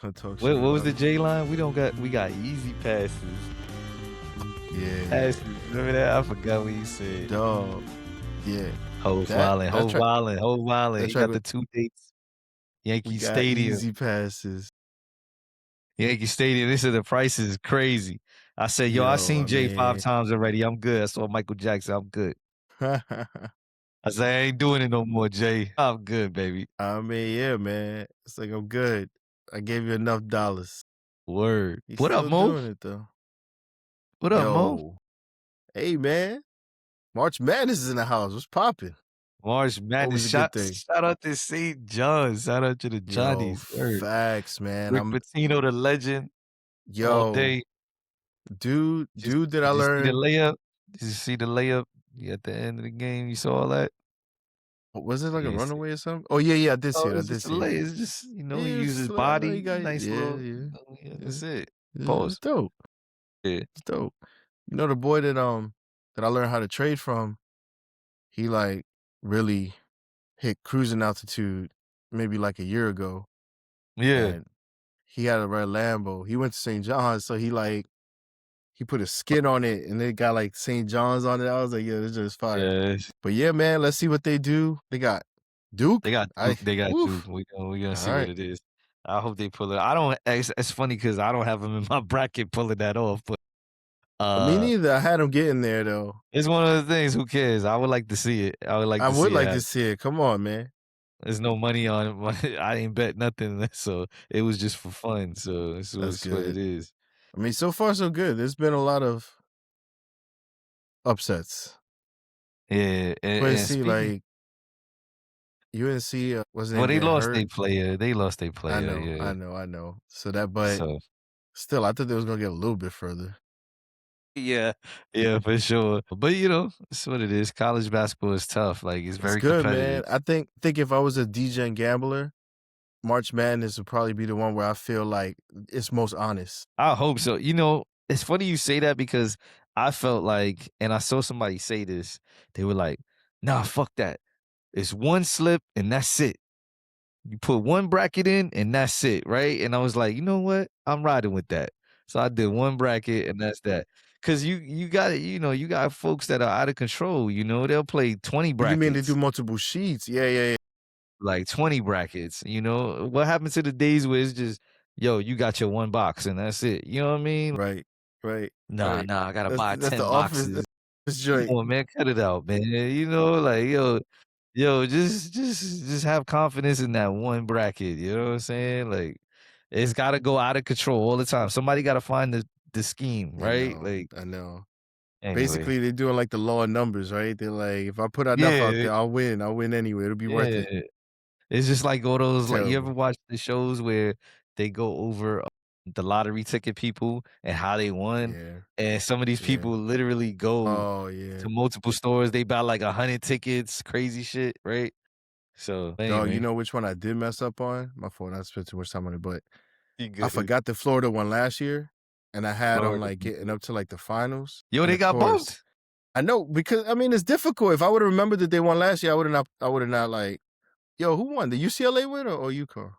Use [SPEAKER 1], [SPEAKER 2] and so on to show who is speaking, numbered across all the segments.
[SPEAKER 1] I'll talk shit
[SPEAKER 2] What was
[SPEAKER 1] about
[SPEAKER 2] the
[SPEAKER 1] him.
[SPEAKER 2] J line? We got easy passes.
[SPEAKER 1] Yeah.
[SPEAKER 2] Passes. Remember that? I forgot what you said.
[SPEAKER 1] Dog. Yeah.
[SPEAKER 2] Ho
[SPEAKER 1] That
[SPEAKER 2] Wildin',
[SPEAKER 1] that
[SPEAKER 2] Ho
[SPEAKER 1] track
[SPEAKER 2] Wildin', Ho Wildin'.
[SPEAKER 1] that
[SPEAKER 2] He
[SPEAKER 1] track
[SPEAKER 2] got
[SPEAKER 1] was,
[SPEAKER 2] the 2 dates.
[SPEAKER 1] we
[SPEAKER 2] Yankee
[SPEAKER 1] got
[SPEAKER 2] Stadium.
[SPEAKER 1] easy passes.
[SPEAKER 2] Yankee Stadium. They said the price is crazy. I said, yo, I
[SPEAKER 1] Yo,
[SPEAKER 2] seen
[SPEAKER 1] I
[SPEAKER 2] Jay 5
[SPEAKER 1] mean,
[SPEAKER 2] times already. I'm good. I saw Michael Jackson. I'm good. I said, I ain't doing it no more, Jay. I'm good, baby.
[SPEAKER 1] I mean, yeah, man. It's like I'm good. I gave you enough dollars.
[SPEAKER 2] Word.
[SPEAKER 1] He's
[SPEAKER 2] What up,
[SPEAKER 1] still
[SPEAKER 2] Mo?
[SPEAKER 1] doing it though.
[SPEAKER 2] What up, Mo?
[SPEAKER 1] Yo. Hey, man. March Madness is in the house. What's popping?
[SPEAKER 2] March Madness.
[SPEAKER 1] Always a good thing.
[SPEAKER 2] Shout out to St. John's. Shout out to the
[SPEAKER 1] Yo,
[SPEAKER 2] Johnnies. Word.
[SPEAKER 1] facts, man.
[SPEAKER 2] Rick Pitino, the legend. All
[SPEAKER 1] Yo,
[SPEAKER 2] day.
[SPEAKER 1] dude that I
[SPEAKER 2] Did you see the
[SPEAKER 1] learned.
[SPEAKER 2] layup? Did you see the layup at the end of the game? You saw all that?
[SPEAKER 1] Was it like
[SPEAKER 2] You
[SPEAKER 1] a
[SPEAKER 2] ain't see it.
[SPEAKER 1] runaway or something? Oh yeah, I did see
[SPEAKER 2] Oh,
[SPEAKER 1] it. I
[SPEAKER 2] it's
[SPEAKER 1] did
[SPEAKER 2] just a
[SPEAKER 1] see it.
[SPEAKER 2] lay. It's just,
[SPEAKER 1] Yeah,
[SPEAKER 2] he used his
[SPEAKER 1] you
[SPEAKER 2] body.
[SPEAKER 1] got
[SPEAKER 2] Nice little.
[SPEAKER 1] yeah.
[SPEAKER 2] Yeah, that's it.
[SPEAKER 1] Yeah, it's
[SPEAKER 2] Pause.
[SPEAKER 1] dope.
[SPEAKER 2] Yeah.
[SPEAKER 1] It's dope. You know the boy that I learned how to trade from, he like really hit cruising altitude maybe like a year ago.
[SPEAKER 2] Yeah.
[SPEAKER 1] And he had a red Lambo. He went to St. John's, so he put a skin on it and it got like St. John's on it. I was like, yeah, this just fire.
[SPEAKER 2] Yes.
[SPEAKER 1] But yeah, man, let's see what they do. They got Duke.
[SPEAKER 2] They got Duke. They got Duke. We gonna see what
[SPEAKER 1] right.
[SPEAKER 2] it is. I hope they pull it. I don't. It's funny because I don't have them in my bracket pulling that off. But
[SPEAKER 1] Me neither. I had him getting there though.
[SPEAKER 2] it's one of the things. Who cares? I would like to see it. I would like
[SPEAKER 1] I
[SPEAKER 2] to
[SPEAKER 1] would
[SPEAKER 2] see
[SPEAKER 1] like
[SPEAKER 2] it.
[SPEAKER 1] to see it. Come on, man.
[SPEAKER 2] There's no money on it. I ain't bet nothing, so it was just for fun. So it's
[SPEAKER 1] That's
[SPEAKER 2] what it
[SPEAKER 1] good.
[SPEAKER 2] is.
[SPEAKER 1] I mean, so far so good. There's been a lot of upsets.
[SPEAKER 2] Yeah, and
[SPEAKER 1] UNC
[SPEAKER 2] speaking,
[SPEAKER 1] UNC wasn't
[SPEAKER 2] well,
[SPEAKER 1] able to
[SPEAKER 2] they
[SPEAKER 1] get
[SPEAKER 2] lost
[SPEAKER 1] hurt.
[SPEAKER 2] their player. They lost their player.
[SPEAKER 1] I
[SPEAKER 2] Yeah.
[SPEAKER 1] know. So that, but
[SPEAKER 2] So
[SPEAKER 1] still, I thought they was gonna get a little bit further.
[SPEAKER 2] yeah, for sure. But it's what it is. College basketball is tough. Like it's very
[SPEAKER 1] good,
[SPEAKER 2] competitive.
[SPEAKER 1] man. I think if I was a DJ and gambler, March Madness would probably be the one where I feel like it's most honest.
[SPEAKER 2] I hope so. It's funny you say that because I felt like, and I saw somebody say this. They were like, "Nah, fuck that. It's one slip and that's it. You put one bracket in and that's it, right?" And I was like, you know what? I'm riding with that. So I did one bracket and that's that. Cause you got you got folks that are out of control. They'll play 20
[SPEAKER 1] You mean they
[SPEAKER 2] brackets,
[SPEAKER 1] do multiple sheets? Yeah.
[SPEAKER 2] like 20 brackets. What happened to the days where it's just, yo, you got your one box and that's it. You know what I mean?
[SPEAKER 1] Right.
[SPEAKER 2] Nah, I gotta buy
[SPEAKER 1] That's
[SPEAKER 2] 10
[SPEAKER 1] the office.
[SPEAKER 2] boxes.
[SPEAKER 1] This
[SPEAKER 2] Come
[SPEAKER 1] joint.
[SPEAKER 2] on, man, cut it out, man. Like yo, just have confidence in that one bracket. You know what I'm saying? Like, it's gotta go out of control all the time. Somebody gotta find the scheme, right?
[SPEAKER 1] I know.
[SPEAKER 2] Anyway.
[SPEAKER 1] Basically, they're doing like the law of numbers, right? They're like, if I put enough out there, I'll win. I'll win anyway. It'll be worth it.
[SPEAKER 2] It's just like all those, like, you ever
[SPEAKER 1] Terrible.
[SPEAKER 2] watch the shows where they go over the lottery ticket people and how they won?
[SPEAKER 1] Yeah.
[SPEAKER 2] And some of these people literally go to multiple stores. They buy like 100 tickets, crazy shit, right? So
[SPEAKER 1] Dog,
[SPEAKER 2] anyway,
[SPEAKER 1] you know which one I did mess up on? My fault. I spent too much time on it, but
[SPEAKER 2] you
[SPEAKER 1] I
[SPEAKER 2] good.
[SPEAKER 1] forgot the Florida one last year, and I had them
[SPEAKER 2] Florida.
[SPEAKER 1] like getting up to like the finals.
[SPEAKER 2] Yo,
[SPEAKER 1] and
[SPEAKER 2] they
[SPEAKER 1] of
[SPEAKER 2] got
[SPEAKER 1] course-
[SPEAKER 2] bumped.
[SPEAKER 1] I know, because I mean it's difficult. If I would have remembered that they won last year, I would have not like, yo, who won? The UCLA winner or UConn?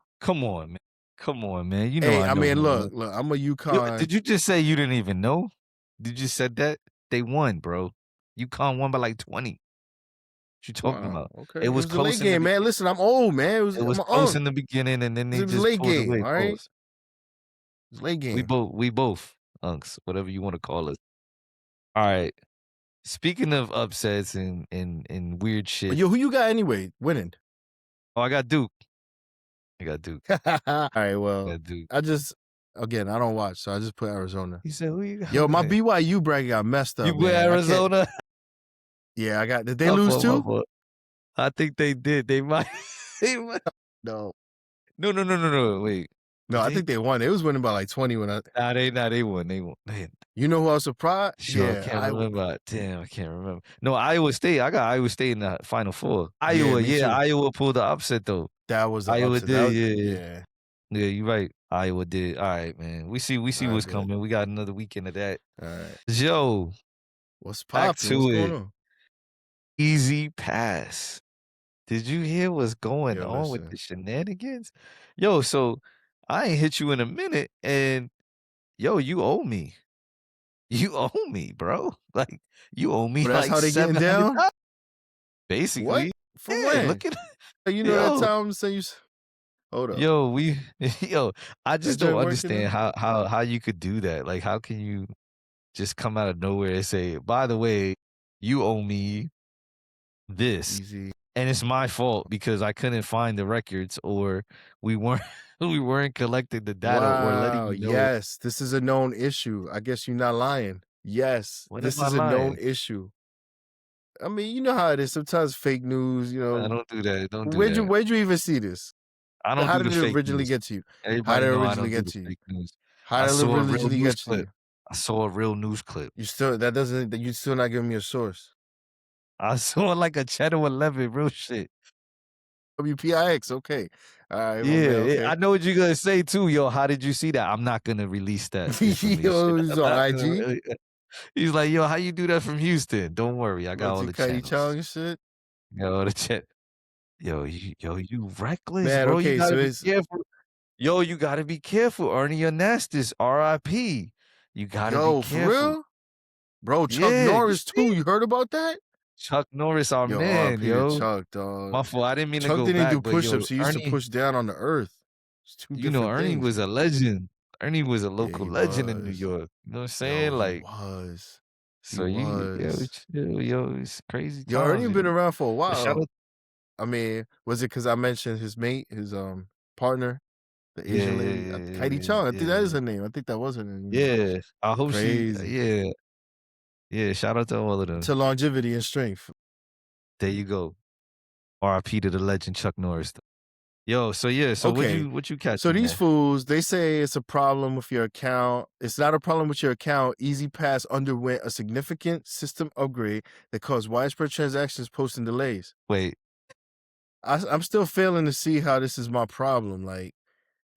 [SPEAKER 2] Come on, man. You know
[SPEAKER 1] Hey,
[SPEAKER 2] I
[SPEAKER 1] I
[SPEAKER 2] know
[SPEAKER 1] mean,
[SPEAKER 2] who
[SPEAKER 1] look,
[SPEAKER 2] won.
[SPEAKER 1] I'm a UConn.
[SPEAKER 2] Did you just say you didn't even know? Did you said that? They won, bro. UConn won by like 20. What you talking about?
[SPEAKER 1] Okay.
[SPEAKER 2] It was
[SPEAKER 1] the
[SPEAKER 2] close
[SPEAKER 1] late
[SPEAKER 2] in the
[SPEAKER 1] game, man. Listen, I'm old, man.
[SPEAKER 2] It was close in the beginning, and then they
[SPEAKER 1] It was
[SPEAKER 2] just
[SPEAKER 1] late
[SPEAKER 2] pulled
[SPEAKER 1] game,
[SPEAKER 2] away.
[SPEAKER 1] all right?
[SPEAKER 2] Pause.
[SPEAKER 1] It was late game.
[SPEAKER 2] We both unks, whatever you want to call us. All right. Speaking of upsets and weird shit.
[SPEAKER 1] Yo, who you got anyway? Winning.
[SPEAKER 2] Oh, I got Duke.
[SPEAKER 1] All right, well,
[SPEAKER 2] Duke.
[SPEAKER 1] I don't watch, so I just put Arizona.
[SPEAKER 2] You said who you got?
[SPEAKER 1] Yo, my BYU bracket got messed up.
[SPEAKER 2] You put
[SPEAKER 1] man.
[SPEAKER 2] Arizona?
[SPEAKER 1] Yeah, I got. Did they lose too?
[SPEAKER 2] I think they did. They might.
[SPEAKER 1] No.
[SPEAKER 2] Wait.
[SPEAKER 1] No, I think they won. They was winning by like 20 when I.
[SPEAKER 2] They won.
[SPEAKER 1] You know who I was surprised?
[SPEAKER 2] Sure,
[SPEAKER 1] Yeah,
[SPEAKER 2] I can't remember. Damn, I can't remember. No, Iowa State. I got Iowa State in the Final Four. Iowa,
[SPEAKER 1] me too.
[SPEAKER 2] Iowa pulled the upset though.
[SPEAKER 1] That was the
[SPEAKER 2] Iowa
[SPEAKER 1] upset.
[SPEAKER 2] did, yeah, you're right. Iowa did. All right, man. We see what's
[SPEAKER 1] good.
[SPEAKER 2] coming. We got another weekend of that.
[SPEAKER 1] All right.
[SPEAKER 2] Yo,
[SPEAKER 1] What's
[SPEAKER 2] back
[SPEAKER 1] popping?
[SPEAKER 2] to
[SPEAKER 1] What's
[SPEAKER 2] it.
[SPEAKER 1] going on?
[SPEAKER 2] Easy pass. Did you hear what's going on with the shenanigans? Yo, so I ain't hit you in a minute, and yo, you owe me. You owe me, bro. Like, you owe me
[SPEAKER 1] But that's
[SPEAKER 2] like
[SPEAKER 1] how they getting down?
[SPEAKER 2] $700
[SPEAKER 1] What?
[SPEAKER 2] basically.
[SPEAKER 1] For
[SPEAKER 2] Yeah,
[SPEAKER 1] when?
[SPEAKER 2] look at
[SPEAKER 1] You know that
[SPEAKER 2] yo,
[SPEAKER 1] time saying hold up.
[SPEAKER 2] yo, we yo, I
[SPEAKER 1] That
[SPEAKER 2] just don't
[SPEAKER 1] joint working
[SPEAKER 2] understand
[SPEAKER 1] now?
[SPEAKER 2] how you could do that. Like, how can you just come out of nowhere and say, "By the way, you owe me this."
[SPEAKER 1] Easy.
[SPEAKER 2] And it's my fault because I couldn't find the records or we weren't we weren't collecting the data or letting
[SPEAKER 1] Wow,
[SPEAKER 2] you know.
[SPEAKER 1] yes, this is a known issue. I guess you're not lying. Yes,
[SPEAKER 2] What am
[SPEAKER 1] this
[SPEAKER 2] I
[SPEAKER 1] is a known
[SPEAKER 2] lying?
[SPEAKER 1] issue. I mean, you know how it is. Sometimes fake news,
[SPEAKER 2] Don't do that, don't do
[SPEAKER 1] Where'd you
[SPEAKER 2] that.
[SPEAKER 1] where'd you even see this?
[SPEAKER 2] I don't
[SPEAKER 1] How
[SPEAKER 2] do
[SPEAKER 1] did
[SPEAKER 2] the
[SPEAKER 1] it
[SPEAKER 2] fake
[SPEAKER 1] originally
[SPEAKER 2] news.
[SPEAKER 1] get to you? How
[SPEAKER 2] Everybody
[SPEAKER 1] did it
[SPEAKER 2] know I
[SPEAKER 1] originally
[SPEAKER 2] don't do
[SPEAKER 1] get
[SPEAKER 2] the
[SPEAKER 1] to you?
[SPEAKER 2] fake news.
[SPEAKER 1] How
[SPEAKER 2] I
[SPEAKER 1] did it
[SPEAKER 2] saw a real
[SPEAKER 1] originally
[SPEAKER 2] news
[SPEAKER 1] get to
[SPEAKER 2] clip.
[SPEAKER 1] you?
[SPEAKER 2] I saw a real news clip.
[SPEAKER 1] You still that doesn't you still not giving me a source.
[SPEAKER 2] I saw like a Channel 11 real shit.
[SPEAKER 1] WPIX, okay. All right, my
[SPEAKER 2] Yeah,
[SPEAKER 1] man, okay.
[SPEAKER 2] I know what you're gonna say too, yo. How did you see that? I'm not gonna release that information.
[SPEAKER 1] Yo, it was
[SPEAKER 2] I'm
[SPEAKER 1] on
[SPEAKER 2] not gonna
[SPEAKER 1] IG.
[SPEAKER 2] really. He's like, yo, how you do that from Houston? Don't worry, I got
[SPEAKER 1] Was
[SPEAKER 2] all
[SPEAKER 1] he
[SPEAKER 2] the
[SPEAKER 1] Kites Chong
[SPEAKER 2] channels.
[SPEAKER 1] and shit?
[SPEAKER 2] Got all the chat. You reckless,
[SPEAKER 1] Man,
[SPEAKER 2] bro. You
[SPEAKER 1] okay, so
[SPEAKER 2] gotta be
[SPEAKER 1] it's
[SPEAKER 2] careful. Yo, you gotta be careful. Ernie Anastas, RIP. You gotta be
[SPEAKER 1] yo, for
[SPEAKER 2] careful.
[SPEAKER 1] real? Bro, Chuck
[SPEAKER 2] Yeah, you
[SPEAKER 1] Norris too.
[SPEAKER 2] see?
[SPEAKER 1] You heard about that?
[SPEAKER 2] Chuck Norris, our
[SPEAKER 1] Yo,
[SPEAKER 2] man,
[SPEAKER 1] RP to
[SPEAKER 2] yo.
[SPEAKER 1] Chuck, dog.
[SPEAKER 2] My fault. I didn't mean to
[SPEAKER 1] Chuck
[SPEAKER 2] go
[SPEAKER 1] didn't do
[SPEAKER 2] back, but yo,
[SPEAKER 1] push-ups. He used to
[SPEAKER 2] Ernie,
[SPEAKER 1] push down on the earth. It's two
[SPEAKER 2] you know,
[SPEAKER 1] different
[SPEAKER 2] Ernie
[SPEAKER 1] things,
[SPEAKER 2] was a
[SPEAKER 1] bro.
[SPEAKER 2] legend. Ernie was a
[SPEAKER 1] Yeah,
[SPEAKER 2] local
[SPEAKER 1] he
[SPEAKER 2] legend in New
[SPEAKER 1] was.
[SPEAKER 2] York. You know what I'm saying?
[SPEAKER 1] Yo, he
[SPEAKER 2] Like,
[SPEAKER 1] was. He
[SPEAKER 2] so you, yo,
[SPEAKER 1] was.
[SPEAKER 2] yo, it's crazy
[SPEAKER 1] Yo, Ernie
[SPEAKER 2] times,
[SPEAKER 1] been
[SPEAKER 2] yo.
[SPEAKER 1] around for a
[SPEAKER 2] But shout
[SPEAKER 1] while.
[SPEAKER 2] out,
[SPEAKER 1] I mean, was it because I mentioned his mate, his partner, the
[SPEAKER 2] yeah,
[SPEAKER 1] Asian lady, Heidi Chong? I think that is
[SPEAKER 2] yeah.
[SPEAKER 1] her name. I think that was her name.
[SPEAKER 2] Yeah, I hope she,
[SPEAKER 1] Crazy
[SPEAKER 2] yeah, yeah. Shout out to all of them.
[SPEAKER 1] to longevity and strength.
[SPEAKER 2] There you go. RIP to the legend Chuck Norris. Yo, so yeah, so
[SPEAKER 1] Okay,
[SPEAKER 2] what you
[SPEAKER 1] so
[SPEAKER 2] catching,
[SPEAKER 1] these
[SPEAKER 2] man?
[SPEAKER 1] fools, they say it's a problem with your account. It's not a problem with your account. EasyPass underwent a significant system upgrade that caused widespread transactions, posting delays.
[SPEAKER 2] Wait,
[SPEAKER 1] I'm still failing to see how this is my problem. Like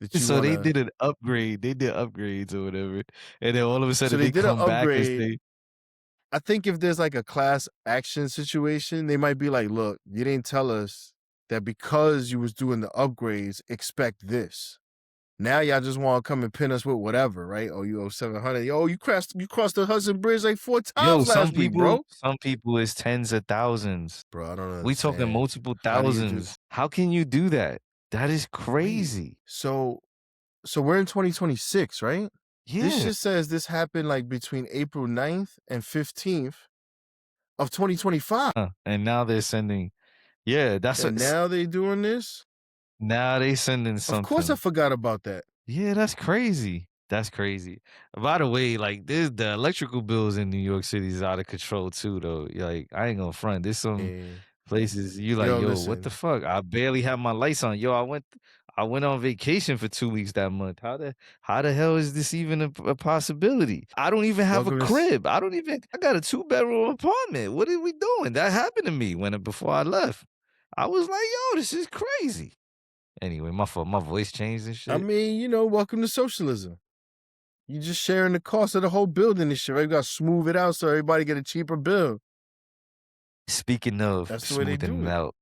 [SPEAKER 1] that you
[SPEAKER 2] so they
[SPEAKER 1] wanna.
[SPEAKER 2] did an upgrade. They did upgrades or whatever, and then all of a
[SPEAKER 1] So
[SPEAKER 2] sudden
[SPEAKER 1] they
[SPEAKER 2] they
[SPEAKER 1] did an
[SPEAKER 2] come back and
[SPEAKER 1] upgrade.
[SPEAKER 2] say,
[SPEAKER 1] I think if there's like a class action situation, they might be like, "Look, you didn't tell us that because you was doing the upgrades, expect this." Now y'all just want to come and pin us with whatever, right? Oh, you owe 700. Yo, you crossed the Hudson Bridge like 4
[SPEAKER 2] "Yo,
[SPEAKER 1] times last week, bro.
[SPEAKER 2] some people is tens of thousands.
[SPEAKER 1] Bro, I don't
[SPEAKER 2] We talking
[SPEAKER 1] understand.
[SPEAKER 2] multiple
[SPEAKER 1] How do you do
[SPEAKER 2] thousands. How can you do that? That is
[SPEAKER 1] wait?
[SPEAKER 2] crazy."
[SPEAKER 1] So we're in 2026, right? This
[SPEAKER 2] Yeah,
[SPEAKER 1] shit says this happened like between April 9th and 15th of 2025.
[SPEAKER 2] and now they're sending. Yeah, that's
[SPEAKER 1] And
[SPEAKER 2] what.
[SPEAKER 1] now they doing this?
[SPEAKER 2] Now they sending
[SPEAKER 1] Of course I
[SPEAKER 2] something.
[SPEAKER 1] forgot about that.
[SPEAKER 2] Yeah, that's crazy. That's crazy. By the way, like this, the electrical bills in New York City is out of control too, though. Like I ain't gonna front. There's some
[SPEAKER 1] And
[SPEAKER 2] places you like,
[SPEAKER 1] yo,
[SPEAKER 2] yo, what the
[SPEAKER 1] listen.
[SPEAKER 2] fuck? I barely have my lights on. Yo, I went on vacation for 2 weeks that month. How the hell is this even a possibility? I don't even have a
[SPEAKER 1] Welcome to
[SPEAKER 2] crib. I got a 2-bedroom apartment. What are we doing? That happened to me before I left. I was like, yo, this is crazy. Anyway, my fault. My voice changed and
[SPEAKER 1] I
[SPEAKER 2] shit.
[SPEAKER 1] mean, welcome to socialism. You just sharing the cost of the whole building and shit, right? You gotta smooth it out so everybody get a cheaper bill.
[SPEAKER 2] Speaking of
[SPEAKER 1] That's the way they
[SPEAKER 2] smoothing
[SPEAKER 1] do
[SPEAKER 2] it
[SPEAKER 1] it.
[SPEAKER 2] out,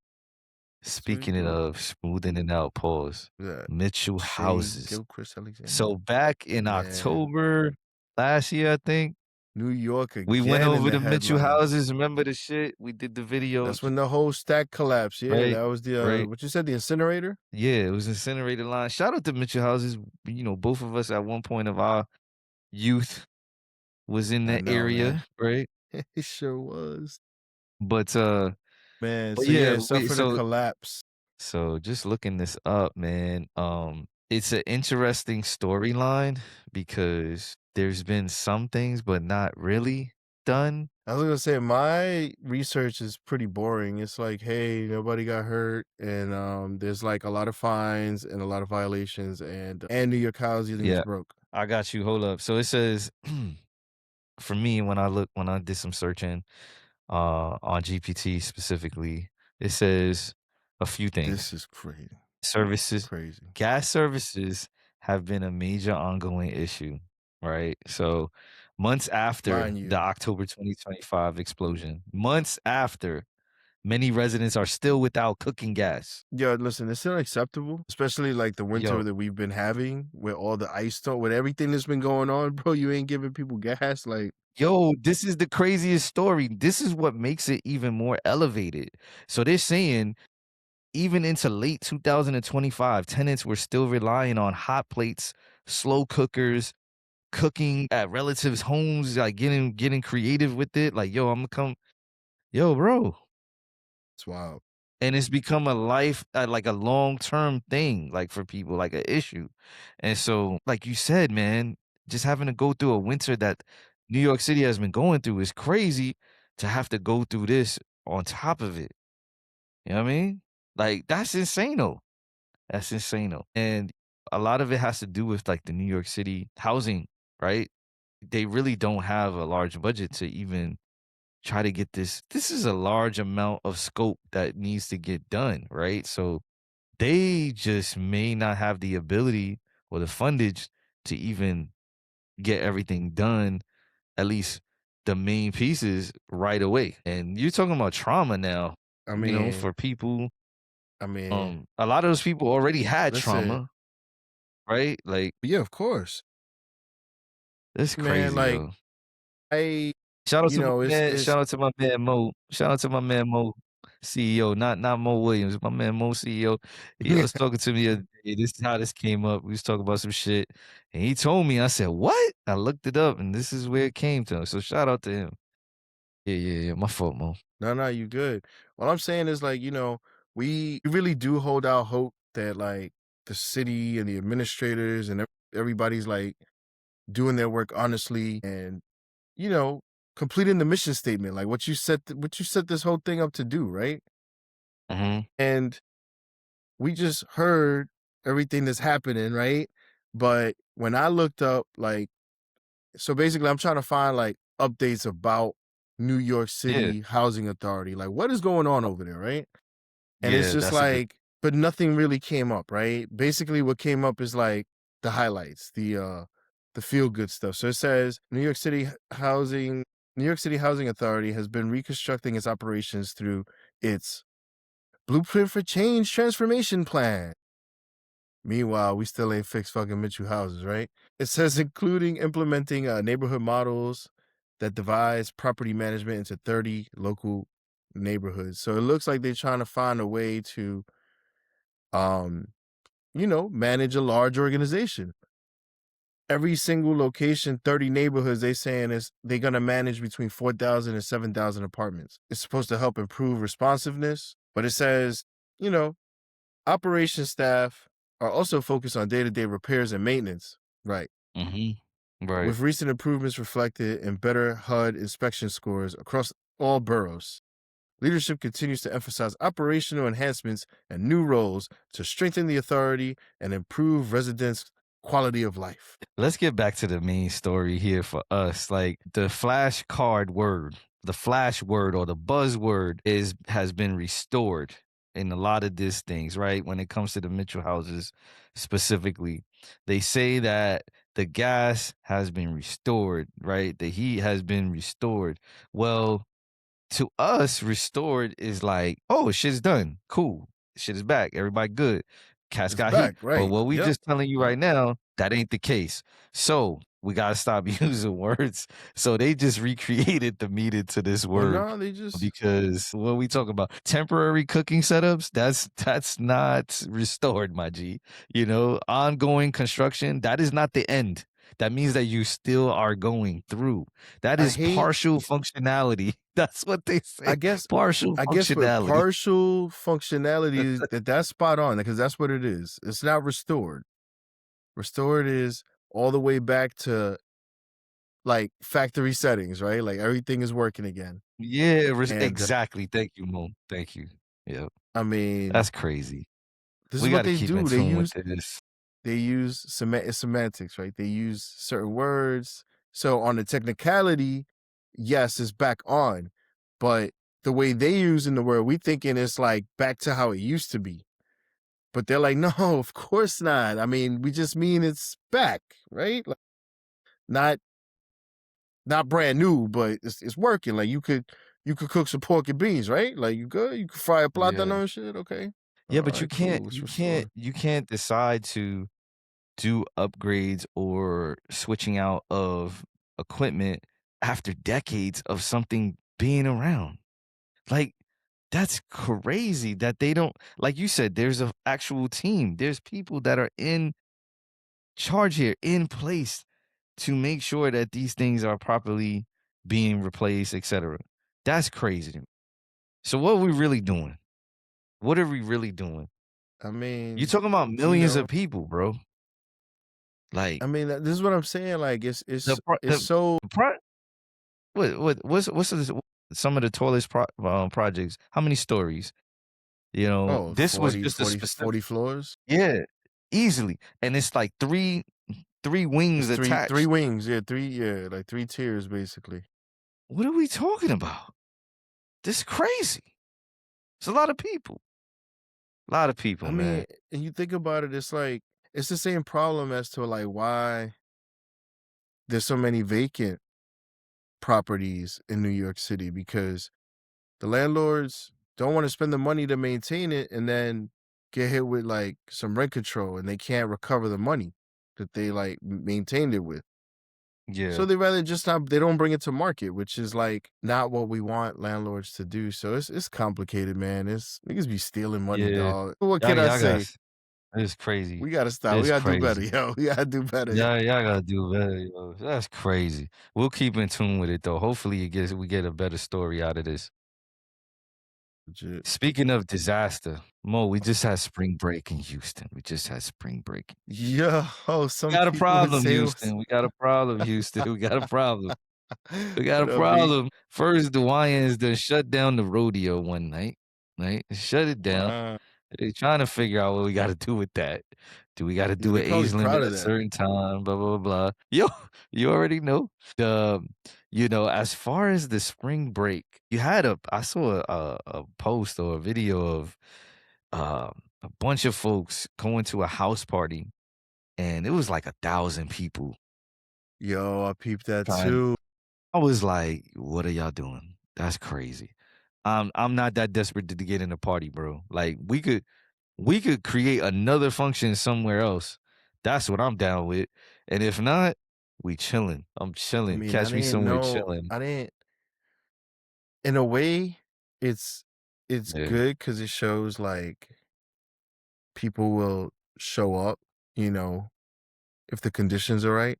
[SPEAKER 1] That's the way they
[SPEAKER 2] speaking it
[SPEAKER 1] do it.
[SPEAKER 2] of smoothing it out, pause.
[SPEAKER 1] Yeah.
[SPEAKER 2] Mitchell
[SPEAKER 1] Shea
[SPEAKER 2] Houses.
[SPEAKER 1] Gilchrist Alexander.
[SPEAKER 2] So back in
[SPEAKER 1] Man.
[SPEAKER 2] October last year, I think,
[SPEAKER 1] New York
[SPEAKER 2] we went
[SPEAKER 1] again in
[SPEAKER 2] over
[SPEAKER 1] the
[SPEAKER 2] to Mitchell
[SPEAKER 1] headlines.
[SPEAKER 2] Houses. Remember the shit? We did the
[SPEAKER 1] That's
[SPEAKER 2] videos,
[SPEAKER 1] when the whole stack collapsed. Yeah,
[SPEAKER 2] right?
[SPEAKER 1] that was the
[SPEAKER 2] Right.
[SPEAKER 1] what you said, the incinerator?
[SPEAKER 2] Yeah, it was incinerated line. Shout out to Mitchell Houses. You know, both of us at one point of our youth was in
[SPEAKER 1] I
[SPEAKER 2] the
[SPEAKER 1] know, man.
[SPEAKER 2] area, right?
[SPEAKER 1] It sure was.
[SPEAKER 2] But
[SPEAKER 1] Man,
[SPEAKER 2] but
[SPEAKER 1] so
[SPEAKER 2] yeah,
[SPEAKER 1] yeah, it suffered a collapse.
[SPEAKER 2] so just looking this up, man, it's an interesting storyline because there's been some things, but not really done.
[SPEAKER 1] I was gonna say my research is pretty boring. It's like, hey, nobody got hurt, and there's like a lot of fines and a lot of violations, and New York housing is
[SPEAKER 2] Yeah,
[SPEAKER 1] broke.
[SPEAKER 2] I got you. Hold up. So it says for me when I did some searching on GPT specifically, it says a few
[SPEAKER 1] This
[SPEAKER 2] things.
[SPEAKER 1] is crazy,
[SPEAKER 2] Services,
[SPEAKER 1] crazy.
[SPEAKER 2] gas services have been a major ongoing issue, right? So, months after
[SPEAKER 1] Mind
[SPEAKER 2] the
[SPEAKER 1] you,
[SPEAKER 2] October 2025 explosion, months after, Many residents are still without cooking gas.
[SPEAKER 1] Yo, listen, it's unacceptable, especially like the winter
[SPEAKER 2] Yo,
[SPEAKER 1] that we've been having with all the ice storm, with everything that's been going on, bro. You ain't giving people gas. Like,
[SPEAKER 2] yo, this is the craziest story. This is what makes it even more elevated. So they're saying even into late 2025, tenants were still relying on hot plates, slow cookers, cooking at relatives' homes, like getting creative with it. Like, yo, I'm gonna come, yo, bro.
[SPEAKER 1] it's wild.
[SPEAKER 2] And it's become a life, like a long-term thing, like for people, like an issue. And so, like you said, man, just having to go through a winter that New York City has been going through is crazy to have to go through this on top of it. You know what I mean? Like, that's insane. That's insane. And a lot of it has to do with like the New York City housing, right? They really don't have a large budget to even try to get this. This is a large amount of scope that needs to get done, right? So they just may not have the ability or the fundage to even get everything done, at least the main pieces right away. And you're talking about trauma now,
[SPEAKER 1] I
[SPEAKER 2] for
[SPEAKER 1] mean,
[SPEAKER 2] people.
[SPEAKER 1] I mean,
[SPEAKER 2] A lot of those people already had
[SPEAKER 1] listen,
[SPEAKER 2] trauma, right? Like,
[SPEAKER 1] yeah, of course,
[SPEAKER 2] that's
[SPEAKER 1] man.
[SPEAKER 2] crazy,
[SPEAKER 1] Like,
[SPEAKER 2] yo.
[SPEAKER 1] I,
[SPEAKER 2] Shout out to my man.
[SPEAKER 1] it's.
[SPEAKER 2] Shout out to my man Mo. Shout out to my man Mo, CEO. Not Mo Williams. My man Mo, CEO. He was talking to me the other day. This is how this came up. We was talking about some shit, and he told me. I said, "What?" I looked it up, and this is where it came to. So shout out to him. Yeah, yeah, yeah. My fault, Mo.
[SPEAKER 1] No, no, you good. What I'm saying is like, we really do hold out hope that like the city and the administrators and everybody's like doing their work honestly and, you know, completing the mission statement, like what you set this whole thing up to do, right?
[SPEAKER 2] Hmm.
[SPEAKER 1] And we just heard everything that's happening, right? But when I looked up, like, so basically I'm trying to find like updates about New York
[SPEAKER 2] Yeah,
[SPEAKER 1] City Housing Authority, like what is going on over there, right? And it's
[SPEAKER 2] yeah.
[SPEAKER 1] just
[SPEAKER 2] That's a good.
[SPEAKER 1] like, but nothing really came up, right? Basically, what came up is like the highlights, the feel good stuff. So it says New York City Housing Authority has been reconstructing its operations through its Blueprint for Change transformation plan. Meanwhile, we still ain't fixed fucking Mitchell Houses, right? It says including implementing neighborhood models that divides property management into 30 local neighborhoods. So it looks like they're trying to find a way to um, manage a large organization. Every single location, 30 neighborhoods, they saying is they're gonna manage between 4,000 and 7,000 apartments. It's supposed to help improve responsiveness, but it says, you know, operation staff are also focused on day-to-day repairs and maintenance. Right.
[SPEAKER 2] Hmm. Right.
[SPEAKER 1] With recent improvements reflected in better HUD inspection scores across all boroughs. Leadership continues to emphasize operational enhancements and new roles to strengthen the authority and improve residents' quality of life.
[SPEAKER 2] Let's get back to the main story here for us. Like the flashcard word, the flash word or the buzzword has been restored in a lot of these things, right? When it comes to the Mitchell houses specifically, they say that the gas has been restored, right? The heat has been restored. Well, to us, restored is like, oh, shit's done. Cool. Shit is back. Everybody good. Cats
[SPEAKER 1] It's
[SPEAKER 2] got heat.
[SPEAKER 1] back,
[SPEAKER 2] But
[SPEAKER 1] right?
[SPEAKER 2] what we
[SPEAKER 1] Yep.
[SPEAKER 2] just telling you right now, that ain't the case. So we gotta stop using words. So they just recreated the meaning to this
[SPEAKER 1] Well,
[SPEAKER 2] word
[SPEAKER 1] no, they just
[SPEAKER 2] because what we talk about temporary cooking setups, that's not restored, my G. Ongoing construction, that is not the end. That means that you still are going through. That
[SPEAKER 1] I
[SPEAKER 2] is
[SPEAKER 1] hate
[SPEAKER 2] partial functionality. That's what they
[SPEAKER 1] I
[SPEAKER 2] say.
[SPEAKER 1] guess
[SPEAKER 2] Partial
[SPEAKER 1] I guess for
[SPEAKER 2] functionality.
[SPEAKER 1] partial functionality that's spot on because that's what it is. It's not restored. Restored is all the way back to like factory settings, right? Like everything is working again.
[SPEAKER 2] Yeah,
[SPEAKER 1] And
[SPEAKER 2] exactly. Thank you, Mo. Thank you. Yeah,
[SPEAKER 1] I mean,
[SPEAKER 2] that's crazy.
[SPEAKER 1] this is
[SPEAKER 2] We
[SPEAKER 1] what
[SPEAKER 2] got to
[SPEAKER 1] they
[SPEAKER 2] keep in
[SPEAKER 1] do.
[SPEAKER 2] tune with this.
[SPEAKER 1] They use semantics, right? They use certain words. So on the technicality, yes, it's back on, but the way they using the word, we thinking it's like back to how it used to be. But they're like, no, of course not. I mean, we just mean it's back, right? Like, not not brand new, but it's working. Like you could cook some pork and beans, right? Like you good? You could fry a
[SPEAKER 2] Yeah.
[SPEAKER 1] plátano and shit. Okay.
[SPEAKER 2] Yeah,
[SPEAKER 1] All
[SPEAKER 2] but you
[SPEAKER 1] right,
[SPEAKER 2] can't
[SPEAKER 1] cool. Let's
[SPEAKER 2] you can't
[SPEAKER 1] restore.
[SPEAKER 2] you can't decide to do upgrades or switching out of equipment after decades of something being around. Like, that's crazy that they don't like you said, there's a actual team. There's people that are in charge here, in place to make sure that these things are properly being replaced, etcetera. That's crazy to me. So what are we really doing? What are we really doing?
[SPEAKER 1] I
[SPEAKER 2] You're
[SPEAKER 1] mean,
[SPEAKER 2] talking about
[SPEAKER 1] you
[SPEAKER 2] millions
[SPEAKER 1] know,
[SPEAKER 2] of people, bro. Like
[SPEAKER 1] this is what I'm saying. Like
[SPEAKER 2] the
[SPEAKER 1] it's so
[SPEAKER 2] pro what's some of the tallest projects? How many stories? You know,
[SPEAKER 1] oh
[SPEAKER 2] this was
[SPEAKER 1] 40,
[SPEAKER 2] just a
[SPEAKER 1] 40,
[SPEAKER 2] specific
[SPEAKER 1] 40 floors.
[SPEAKER 2] yeah, easily, and it's like 3 wings
[SPEAKER 1] It's three
[SPEAKER 2] attached.
[SPEAKER 1] wings. Yeah, like three tiers basically.
[SPEAKER 2] What are we talking about? This is crazy. It's a lot of people. A lot of people,
[SPEAKER 1] I
[SPEAKER 2] man.
[SPEAKER 1] mean, and you think about it, it's like it's the same problem as to like why there's so many vacant properties in New York City because the landlords don't want to spend the money to maintain it and then get hit with like some rent control and they can't recover the money that they like maintained it with.
[SPEAKER 2] Yeah,
[SPEAKER 1] So they rather just not they don't bring it to market, which is like not what we want landlords to do. So it's complicated, man. It's niggas be stealing money,
[SPEAKER 2] yeah.
[SPEAKER 1] dog. What can I
[SPEAKER 2] Y'all got
[SPEAKER 1] say?
[SPEAKER 2] it's crazy.
[SPEAKER 1] We gotta stop. We
[SPEAKER 2] It's
[SPEAKER 1] gotta do better,
[SPEAKER 2] crazy.
[SPEAKER 1] yo. We gotta do better, yo.
[SPEAKER 2] Y'all gotta do better, yo. That's crazy. We'll keep in tune with it though. Hopefully we get a better story out of this.
[SPEAKER 1] Legit.
[SPEAKER 2] Speaking of disaster, Mo, we just had spring break in Houston. We just had spring break.
[SPEAKER 1] Yo,
[SPEAKER 2] We
[SPEAKER 1] some
[SPEAKER 2] got a
[SPEAKER 1] people would
[SPEAKER 2] problem,
[SPEAKER 1] say it was
[SPEAKER 2] Houston. We got a problem, Houston. We got a problem. We got a
[SPEAKER 1] what up, B?
[SPEAKER 2] problem. First, the YNs done shut down the rodeo one night, right? Shut it down.
[SPEAKER 1] Wow.
[SPEAKER 2] They trying to figure out what we gotta do with that. Do we gotta
[SPEAKER 1] Yeah,
[SPEAKER 2] do
[SPEAKER 1] they
[SPEAKER 2] an
[SPEAKER 1] probably
[SPEAKER 2] age limit
[SPEAKER 1] proud of
[SPEAKER 2] at a
[SPEAKER 1] that.
[SPEAKER 2] certain time? Blah, blah, blah. Yo, you already know. The as far as the spring break, I saw a post or a video of a bunch of folks going to a house party, and it was like 1,000 people
[SPEAKER 1] Yo, I peeped that
[SPEAKER 2] trying
[SPEAKER 1] too.
[SPEAKER 2] I was like, "What are y'all doing? That's crazy." I'm not that desperate to get in the party, bro. Like we could create another function somewhere else. That's what I'm down with. And if not, we chilling. I'm
[SPEAKER 1] I
[SPEAKER 2] chilling.
[SPEAKER 1] mean, I
[SPEAKER 2] Catch me
[SPEAKER 1] didn't
[SPEAKER 2] somewhere
[SPEAKER 1] know.
[SPEAKER 2] chilling.
[SPEAKER 1] I didn't. In a way, it's it's
[SPEAKER 2] Yeah.
[SPEAKER 1] good because it shows like people will show up. You know, if the conditions are right.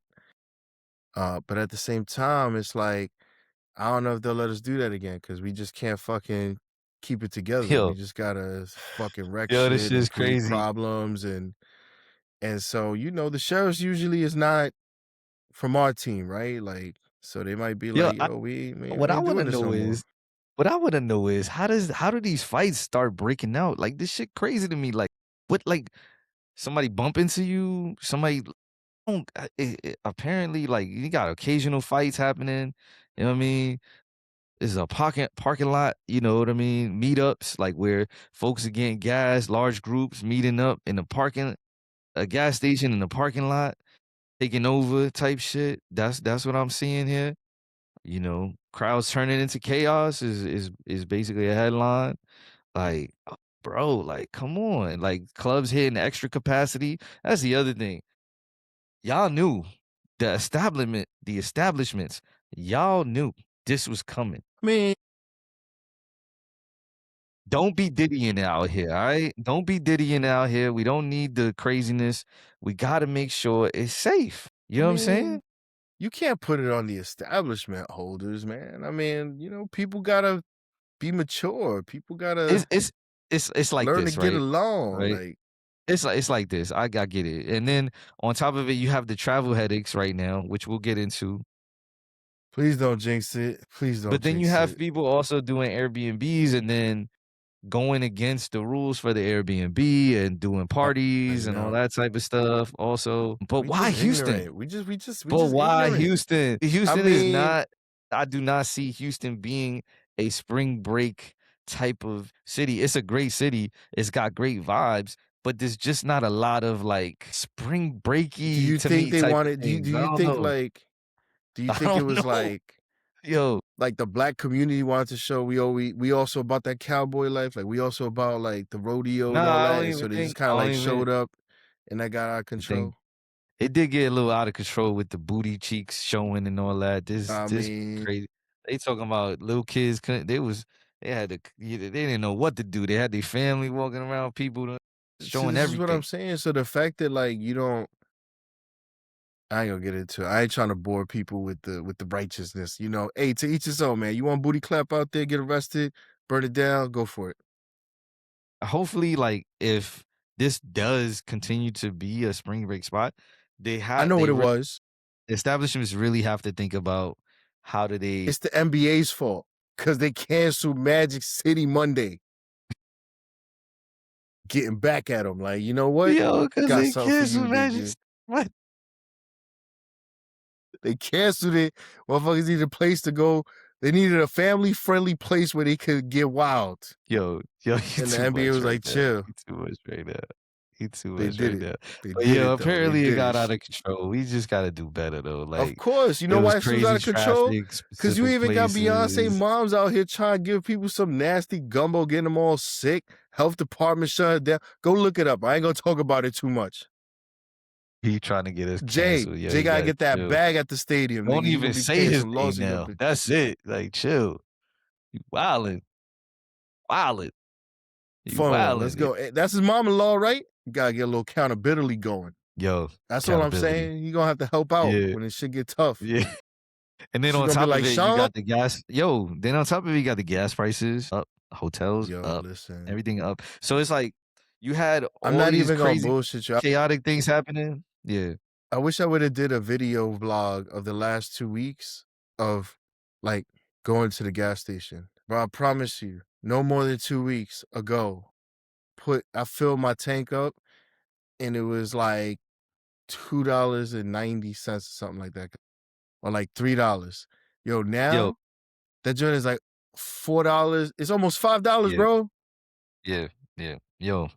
[SPEAKER 1] But at the same time, it's like I don't know if they'll let us do that again because we just can't fucking keep it together. We
[SPEAKER 2] Yo,
[SPEAKER 1] just gotta fucking wreck
[SPEAKER 2] yo, this
[SPEAKER 1] shit
[SPEAKER 2] shit's
[SPEAKER 1] and create
[SPEAKER 2] crazy.
[SPEAKER 1] problems and so the sheriffs usually is not from our team, right? Like, so they might be
[SPEAKER 2] Yo,
[SPEAKER 1] like, "Yo, we
[SPEAKER 2] what I
[SPEAKER 1] ain't
[SPEAKER 2] wanna
[SPEAKER 1] doing this
[SPEAKER 2] know
[SPEAKER 1] no more."
[SPEAKER 2] is what I wanna know is how do these fights start breaking out? Like this shit crazy to me. Like what somebody bump into you? Somebody apparently like you got occasional fights happening. You know what I mean? It's a parking lot, you know what I mean? Meetups, like where folks are getting gas, large groups meeting up in the parking a gas station in the parking lot, taking over type shit. That's what I'm seeing here. Crowds turning into chaos is basically a headline. Like, bro, like, come on. Like clubs hitting extra capacity. That's the other thing. Y'all knew the establishments, y'all knew this was coming.
[SPEAKER 1] I mean,
[SPEAKER 2] Don't be Diddying out here, alright? Don't be Diddying out here. We don't need the craziness. We gotta make sure it's safe. You
[SPEAKER 1] I
[SPEAKER 2] know what I'm saying?
[SPEAKER 1] mean, you can't put it on the establishment holders, man. I mean, people gotta be mature. People
[SPEAKER 2] It's
[SPEAKER 1] gotta
[SPEAKER 2] it's it's like
[SPEAKER 1] learn to
[SPEAKER 2] this,
[SPEAKER 1] get
[SPEAKER 2] right?
[SPEAKER 1] along.
[SPEAKER 2] Right?
[SPEAKER 1] Like,
[SPEAKER 2] It's like this. I get it. And then on top of it, you have the travel headaches right now, which we'll get into.
[SPEAKER 1] please don't jinx it. Please don't
[SPEAKER 2] But then you
[SPEAKER 1] jinx
[SPEAKER 2] have
[SPEAKER 1] it.
[SPEAKER 2] people also doing Airbnbs and then going against the rules for the Airbnb and doing
[SPEAKER 1] I
[SPEAKER 2] parties and all
[SPEAKER 1] know.
[SPEAKER 2] that type of stuff also. But
[SPEAKER 1] We
[SPEAKER 2] why
[SPEAKER 1] just
[SPEAKER 2] Houston?
[SPEAKER 1] ignorant. We
[SPEAKER 2] But
[SPEAKER 1] just
[SPEAKER 2] why
[SPEAKER 1] ignorant.
[SPEAKER 2] Houston?
[SPEAKER 1] I
[SPEAKER 2] Houston is
[SPEAKER 1] mean,
[SPEAKER 2] not I do not see Houston being a spring break type of city. It's a great city. It's got great vibes, but there's just not a lot of like spring
[SPEAKER 1] do
[SPEAKER 2] breaky
[SPEAKER 1] you
[SPEAKER 2] to
[SPEAKER 1] think
[SPEAKER 2] me
[SPEAKER 1] they
[SPEAKER 2] type of
[SPEAKER 1] wanted do
[SPEAKER 2] things. I
[SPEAKER 1] you
[SPEAKER 2] don't
[SPEAKER 1] think
[SPEAKER 2] know.
[SPEAKER 1] like do you
[SPEAKER 2] I
[SPEAKER 1] think it
[SPEAKER 2] don't
[SPEAKER 1] was
[SPEAKER 2] know.
[SPEAKER 1] like
[SPEAKER 2] Yo.
[SPEAKER 1] like the black community wanted to show we also about that cowboy life, like we also about like the rodeo and
[SPEAKER 2] Nah,
[SPEAKER 1] all
[SPEAKER 2] I
[SPEAKER 1] that,
[SPEAKER 2] don't
[SPEAKER 1] and
[SPEAKER 2] even
[SPEAKER 1] so they just
[SPEAKER 2] think
[SPEAKER 1] kind
[SPEAKER 2] I
[SPEAKER 1] of
[SPEAKER 2] don't
[SPEAKER 1] like
[SPEAKER 2] even
[SPEAKER 1] showed up, and that got out of
[SPEAKER 2] think
[SPEAKER 1] control.
[SPEAKER 2] it did get a little out of control with the booty cheeks showing and all that.
[SPEAKER 1] I
[SPEAKER 2] This
[SPEAKER 1] mean,
[SPEAKER 2] crazy. They talking about little kids couldn't. They had to. They didn't know what to do. They had their family walking around, people
[SPEAKER 1] see,
[SPEAKER 2] showing
[SPEAKER 1] this is what I'm
[SPEAKER 2] everything.
[SPEAKER 1] saying. So the fact that like you don't, I ain't gonna get into it. I ain't trying to bore people with the righteousness. You know, hey, to each his own, man. You want booty clap out there, get arrested, burn it down, go for it.
[SPEAKER 2] Hopefully, like if this does continue to be a spring break spot,
[SPEAKER 1] I know what it was.
[SPEAKER 2] establishments really have to think about how do they.
[SPEAKER 1] It's the NBA's fault because they canceled Magic City Monday. Getting back at them, like, you know what?
[SPEAKER 2] Yo, because
[SPEAKER 1] Got
[SPEAKER 2] they
[SPEAKER 1] something for you,
[SPEAKER 2] canceled Magic.
[SPEAKER 1] nigga.
[SPEAKER 2] What?
[SPEAKER 1] They canceled it. Motherfuckers needed a place to go. They needed a family-friendly place where they could get wild.
[SPEAKER 2] Yo, you
[SPEAKER 1] And the
[SPEAKER 2] too
[SPEAKER 1] NBA
[SPEAKER 2] much
[SPEAKER 1] was
[SPEAKER 2] right
[SPEAKER 1] like,
[SPEAKER 2] now.
[SPEAKER 1] chill.
[SPEAKER 2] You too much right now. You too
[SPEAKER 1] They
[SPEAKER 2] much
[SPEAKER 1] did
[SPEAKER 2] right
[SPEAKER 1] it.
[SPEAKER 2] now.
[SPEAKER 1] They
[SPEAKER 2] But
[SPEAKER 1] did
[SPEAKER 2] yo,
[SPEAKER 1] it though. They
[SPEAKER 2] apparently it
[SPEAKER 1] did
[SPEAKER 2] got
[SPEAKER 1] it.
[SPEAKER 2] out of control. We just gotta do better though.
[SPEAKER 1] Of
[SPEAKER 2] Like
[SPEAKER 1] course. You
[SPEAKER 2] it
[SPEAKER 1] know
[SPEAKER 2] was
[SPEAKER 1] why this was out
[SPEAKER 2] crazy
[SPEAKER 1] of control?
[SPEAKER 2] traffic,
[SPEAKER 1] Because you
[SPEAKER 2] specific
[SPEAKER 1] even got Beyonce
[SPEAKER 2] places.
[SPEAKER 1] moms out here trying to give people some nasty gumbo, getting them all sick. Health department shut it down. Go look it up. I ain't gonna talk about it too much.
[SPEAKER 2] He trying to get us
[SPEAKER 1] Jay,
[SPEAKER 2] canceled. Yo,
[SPEAKER 1] Jay
[SPEAKER 2] you
[SPEAKER 1] gotta
[SPEAKER 2] gotta
[SPEAKER 1] get that
[SPEAKER 2] chill.
[SPEAKER 1] bag at the stadium,
[SPEAKER 2] Don't
[SPEAKER 1] nigga. He gonna
[SPEAKER 2] even
[SPEAKER 1] be
[SPEAKER 2] say
[SPEAKER 1] paying
[SPEAKER 2] his
[SPEAKER 1] some
[SPEAKER 2] name
[SPEAKER 1] lawsuit up
[SPEAKER 2] now.
[SPEAKER 1] bitch.
[SPEAKER 2] That's it. Like chill. You wildin'. Wildin'. You
[SPEAKER 1] Fun. Let's
[SPEAKER 2] wildin'.
[SPEAKER 1] go. That's his mom-in-law, right? Gotta get a little accountability going.
[SPEAKER 2] Yo,
[SPEAKER 1] That's all I'm
[SPEAKER 2] accountability.
[SPEAKER 1] saying. You gonna have to help out
[SPEAKER 2] Yeah.
[SPEAKER 1] when this shit get tough.
[SPEAKER 2] Yeah. And then
[SPEAKER 1] She
[SPEAKER 2] on
[SPEAKER 1] gonna be
[SPEAKER 2] top of
[SPEAKER 1] like,
[SPEAKER 2] it, you
[SPEAKER 1] Sean.
[SPEAKER 2] got the gas. Then on top of it, you got the gas prices up, hotels
[SPEAKER 1] Yo,
[SPEAKER 2] up,
[SPEAKER 1] listen.
[SPEAKER 2] everything up. So it's like you had
[SPEAKER 1] I'm
[SPEAKER 2] all
[SPEAKER 1] not
[SPEAKER 2] these
[SPEAKER 1] even gonna
[SPEAKER 2] crazy,
[SPEAKER 1] bullshit you.
[SPEAKER 2] chaotic things happening. Yeah.
[SPEAKER 1] I wish I would have did a video vlog of the last 2 weeks of like going to the gas station. But I promise you, no more than 2 weeks ago, I filled my tank up and it was like $2.90 or something like that. Or like $3. Yo,
[SPEAKER 2] Yo,
[SPEAKER 1] now that joint is like $4. It's almost $5,
[SPEAKER 2] yeah,
[SPEAKER 1] bro.
[SPEAKER 2] yeah, yeah. Yo,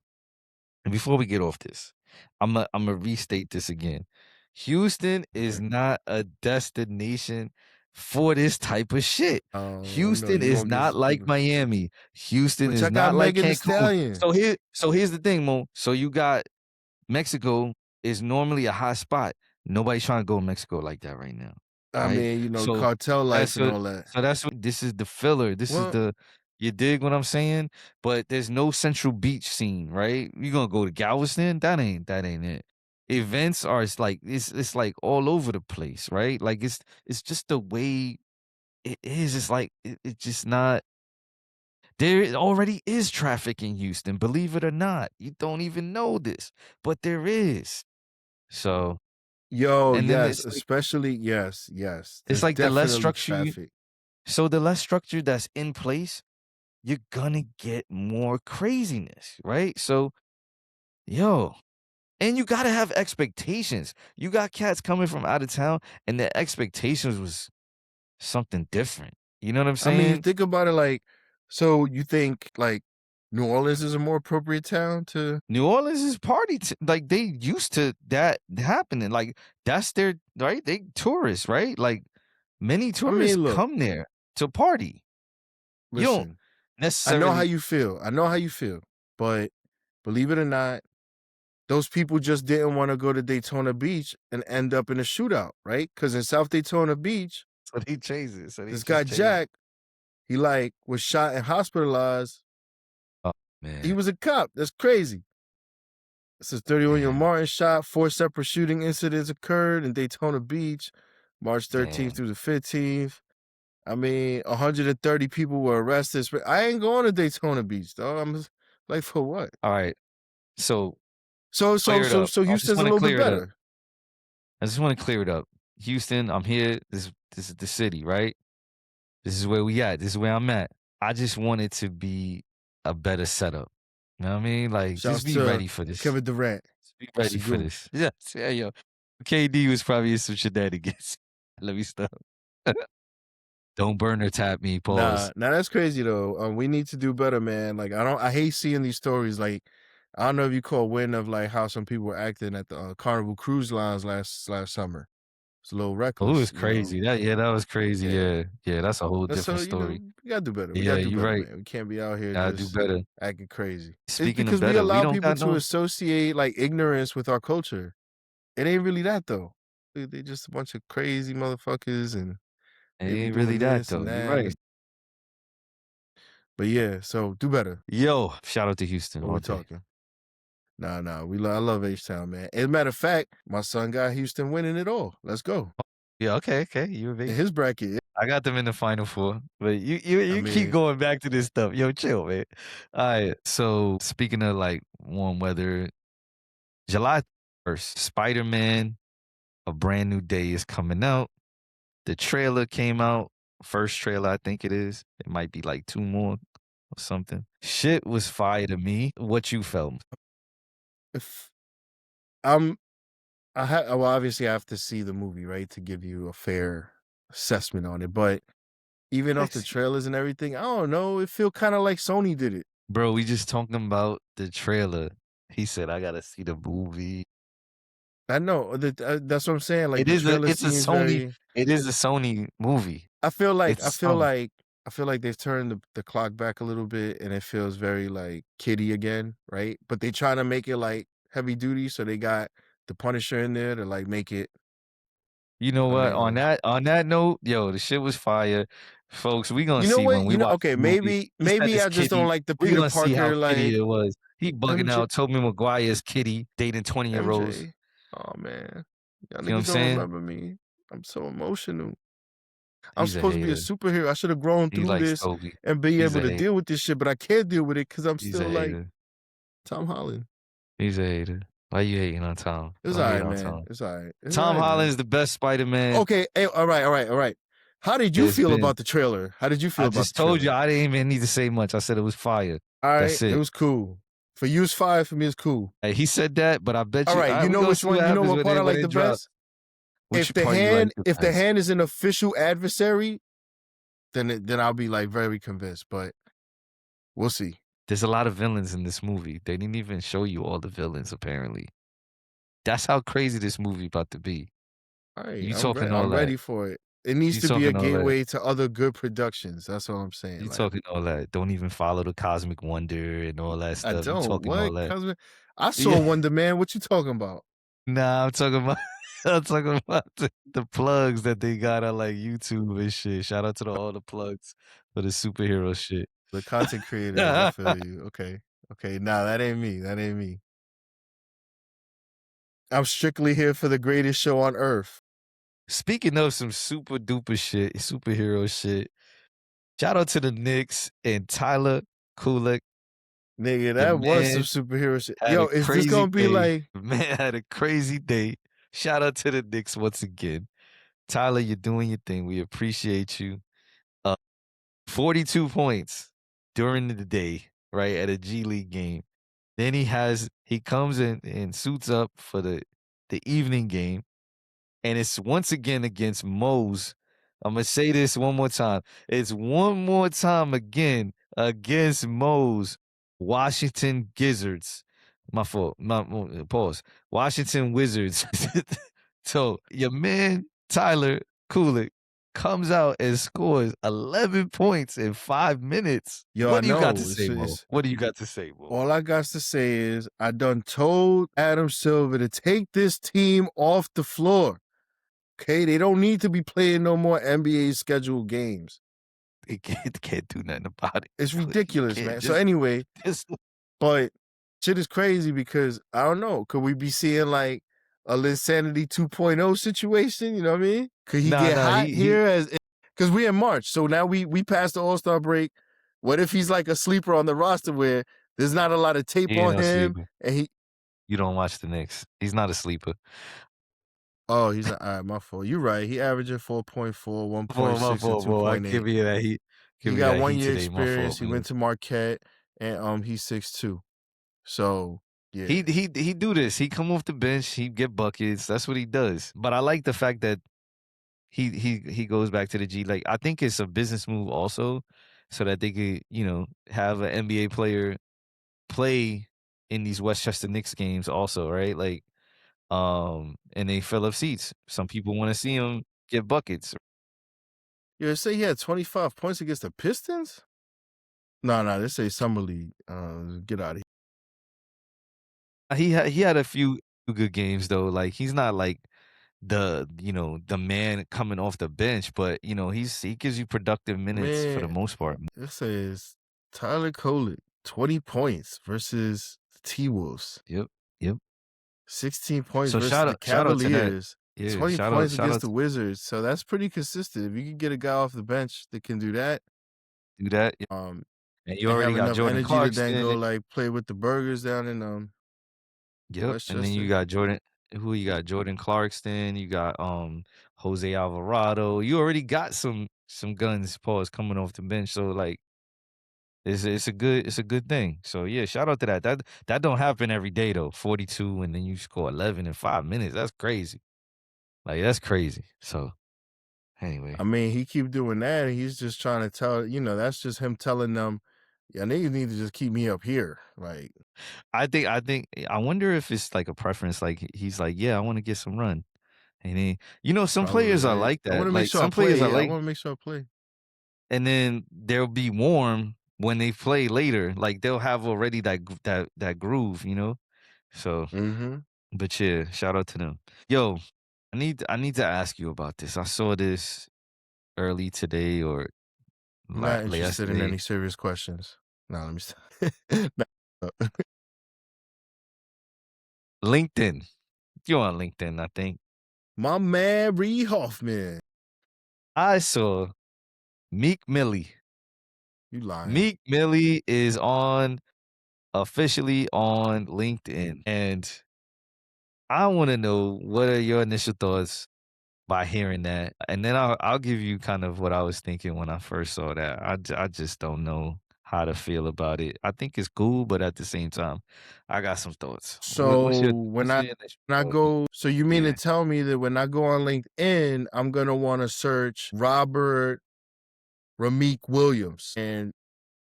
[SPEAKER 2] and before we get off this, I'm gonna restate this again. Houston is
[SPEAKER 1] Okay.
[SPEAKER 2] not a destination for this type of shit.
[SPEAKER 1] Oh no,
[SPEAKER 2] Houston
[SPEAKER 1] you
[SPEAKER 2] is
[SPEAKER 1] gonna get
[SPEAKER 2] not
[SPEAKER 1] some
[SPEAKER 2] like
[SPEAKER 1] people.
[SPEAKER 2] Miami. Houston
[SPEAKER 1] But y'all
[SPEAKER 2] is
[SPEAKER 1] got
[SPEAKER 2] not like
[SPEAKER 1] Megan the
[SPEAKER 2] Cancun.
[SPEAKER 1] Stallion.
[SPEAKER 2] So here's the thing, Mo. So you got Mexico is normally a hot spot. Nobody's trying to go to Mexico like that right now,
[SPEAKER 1] I
[SPEAKER 2] right?
[SPEAKER 1] mean,
[SPEAKER 2] So
[SPEAKER 1] cartel life
[SPEAKER 2] that's
[SPEAKER 1] and
[SPEAKER 2] what
[SPEAKER 1] all that.
[SPEAKER 2] that's what this is the filler. This is
[SPEAKER 1] Well,
[SPEAKER 2] the you dig what I'm saying? But there's no central beach scene, right? You gonna go to Galveston? That ain't it. Events are it's like all over the place, right? Like it's just the way it is. It's like it's just not there already is traffic in Houston, believe it or not. You don't even know this, but there is. So,
[SPEAKER 1] yo,
[SPEAKER 2] and then
[SPEAKER 1] yes, especially yes.
[SPEAKER 2] it's
[SPEAKER 1] There's
[SPEAKER 2] like the less
[SPEAKER 1] definitely
[SPEAKER 2] structure
[SPEAKER 1] traffic.
[SPEAKER 2] so the less structure that's in place, you're gonna get more craziness, right? So, yo, and you gotta have expectations. You got cats coming from out of town, and their expectations was something different. You know what I'm
[SPEAKER 1] I mean, you
[SPEAKER 2] saying?
[SPEAKER 1] think about it like, so you think like New Orleans is a more appropriate town to?
[SPEAKER 2] New Orleans is like they used to that happening. Like that's their right. They tourists, right? Like many
[SPEAKER 1] I
[SPEAKER 2] tourists
[SPEAKER 1] mean, look,
[SPEAKER 2] come there to party. You don't
[SPEAKER 1] listen. I know how
[SPEAKER 2] necessarily.
[SPEAKER 1] you feel. I know how you feel. But believe it or not, those people just didn't want to go to Daytona Beach and end up in a shootout, right? Because in South Daytona Beach,
[SPEAKER 2] So they changed it. So they
[SPEAKER 1] this guy
[SPEAKER 2] just changed.
[SPEAKER 1] Jack, he like was shot and hospitalized.
[SPEAKER 2] Oh
[SPEAKER 1] He
[SPEAKER 2] man,
[SPEAKER 1] was a cop. That's crazy. This is 31-year-old
[SPEAKER 2] damn,
[SPEAKER 1] Martin shot. 4 separate shooting incidents occurred in Daytona Beach, March 13th
[SPEAKER 2] damn.
[SPEAKER 1] through the 15th. I mean, 130 people were arrested. I ain't going to Daytona Beach, though. I'm like, for what?
[SPEAKER 2] All right. So
[SPEAKER 1] So, so,
[SPEAKER 2] clear it
[SPEAKER 1] so,
[SPEAKER 2] up.
[SPEAKER 1] so
[SPEAKER 2] I just
[SPEAKER 1] Houston's a
[SPEAKER 2] want to
[SPEAKER 1] little bit
[SPEAKER 2] clear it up.
[SPEAKER 1] better.
[SPEAKER 2] I just want to clear it up. Houston, I'm here. This is the city, right? This is where we at. This is where I'm at. I just want it to be a better setup. You know what I mean? Like,
[SPEAKER 1] Shouts
[SPEAKER 2] just be
[SPEAKER 1] to
[SPEAKER 2] ready for this.
[SPEAKER 1] Kevin Durant.
[SPEAKER 2] Just be
[SPEAKER 1] That's a
[SPEAKER 2] ready for
[SPEAKER 1] goon.
[SPEAKER 2] this. Yeah, yeah, yo. KD was probably in some shenanigans. Let me stop. Don't burn or tap me.
[SPEAKER 1] Nah,
[SPEAKER 2] Pause.
[SPEAKER 1] that's crazy though. We need to do better, man. Like, I hate seeing these stories. Like, I don't know if you caught wind of like how some people were acting at the Carnival Cruise Lines last summer. It's a little
[SPEAKER 2] Oh, it
[SPEAKER 1] reckless,
[SPEAKER 2] was crazy. That was crazy.
[SPEAKER 1] Yeah.
[SPEAKER 2] Yeah. Yeah, that's a whole
[SPEAKER 1] And so,
[SPEAKER 2] different story.
[SPEAKER 1] we gotta do better. We
[SPEAKER 2] Yeah,
[SPEAKER 1] gotta do
[SPEAKER 2] you're
[SPEAKER 1] better,
[SPEAKER 2] right.
[SPEAKER 1] man. We can't be out here
[SPEAKER 2] Gotta do
[SPEAKER 1] just
[SPEAKER 2] better.
[SPEAKER 1] acting crazy. It's
[SPEAKER 2] Speaking of
[SPEAKER 1] because we
[SPEAKER 2] better, we
[SPEAKER 1] allow
[SPEAKER 2] don't
[SPEAKER 1] people
[SPEAKER 2] got
[SPEAKER 1] to
[SPEAKER 2] no
[SPEAKER 1] associate like ignorance with our culture. It ain't really that though. They just a bunch of crazy motherfuckers and
[SPEAKER 2] it
[SPEAKER 1] they be
[SPEAKER 2] ain't really
[SPEAKER 1] doing
[SPEAKER 2] that
[SPEAKER 1] this
[SPEAKER 2] though.
[SPEAKER 1] and
[SPEAKER 2] You're
[SPEAKER 1] that.
[SPEAKER 2] right.
[SPEAKER 1] But yeah, so do better.
[SPEAKER 2] Yo, shout out to Houston
[SPEAKER 1] What
[SPEAKER 2] all
[SPEAKER 1] we
[SPEAKER 2] day.
[SPEAKER 1] talking? Nah. I love H Town, man. As a matter of fact, my son got Houston winning it all. Let's go.
[SPEAKER 2] Yeah, okay. You a
[SPEAKER 1] In
[SPEAKER 2] big
[SPEAKER 1] his bracket,
[SPEAKER 2] I got them in the final four, but you
[SPEAKER 1] I
[SPEAKER 2] you keep
[SPEAKER 1] mean,
[SPEAKER 2] going back to this stuff. Yo, chill, man. All right. So speaking of like warm weather, July 1st, Spider-Man, A Brand New Day is coming out. The trailer came out. First trailer, I think it is. It might be like two more or something. Shit was fire to me. What you felt?
[SPEAKER 1] if I'm well, obviously I have to see the movie, right, to give you a fair assessment on it. But even off the
[SPEAKER 2] Yes.
[SPEAKER 1] trailers and everything, I don't know. It feel kind of like Sony did it.
[SPEAKER 2] Bro, we just talking about the trailer. He said, I gotta see the movie.
[SPEAKER 1] I know that's what I'm saying. Like the trailer seems very.
[SPEAKER 2] It is a Sony movie.
[SPEAKER 1] I feel like I
[SPEAKER 2] It's
[SPEAKER 1] feel
[SPEAKER 2] Sony.
[SPEAKER 1] like I feel like they've turned the clock back a little bit, and it feels very like kiddie again, right? But they trying to make it like heavy duty, so they got the Punisher in there to like make it.
[SPEAKER 2] You know
[SPEAKER 1] I
[SPEAKER 2] what?
[SPEAKER 1] mean,
[SPEAKER 2] On that note, yo, the shit was fire. Folks, we gonna
[SPEAKER 1] you know
[SPEAKER 2] see
[SPEAKER 1] what?
[SPEAKER 2] when we watch
[SPEAKER 1] Okay,
[SPEAKER 2] the movie.
[SPEAKER 1] maybe
[SPEAKER 2] He said
[SPEAKER 1] maybe
[SPEAKER 2] it's
[SPEAKER 1] I just don't
[SPEAKER 2] kitty.
[SPEAKER 1] like the
[SPEAKER 2] We
[SPEAKER 1] Peter
[SPEAKER 2] gonna see how
[SPEAKER 1] Parker.
[SPEAKER 2] kitty
[SPEAKER 1] Like
[SPEAKER 2] it was. He bugging
[SPEAKER 1] MJ,
[SPEAKER 2] out. Tobey Maguire is kitty, dating 20-year-olds.
[SPEAKER 1] MJ. Oh man, y'all
[SPEAKER 2] You know what I'm
[SPEAKER 1] niggas don't
[SPEAKER 2] saying?
[SPEAKER 1] remember me. I'm so emotional. I'm
[SPEAKER 2] He's a
[SPEAKER 1] supposed to be a
[SPEAKER 2] hater.
[SPEAKER 1] superhero. I should have grown
[SPEAKER 2] He
[SPEAKER 1] through
[SPEAKER 2] likes
[SPEAKER 1] this
[SPEAKER 2] Toby.
[SPEAKER 1] and be
[SPEAKER 2] He's
[SPEAKER 1] able
[SPEAKER 2] a
[SPEAKER 1] to
[SPEAKER 2] hater.
[SPEAKER 1] deal with this shit, but I can't deal with it because I'm
[SPEAKER 2] He's
[SPEAKER 1] still
[SPEAKER 2] a
[SPEAKER 1] like
[SPEAKER 2] hater.
[SPEAKER 1] Tom Holland.
[SPEAKER 2] He's a hater. Why you hating on Tom?
[SPEAKER 1] It's
[SPEAKER 2] Don't
[SPEAKER 1] all
[SPEAKER 2] hate
[SPEAKER 1] right,
[SPEAKER 2] on
[SPEAKER 1] man.
[SPEAKER 2] Tom.
[SPEAKER 1] It's all right. It's all
[SPEAKER 2] Tom
[SPEAKER 1] right,
[SPEAKER 2] Holland
[SPEAKER 1] man.
[SPEAKER 2] is the best Spider-Man
[SPEAKER 1] Okay, all right. How did you
[SPEAKER 2] there's
[SPEAKER 1] feel
[SPEAKER 2] been.
[SPEAKER 1] about the trailer? How did you feel
[SPEAKER 2] I
[SPEAKER 1] about the
[SPEAKER 2] just told you
[SPEAKER 1] trailer?
[SPEAKER 2] I didn't even need to say much. I said it was fire.
[SPEAKER 1] All right,
[SPEAKER 2] That's
[SPEAKER 1] it
[SPEAKER 2] it.
[SPEAKER 1] was cool. For you, it's fire. For me, it's cool.
[SPEAKER 2] Hey, he said that, but I bet
[SPEAKER 1] All
[SPEAKER 2] you.
[SPEAKER 1] right,
[SPEAKER 2] All right,
[SPEAKER 1] you
[SPEAKER 2] we
[SPEAKER 1] know
[SPEAKER 2] gonna
[SPEAKER 1] which
[SPEAKER 2] see what
[SPEAKER 1] one? You know
[SPEAKER 2] happens
[SPEAKER 1] what part I
[SPEAKER 2] when
[SPEAKER 1] like the
[SPEAKER 2] it drops.
[SPEAKER 1] best?
[SPEAKER 2] Which part you like the
[SPEAKER 1] If the
[SPEAKER 2] best?
[SPEAKER 1] hand is an official adversary, then I'll be like very convinced. But we'll see.
[SPEAKER 2] There's a lot of villains in this movie. They didn't even show you all the villains. Apparently, that's how crazy this movie about to be.
[SPEAKER 1] All right,
[SPEAKER 2] You talking all
[SPEAKER 1] I'm
[SPEAKER 2] that?
[SPEAKER 1] ready for it. It needs
[SPEAKER 2] You
[SPEAKER 1] to be a
[SPEAKER 2] talking all that?
[SPEAKER 1] gateway to other good productions. That's all I'm saying.
[SPEAKER 2] You
[SPEAKER 1] Like
[SPEAKER 2] talking all that? Don't even follow the Cosmic Wonder and all that
[SPEAKER 1] I
[SPEAKER 2] stuff. You
[SPEAKER 1] don't.
[SPEAKER 2] talking all
[SPEAKER 1] What?
[SPEAKER 2] that?
[SPEAKER 1] Cosmic? I saw
[SPEAKER 2] Yeah.
[SPEAKER 1] Wonder Man. What you talking about?
[SPEAKER 2] Nah, I'm talking about. I'm talking about the plugs that they got on like YouTube and shit. Shout out to all the plugs for the superhero shit.
[SPEAKER 1] The content creators. I feel you. Okay. Okay. Nah, that ain't me. That ain't me. I'm strictly here for the greatest show on earth.
[SPEAKER 2] Speaking of some super duper shit, superhero shit, shout out to the Knicks and Tyler Kolek.
[SPEAKER 1] Nigga,
[SPEAKER 2] Your
[SPEAKER 1] that was some
[SPEAKER 2] man
[SPEAKER 1] superhero shit.
[SPEAKER 2] had
[SPEAKER 1] Yo,
[SPEAKER 2] a
[SPEAKER 1] is this
[SPEAKER 2] crazy
[SPEAKER 1] gonna be
[SPEAKER 2] day.
[SPEAKER 1] like
[SPEAKER 2] The man had a crazy day. Shout out to the Knicks once again. Tyler, you're doing your thing. We appreciate you. 42 points during the day, right, at a G League game. Then he comes in and suits up for the evening game, and it's once again against Moe's. I'm gonna say this one more time. It's one more time again against Moe's Washington Gizzards. My fault. Pause. Washington Wizards. So your man Tyler Kulik comes out and scores 11 points in 5 minutes.
[SPEAKER 1] yo, I
[SPEAKER 2] What do you got to
[SPEAKER 1] know.
[SPEAKER 2] say, Mo? What do you got to say, Mo?
[SPEAKER 1] All I got to say is I done told Adam Silver to take this team off the floor. Okay, they don't need to be playing no more NBA scheduled games.
[SPEAKER 2] They can't do nothing about it.
[SPEAKER 1] It's
[SPEAKER 2] You
[SPEAKER 1] ridiculous,
[SPEAKER 2] can't
[SPEAKER 1] man. So anyway,
[SPEAKER 2] just
[SPEAKER 1] but shit is crazy because I don't know. Could we be seeing like a Linsanity 2.0 situation? You know what I mean? Could he get
[SPEAKER 2] nah,
[SPEAKER 1] hot
[SPEAKER 2] he
[SPEAKER 1] here as because we're in March, so now we passed the All-Star break. What if he's like a sleeper on the roster where there's not a lot of tape
[SPEAKER 2] he ain't
[SPEAKER 1] on
[SPEAKER 2] no
[SPEAKER 1] him
[SPEAKER 2] sleeper.
[SPEAKER 1] and he
[SPEAKER 2] You don't watch the Knicks. He's not a sleeper.
[SPEAKER 1] oh he's not all right, my fault. You're right. He averaging 4.4,
[SPEAKER 2] My
[SPEAKER 1] 1.6, and
[SPEAKER 2] fault, bro. I give
[SPEAKER 1] 2.8.
[SPEAKER 2] me that heat. Give
[SPEAKER 1] He
[SPEAKER 2] me
[SPEAKER 1] got
[SPEAKER 2] that
[SPEAKER 1] one
[SPEAKER 2] heat
[SPEAKER 1] year
[SPEAKER 2] today. My
[SPEAKER 1] experience.
[SPEAKER 2] fault,
[SPEAKER 1] He
[SPEAKER 2] man.
[SPEAKER 1] went to Marquette and he's 6'2". So yeah.
[SPEAKER 2] He do this. He come off the bench. He get buckets. That's what he does. But I like the fact that he goes back to the G. Like I think it's a business move also, so that they could have an NBA player play in these Westchester Knicks games also, right? Like And they fill up seats. Some people want to see him get buckets.
[SPEAKER 1] Yeah, say he had 25 points against the Pistons? No, they say summer league. Get out of here.
[SPEAKER 2] He had a few good games though. Like he's not like the man coming off the bench, but he gives you productive minutes for the
[SPEAKER 1] Man,
[SPEAKER 2] most part.
[SPEAKER 1] it says Tyler Kolek, 20 points versus the T-Wolves.
[SPEAKER 2] Yep, yep.
[SPEAKER 1] 16 points
[SPEAKER 2] So
[SPEAKER 1] versus the
[SPEAKER 2] shout out to that.
[SPEAKER 1] Cavaliers.
[SPEAKER 2] Yeah,
[SPEAKER 1] 20
[SPEAKER 2] shout out
[SPEAKER 1] points
[SPEAKER 2] shout
[SPEAKER 1] against
[SPEAKER 2] out
[SPEAKER 1] the
[SPEAKER 2] to
[SPEAKER 1] Wizards. So that's pretty consistent. If you can get a guy off the bench that can do that,
[SPEAKER 2] do that. Yep.
[SPEAKER 1] um,
[SPEAKER 2] And you
[SPEAKER 1] and
[SPEAKER 2] already
[SPEAKER 1] have
[SPEAKER 2] got
[SPEAKER 1] enough
[SPEAKER 2] Jordan
[SPEAKER 1] energy to then
[SPEAKER 2] Clarkson.
[SPEAKER 1] go like play with the Burgers down in
[SPEAKER 2] Yep. And then you
[SPEAKER 1] Westchester.
[SPEAKER 2] got Jordan Clarkson, you got Jose Alvarado. You already got some guns pause coming off the bench. So like it's a good thing. So yeah, shout out to that. That don't happen every day though. 42 and then you score 11 in 5 minutes. That's crazy. Like that's crazy. So anyway,
[SPEAKER 1] I mean, he keep doing that. And he's just trying to tell, that's just him telling them, yeah, niggas need to just keep me up here. Like,
[SPEAKER 2] I wonder if it's like a preference. Like he's like, yeah, I want to get some run. And then some
[SPEAKER 1] probably,
[SPEAKER 2] players are
[SPEAKER 1] right?
[SPEAKER 2] like
[SPEAKER 1] I want
[SPEAKER 2] that.
[SPEAKER 1] to make
[SPEAKER 2] Like
[SPEAKER 1] sure I
[SPEAKER 2] some players
[SPEAKER 1] play.
[SPEAKER 2] are
[SPEAKER 1] Yeah, I
[SPEAKER 2] like,
[SPEAKER 1] want to make sure I play.
[SPEAKER 2] and then they'll be warm when they play later. Like they'll have already that groove. So,
[SPEAKER 1] Mm-hmm.
[SPEAKER 2] but yeah, shout out to them. Yo, I need to ask you about this. I saw this early today or
[SPEAKER 1] You're not interested in
[SPEAKER 2] yesterday.
[SPEAKER 1] any serious questions. No, let me stop. No.
[SPEAKER 2] LinkedIn. You're on LinkedIn, I think.
[SPEAKER 1] My man, Reed Hoffman.
[SPEAKER 2] I saw Meek Millie.
[SPEAKER 1] You lying.
[SPEAKER 2] Meek Millie is officially on LinkedIn. And I want to know, what are your initial thoughts by hearing that? And then I'll give you kind of what I was thinking when I first saw that. I just don't know how to feel about it. I think it's cool, but at the same time, I got some thoughts.
[SPEAKER 1] So
[SPEAKER 2] What's your initial
[SPEAKER 1] when I
[SPEAKER 2] thought?
[SPEAKER 1] go, so you mean to
[SPEAKER 2] Yeah,
[SPEAKER 1] tell me that when I go on LinkedIn, I'm gonna want to search Robert Rameek Williams,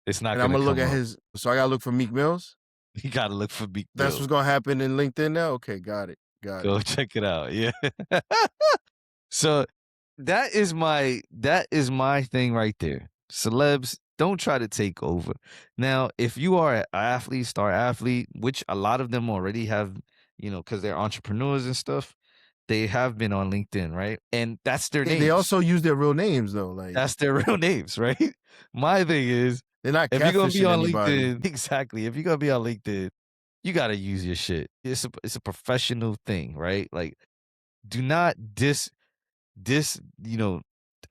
[SPEAKER 2] it's not
[SPEAKER 1] and I'm
[SPEAKER 2] gonna
[SPEAKER 1] gonna look
[SPEAKER 2] come
[SPEAKER 1] at
[SPEAKER 2] up.
[SPEAKER 1] his. So I gotta look for Meek Mills.
[SPEAKER 2] You gotta look for Meek
[SPEAKER 1] That's
[SPEAKER 2] Mill.
[SPEAKER 1] what's gonna happen in LinkedIn now. Okay, got it. Got it.
[SPEAKER 2] Go check it out. Yeah. So that is my thing right there. Celebs, don't try to take over. Now, if you are an athlete, star athlete, which a lot of them already have, because they're entrepreneurs and stuff, they have been on LinkedIn, right? And that's their
[SPEAKER 1] They
[SPEAKER 2] names.
[SPEAKER 1] also use their real names though. Like
[SPEAKER 2] That's their real names, right? My thing is,
[SPEAKER 1] they're not
[SPEAKER 2] if you're gonna be
[SPEAKER 1] catfishing
[SPEAKER 2] on
[SPEAKER 1] anybody.
[SPEAKER 2] LinkedIn, exactly. If you're gonna be on LinkedIn, you gotta use your shit. It's a professional thing, right? Like, do not this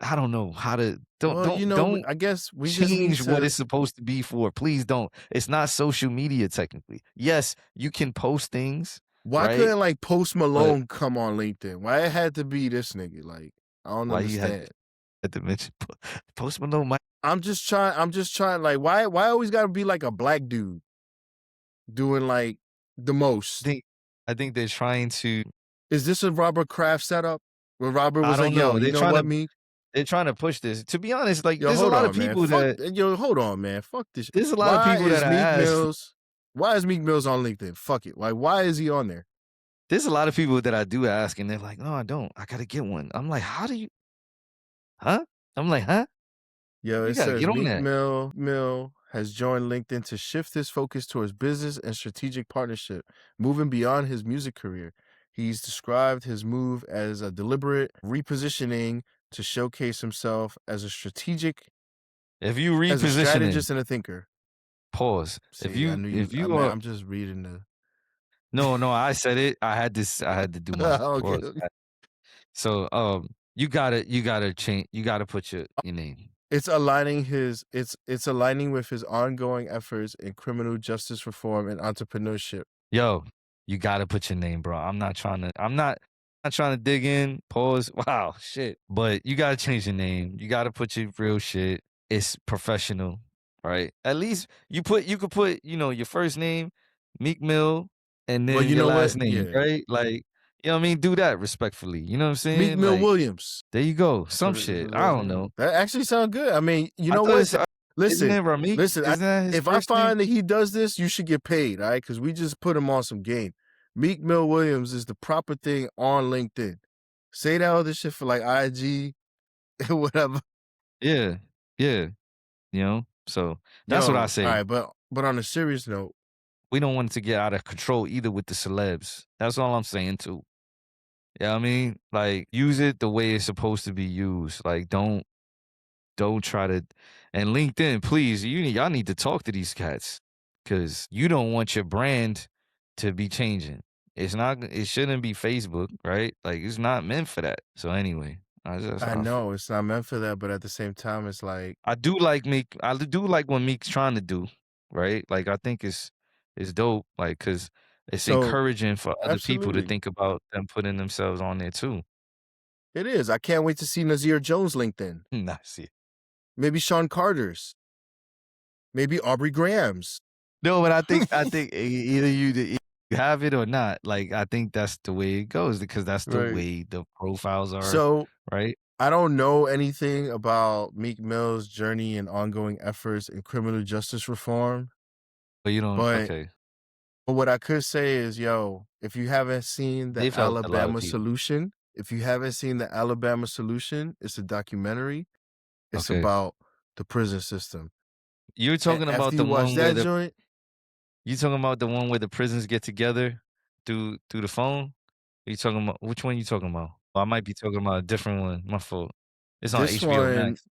[SPEAKER 2] I don't know how to don't
[SPEAKER 1] Well,
[SPEAKER 2] don't don't
[SPEAKER 1] I guess we just need
[SPEAKER 2] change what
[SPEAKER 1] to.
[SPEAKER 2] it's supposed to be for. Please don't. It's not social media technically. Yes, you can post things,
[SPEAKER 1] Why
[SPEAKER 2] right?
[SPEAKER 1] couldn't like Post
[SPEAKER 2] But
[SPEAKER 1] Malone come on LinkedIn? Why it had to be this nigga? Like I don't
[SPEAKER 2] why you
[SPEAKER 1] understand.
[SPEAKER 2] had to mention Post Malone might
[SPEAKER 1] I'm just trying. I'm just trying. Like why always got to be like a black dude doing like the most?
[SPEAKER 2] think I think they're trying to
[SPEAKER 1] Is this a Robert Kraft setup? Where Robert
[SPEAKER 2] I
[SPEAKER 1] was like,
[SPEAKER 2] don't
[SPEAKER 1] "Yo,
[SPEAKER 2] know.
[SPEAKER 1] you know what, me?
[SPEAKER 2] They're trying to push this. To be honest, like
[SPEAKER 1] Yo,
[SPEAKER 2] there's a
[SPEAKER 1] hold
[SPEAKER 2] lot of
[SPEAKER 1] on, man.
[SPEAKER 2] people that
[SPEAKER 1] Hold on, man. Fuck this.
[SPEAKER 2] there's a lot of
[SPEAKER 1] Why
[SPEAKER 2] people that
[SPEAKER 1] is
[SPEAKER 2] I
[SPEAKER 1] Meek
[SPEAKER 2] asked.
[SPEAKER 1] Mills? Why is Meek Mills on LinkedIn? Fuck it. Like, why is he on there?
[SPEAKER 2] There's a lot of people that I do ask, and they're like, "No, I don't. I gotta get one." I'm like, "How do you? Huh?" I'm like, "Huh?
[SPEAKER 1] Yo,
[SPEAKER 2] You
[SPEAKER 1] it
[SPEAKER 2] gotta
[SPEAKER 1] says
[SPEAKER 2] get on
[SPEAKER 1] Meek
[SPEAKER 2] that."
[SPEAKER 1] Mill has joined LinkedIn to shift his focus towards business and strategic partnership, moving beyond his music career. He's described his move as a deliberate repositioning to showcase himself
[SPEAKER 2] If you
[SPEAKER 1] as a
[SPEAKER 2] repositioning,
[SPEAKER 1] strategist and a thinker.
[SPEAKER 2] pause. If
[SPEAKER 1] See, I
[SPEAKER 2] you
[SPEAKER 1] knew you.
[SPEAKER 2] if
[SPEAKER 1] I
[SPEAKER 2] you
[SPEAKER 1] mean,
[SPEAKER 2] are
[SPEAKER 1] I'm just reading the.
[SPEAKER 2] no, I said it. I had to do my
[SPEAKER 1] Okay,
[SPEAKER 2] pause.
[SPEAKER 1] okay.
[SPEAKER 2] So you gotta change. You gotta put your name.
[SPEAKER 1] It's aligning with his ongoing efforts in criminal justice reform and entrepreneurship.
[SPEAKER 2] Yo, you gotta put your name, bro. I'm not trying to dig in. Pause. Wow, shit. But you gotta change your name. You gotta put your real shit. It's professional, right? At least you could put, your first name, Meek Mill, and
[SPEAKER 1] Well,
[SPEAKER 2] then
[SPEAKER 1] you
[SPEAKER 2] your
[SPEAKER 1] know
[SPEAKER 2] last
[SPEAKER 1] what?
[SPEAKER 2] name,
[SPEAKER 1] Yeah,
[SPEAKER 2] right? Like, you know what I mean? Do that respectfully. You know what I'm
[SPEAKER 1] Meek
[SPEAKER 2] saying?
[SPEAKER 1] Mill
[SPEAKER 2] Like,
[SPEAKER 1] Williams.
[SPEAKER 2] there you go.
[SPEAKER 1] That's what
[SPEAKER 2] Some
[SPEAKER 1] his
[SPEAKER 2] shit. I
[SPEAKER 1] last
[SPEAKER 2] don't
[SPEAKER 1] name.
[SPEAKER 2] know.
[SPEAKER 1] That actually sounds good. I mean, you
[SPEAKER 2] I
[SPEAKER 1] know
[SPEAKER 2] thought
[SPEAKER 1] what?
[SPEAKER 2] it's isn't
[SPEAKER 1] Listen,
[SPEAKER 2] it Ramik?
[SPEAKER 1] listen.
[SPEAKER 2] Isn't that his
[SPEAKER 1] If I
[SPEAKER 2] first name?
[SPEAKER 1] find that he does this, you should get paid, all right? Because we just put him on some game. Meek Mill Williams is the proper thing on LinkedIn. Say that other shit for like IG, whatever.
[SPEAKER 2] Yeah, yeah, so that's what I
[SPEAKER 1] Yo, all
[SPEAKER 2] say.
[SPEAKER 1] right, but on a serious note,
[SPEAKER 2] We don't want it to get out of control either with the celebs. That's all I'm saying too. Yeah, I mean? Like, use it the way it's supposed to be used. Like, don't try to and LinkedIn, please, y'all need to talk to these cats because you don't want your brand to be changing. It shouldn't be Facebook, right? Like, it's not meant for that. So anyway, that's
[SPEAKER 1] I
[SPEAKER 2] how I feel.
[SPEAKER 1] know it's not meant for that, but at the same time, it's like,
[SPEAKER 2] I do like what Meek's trying to do, right? Like, I think it's dope, like, cause it's
[SPEAKER 1] so
[SPEAKER 2] encouraging for other people to
[SPEAKER 1] absolutely.
[SPEAKER 2] think about them putting themselves on there too.
[SPEAKER 1] It is. I can't wait to see Nazir Jones LinkedIn.
[SPEAKER 2] Nah, see.
[SPEAKER 1] Maybe Sean Carter's. Maybe Aubrey Graham's.
[SPEAKER 2] No, but I think either you have it or not. Like, I think that's the way it goes because that's the
[SPEAKER 1] Right.
[SPEAKER 2] way the profiles are,
[SPEAKER 1] So
[SPEAKER 2] right?
[SPEAKER 1] I don't know anything about Meek Mill's journey and ongoing efforts in criminal justice reform,
[SPEAKER 2] But you don't
[SPEAKER 1] but
[SPEAKER 2] okay.
[SPEAKER 1] what I could say is, yo, if you haven't seen the
[SPEAKER 2] They've helped a lot of
[SPEAKER 1] Alabama
[SPEAKER 2] people.
[SPEAKER 1] Solution, if you haven't seen the Alabama Solution, it's a documentary. It's
[SPEAKER 2] Okay.
[SPEAKER 1] about the prison system.
[SPEAKER 2] You're
[SPEAKER 1] And
[SPEAKER 2] talking
[SPEAKER 1] after
[SPEAKER 2] about
[SPEAKER 1] you
[SPEAKER 2] the
[SPEAKER 1] watch
[SPEAKER 2] one where
[SPEAKER 1] that
[SPEAKER 2] the
[SPEAKER 1] joint,
[SPEAKER 2] you talking about the one where the prisons get together through the phone? You talking about which one you talking about? Oh, I might be talking about a different one. My fault. It's on
[SPEAKER 1] this
[SPEAKER 2] HBO
[SPEAKER 1] one,
[SPEAKER 2] Max.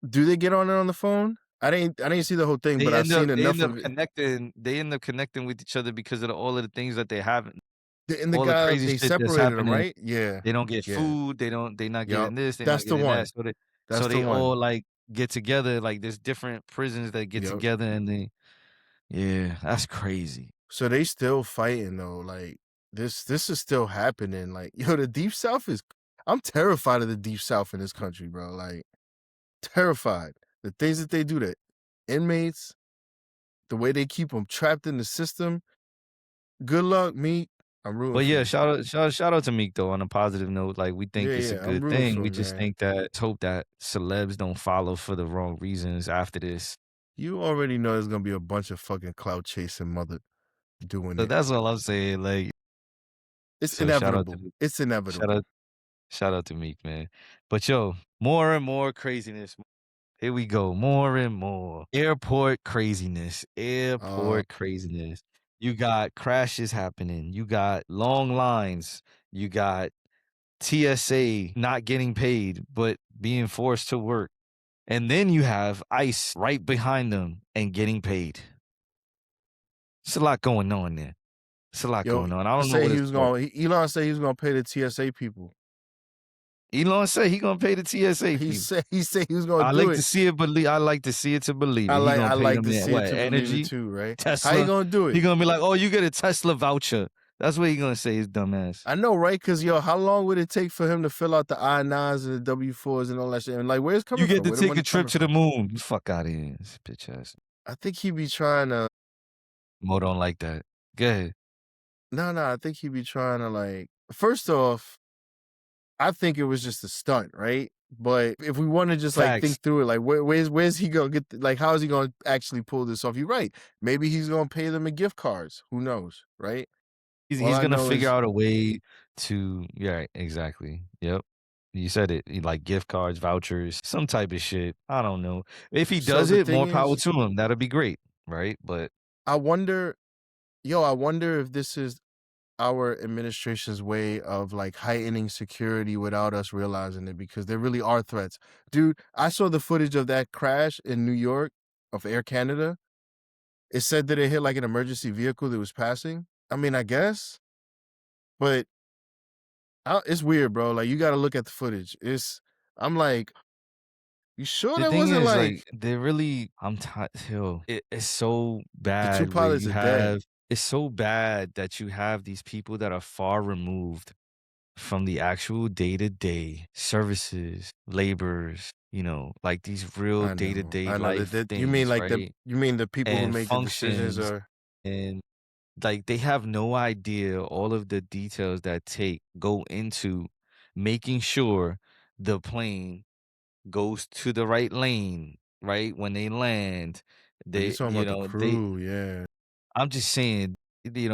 [SPEAKER 1] do they get on it on the phone? I didn't see the whole thing, but I've seen
[SPEAKER 2] They
[SPEAKER 1] enough
[SPEAKER 2] end up
[SPEAKER 1] of it.
[SPEAKER 2] connecting they end up connecting with each other because of all of the things that they have
[SPEAKER 1] And the
[SPEAKER 2] all the
[SPEAKER 1] guy,
[SPEAKER 2] crazy
[SPEAKER 1] they
[SPEAKER 2] shit that's
[SPEAKER 1] separated them,
[SPEAKER 2] happening.
[SPEAKER 1] right? Yeah.
[SPEAKER 2] They don't get
[SPEAKER 1] Yeah.
[SPEAKER 2] food, they not
[SPEAKER 1] Yup.
[SPEAKER 2] getting this, they not
[SPEAKER 1] That's the
[SPEAKER 2] getting that,
[SPEAKER 1] one.
[SPEAKER 2] so
[SPEAKER 1] That's the
[SPEAKER 2] they
[SPEAKER 1] one.
[SPEAKER 2] all, like, get together, like, there's different prisons that get
[SPEAKER 1] Yup.
[SPEAKER 2] together and they yeah, that's crazy.
[SPEAKER 1] So they still fighting though. Like this is still happening. Like, yo, the deep south is I'm terrified of the deep south in this country, bro. Like terrified. The things that they do to inmates, the way they keep them trapped in the system. Good luck, me. I'm rooting
[SPEAKER 2] But
[SPEAKER 1] for
[SPEAKER 2] yeah,
[SPEAKER 1] you.
[SPEAKER 2] shout out to Meek though on a positive note, like, we think
[SPEAKER 1] Yeah,
[SPEAKER 2] it's a
[SPEAKER 1] yeah. I'm
[SPEAKER 2] good
[SPEAKER 1] rooting
[SPEAKER 2] thing,
[SPEAKER 1] for
[SPEAKER 2] we
[SPEAKER 1] him,
[SPEAKER 2] just
[SPEAKER 1] man.
[SPEAKER 2] think that let's hope that celebs don't follow for the wrong reasons after this.
[SPEAKER 1] You already know there's gonna be a bunch of fucking cloud chasing mother doing
[SPEAKER 2] So
[SPEAKER 1] it.
[SPEAKER 2] that's all I'm saying, like
[SPEAKER 1] It's
[SPEAKER 2] so shout out to
[SPEAKER 1] inevitable.
[SPEAKER 2] the
[SPEAKER 1] It's
[SPEAKER 2] shout
[SPEAKER 1] inevitable.
[SPEAKER 2] out shout out to Meek, man. But yo, more and more craziness. Here we go, more and more. Airport craziness,
[SPEAKER 1] Uh
[SPEAKER 2] airport craziness. You got crashes happening, you got long lines, you got TSA not getting paid, but being forced to work, and then you have ICE right behind them and getting paid. It's a lot going on there. It's a lot
[SPEAKER 1] yo,
[SPEAKER 2] going on. I don't know
[SPEAKER 1] say
[SPEAKER 2] what
[SPEAKER 1] he
[SPEAKER 2] it's
[SPEAKER 1] was
[SPEAKER 2] for.
[SPEAKER 1] gonna Elon said he was gonna pay the TSA people.
[SPEAKER 2] Elon said he gonna pay the TSA people.
[SPEAKER 1] He said he was gonna do it.
[SPEAKER 2] I like to see it to believe it. He
[SPEAKER 1] I
[SPEAKER 2] gonna pay
[SPEAKER 1] like
[SPEAKER 2] them
[SPEAKER 1] to
[SPEAKER 2] in
[SPEAKER 1] see it
[SPEAKER 2] what,
[SPEAKER 1] to believe it
[SPEAKER 2] energy?
[SPEAKER 1] too, right? How you
[SPEAKER 2] Tesla?
[SPEAKER 1] gonna do
[SPEAKER 2] He
[SPEAKER 1] it?
[SPEAKER 2] gonna be like, "Oh, you get a Tesla voucher." That's what he gonna say, his dumbass.
[SPEAKER 1] I know, right? Cause yo, how long would it take for him to fill out the I-9s and the W-4s and all that shit? And like, where's it
[SPEAKER 2] You
[SPEAKER 1] coming
[SPEAKER 2] get
[SPEAKER 1] from?
[SPEAKER 2] to
[SPEAKER 1] Where the
[SPEAKER 2] take
[SPEAKER 1] money
[SPEAKER 2] a trip
[SPEAKER 1] coming
[SPEAKER 2] to the
[SPEAKER 1] from?
[SPEAKER 2] moon. Fuck out of here, this bitch ass.
[SPEAKER 1] I think he be trying to
[SPEAKER 2] Mo don't like that. Go ahead.
[SPEAKER 1] no, I think he be trying to like first off, I think it was just a stunt, right? But if we want to just like
[SPEAKER 2] Facts.
[SPEAKER 1] think through it, like where's he gonna get like how is he gonna actually pull this off? You're right. Maybe he's gonna pay them in gift cards. Who knows, right? All
[SPEAKER 2] He's
[SPEAKER 1] I
[SPEAKER 2] gonna
[SPEAKER 1] know
[SPEAKER 2] figure
[SPEAKER 1] is
[SPEAKER 2] out a way to yeah, right, exactly. Yep. You said it. Like gift cards, vouchers, some type of shit. I don't know. If he
[SPEAKER 1] so
[SPEAKER 2] does
[SPEAKER 1] the
[SPEAKER 2] it,
[SPEAKER 1] thing
[SPEAKER 2] more power
[SPEAKER 1] is,
[SPEAKER 2] to him. That'd be great, right? But
[SPEAKER 1] I wonder, yo, I wonder if this is our administration's way of like heightening security without us realizing it because there really are threats. Dude, I saw the footage of that crash in New York of Air Canada. It said that it hit like an emergency vehicle that was passing. I mean, I guess, but it's weird, bro. Like you got to look at the footage. I'm like, you sure
[SPEAKER 2] the
[SPEAKER 1] that
[SPEAKER 2] thing
[SPEAKER 1] wasn't
[SPEAKER 2] is, like,
[SPEAKER 1] like
[SPEAKER 2] they're really I'm tired. It's so
[SPEAKER 1] the two
[SPEAKER 2] bad where
[SPEAKER 1] pilots
[SPEAKER 2] you
[SPEAKER 1] are dead?
[SPEAKER 2] have it's so bad that you have these people that are far removed from the actual day-to-day services, laborers, like these real day-to-day
[SPEAKER 1] I know
[SPEAKER 2] life
[SPEAKER 1] that you mean
[SPEAKER 2] things,
[SPEAKER 1] like
[SPEAKER 2] right?
[SPEAKER 1] you mean the people who
[SPEAKER 2] And
[SPEAKER 1] make the decisions
[SPEAKER 2] functions
[SPEAKER 1] are
[SPEAKER 2] and like they have no idea all of the details that go into making sure the plane goes to the right lane, right? When they land,
[SPEAKER 1] oh, you
[SPEAKER 2] they,
[SPEAKER 1] talking
[SPEAKER 2] you
[SPEAKER 1] about the
[SPEAKER 2] know, they
[SPEAKER 1] crew, yeah.
[SPEAKER 2] I'm just saying, they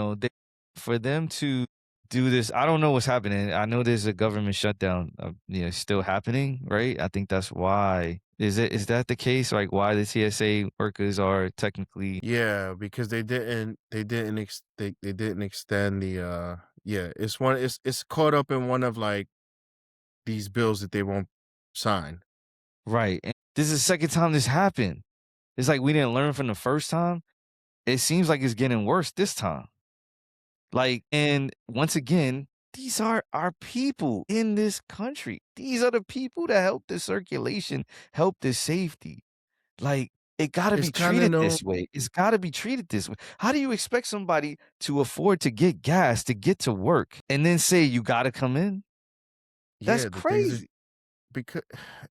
[SPEAKER 2] For them to do this, I don't know what's happening. I know there's a government shutdown, still happening, right? I think that's why. Is that the case? Like why the TSA workers are technically
[SPEAKER 1] Yeah, because they didn't extend the yeah, it's caught up in one of like these bills that they won't sign.
[SPEAKER 2] right. And this is the second time this happened. It's like we didn't learn from the first time. It seems like it's getting worse this time. Like, and once again, these are our people in this country. These are the people that help the circulation, help the safety. Like, it gotta
[SPEAKER 1] It's
[SPEAKER 2] be
[SPEAKER 1] kind of
[SPEAKER 2] treated
[SPEAKER 1] no
[SPEAKER 2] this way. It's gotta be treated this way. How do you expect somebody to afford to get gas to get to work and then say you gotta come in? That's
[SPEAKER 1] yeah, the things that
[SPEAKER 2] crazy.
[SPEAKER 1] because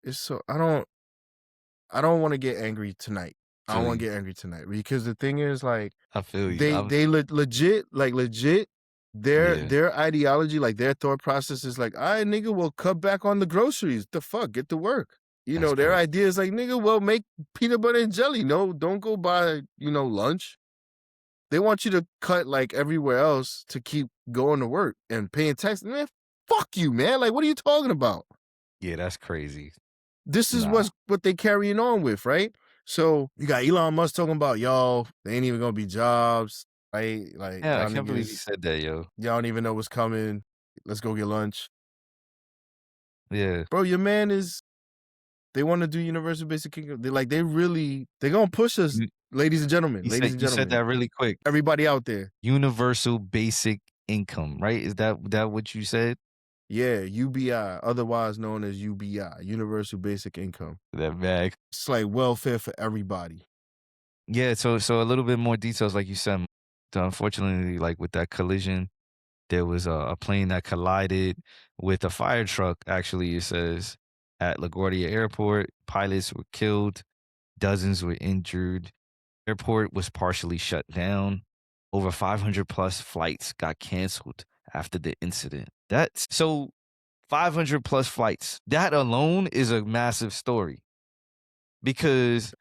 [SPEAKER 1] it's so I don't want to get angry tonight. I don't
[SPEAKER 2] Feel
[SPEAKER 1] want to
[SPEAKER 2] you.
[SPEAKER 1] get angry tonight because the thing is like
[SPEAKER 2] I feel you.
[SPEAKER 1] they legit their
[SPEAKER 2] Yeah,
[SPEAKER 1] their ideology, like their thought process is like, all right, nigga, we'll cut back on the groceries. The fuck, get to work.
[SPEAKER 2] that's
[SPEAKER 1] Their
[SPEAKER 2] crazy.
[SPEAKER 1] idea is like, nigga, well, make peanut butter and jelly. No, don't go buy, lunch. They want you to cut like everywhere else to keep going to work and paying tax. Man, fuck you, man. Like, what are you talking about?
[SPEAKER 2] Yeah, that's crazy.
[SPEAKER 1] This is
[SPEAKER 2] Nah.
[SPEAKER 1] what they carrying on with, right? So you got Elon Musk talking about y'all, they ain't even gonna be jobs, right? Like
[SPEAKER 2] Yeah, I
[SPEAKER 1] y'all
[SPEAKER 2] can't believe you
[SPEAKER 1] niggas,
[SPEAKER 2] said that, yo.
[SPEAKER 1] y'all don't even know what's coming. Let's go get lunch.
[SPEAKER 2] Yeah.
[SPEAKER 1] Bro, your man is they want to do universal basic income. They gonna push us,
[SPEAKER 2] You
[SPEAKER 1] ladies and
[SPEAKER 2] you said
[SPEAKER 1] gentlemen,
[SPEAKER 2] that really quick.
[SPEAKER 1] everybody out there.
[SPEAKER 2] Universal basic income, right? Is that what you said?
[SPEAKER 1] Yeah, UBI, otherwise known as UBI, universal basic income.
[SPEAKER 2] That bag.
[SPEAKER 1] It's like welfare for everybody.
[SPEAKER 2] Yeah, so a little bit more details, like you said. Unfortunately, like with that collision, there was a plane that collided with a fire truck. Actually, it says at LaGuardia Airport, pilots were killed, dozens were injured. Airport was partially shut down. Over 500 plus flights got canceled after the incident. That's so 500 plus flights. That alone is a massive story because